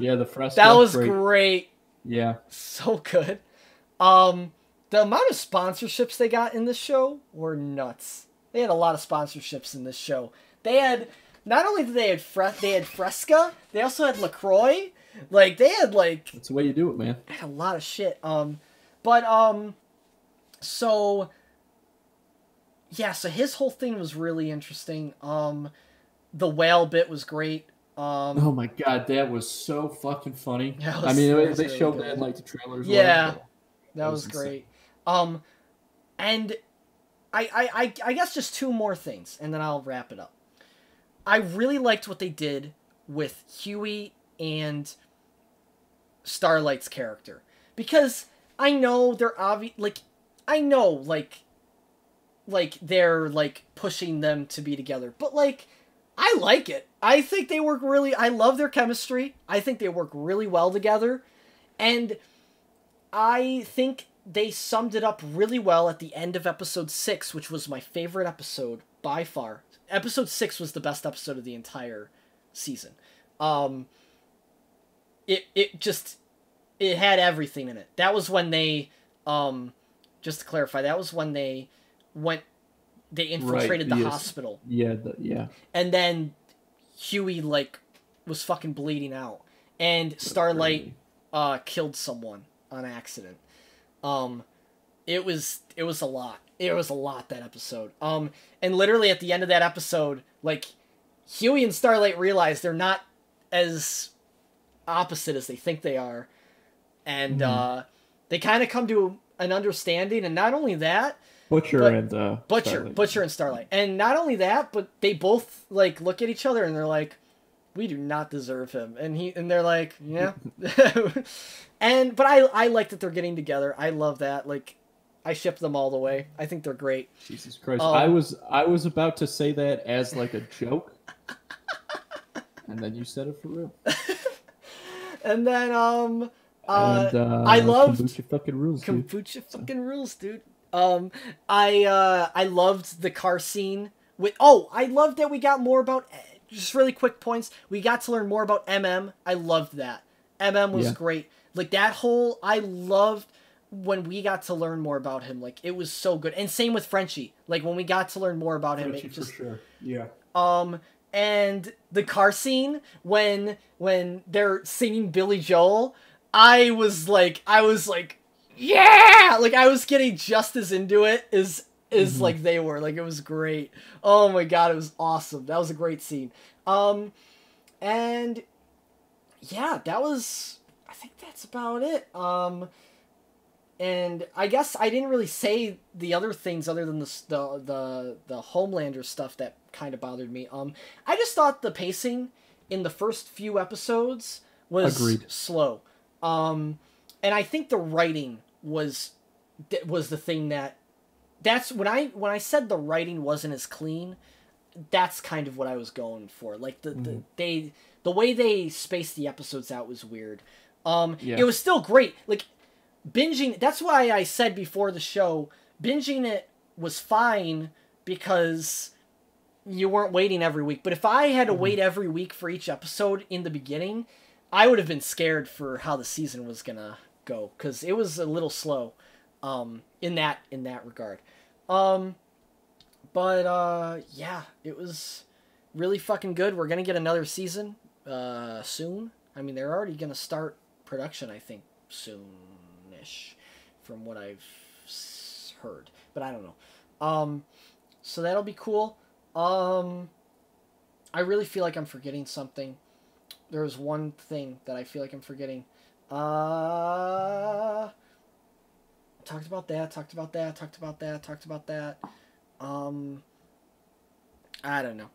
Yeah, the fresca. That was great. Yeah. So good. The amount of sponsorships they got in this show were nuts. They had a lot of sponsorships in this show. They had, not only did they had Fresca, they also had LaCroix. Like, they had, like... That's the way you do it, man. They had a lot of shit. So... Yeah, so his whole thing was really interesting. The whale bit was great. Oh my god, that was so fucking funny. They showed that in like the trailers. Yeah, that was great. And I guess just two more things, and then I'll wrap it up. I really liked what they did with Huey and Starlight's character, because I know they're they're like pushing them to be together, but like, I like it. I think they work really... I love their chemistry. I think they work really well together. And I think they summed it up really well at the end of episode 6, which was my favorite episode by far. Episode 6 was the best episode of the entire season. It had everything in it. That was when they... just to clarify, that was when they infiltrated the hospital. Yeah, And then Huey, like, was fucking bleeding out. And Starlight killed someone on accident. It was a lot. It was a lot, that episode. And literally at the end of that episode, like, Huey and Starlight realize they're not as opposite as they think they are. And they kind of come to an understanding, and not only that... Butcher and Starlight. And not only that, but they both, like, look at each other and they're like, we do not deserve him. And they're like, yeah. But I like that they're getting together. I love that. Like, I ship them all the way. I think they're great. Jesus Christ. I was about to say that as like a joke. And then you said it for real. And then I loved Kombucha fucking rules, dude. Kombucha fucking rules, dude. I loved the car scene I loved that we got more about, just really quick points. We got to learn more about MM. I loved that. MM was great. Like that whole, I loved when we got to learn more about him. Like it was so good. And same with Frenchie. Like when we got to learn more about him, it just, for sure. Yeah. And the car scene when they're singing Billy Joel, I was like, yeah! Like I was getting just as into it as like they were. Like it was great. Oh my god, it was awesome. That was a great scene. And yeah, I think that's about it. And I guess I didn't really say the other things other than the Homelander stuff that kind of bothered me. I just thought the pacing in the first few episodes was slow. And I think the writing was the thing that's when I said the writing wasn't as clean, that's kind of what I was going for. Like the way they spaced the episodes out was weird. It was still great. Like binging, that's why I said before the show, binging it was fine because you weren't waiting every week. But if I had to wait every week for each episode in the beginning, I would have been scared for how the season was gonna go, because it was a little slow in that regard. Yeah, it was really fucking good. We're gonna get another season soon. I mean, they're already gonna start production, I think, soon-ish, from what I've heard, but I don't know. So that'll be cool. I really feel like I'm forgetting something. There was one thing that I feel like I'm forgetting. Talked about that. I don't know.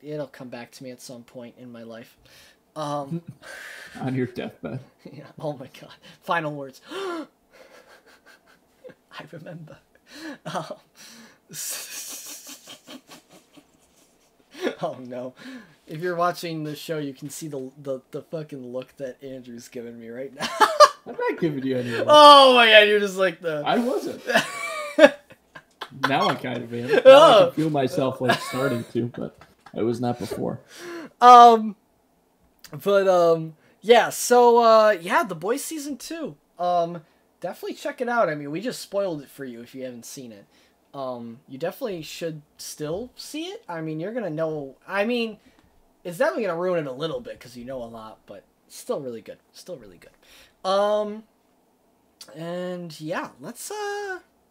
It'll come back to me at some point in my life. On your deathbed. Yeah. Oh my god. Final words. I remember. Oh no. If you're watching the show, you can see the fucking look that Andrew's giving me right now. I'm not giving you any. Oh my god, you're just like the... I wasn't. Now I kind of am. Now I can feel myself like starting to, but I was not before. Yeah, so, yeah, The Boys Season 2. Definitely check it out. I mean, we just spoiled it for you if you haven't seen it. You definitely should still see it. I mean, you're gonna know... I mean, it's definitely gonna ruin it a little bit, because you know a lot, but still really good. Still really good. And, yeah, let's,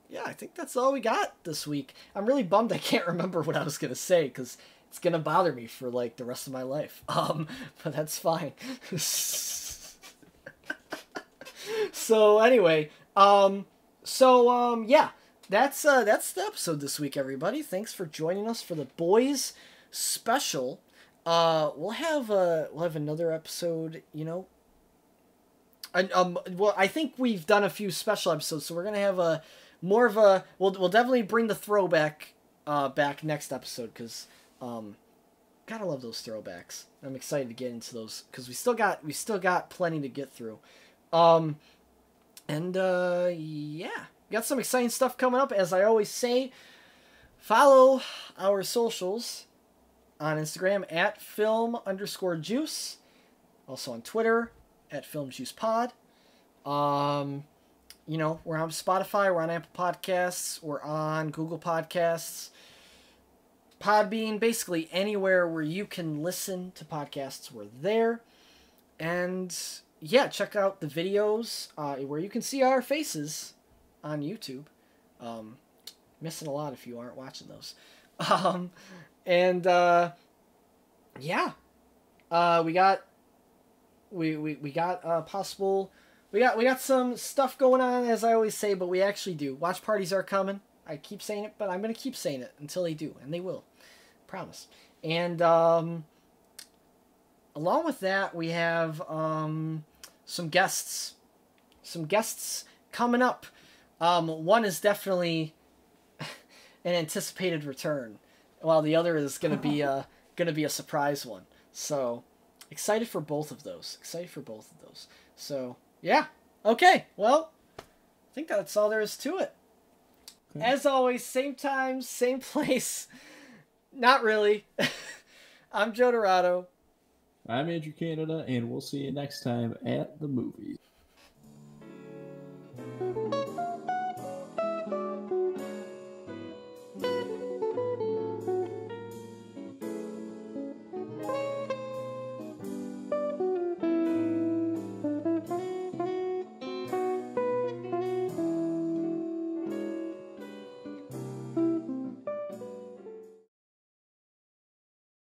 yeah, I think that's all we got this week. I'm really bummed I can't remember what I was gonna say, because... it's gonna bother me for like the rest of my life. But that's fine. So anyway, yeah, that's the episode this week, everybody. Thanks for joining us for the Boys special. We'll have another episode, you know. Well, I think we've done a few special episodes, so we're gonna have more of a. We'll definitely bring the throwback back next episode, because. Gotta love those throwbacks. I'm excited to get into those because we still got plenty to get through. Yeah, got some exciting stuff coming up. As I always say, follow our socials on Instagram at film_juice, also on Twitter at filmjuicepod. You know, we're on Spotify, we're on Apple Podcasts, we're on Google Podcasts. Podbean, basically anywhere where you can listen to podcasts, we're there. And yeah, check out the videos where you can see our faces on YouTube. Missing a lot if you aren't watching those. Yeah, we got some stuff going on, as I always say, but we actually do. Watch parties are coming. I keep saying it, but I'm going to keep saying it until they do, and they will. Promise. And along with that, we have some guests coming up. One is definitely an anticipated return, while the other is gonna be a surprise one. So excited for both of those. So yeah. Okay. Well, I think that's all there is to it. Okay. As always, same time, same place. Not really. I'm Joe Dorado. I'm Andrew Canada, and we'll see you next time at the movies.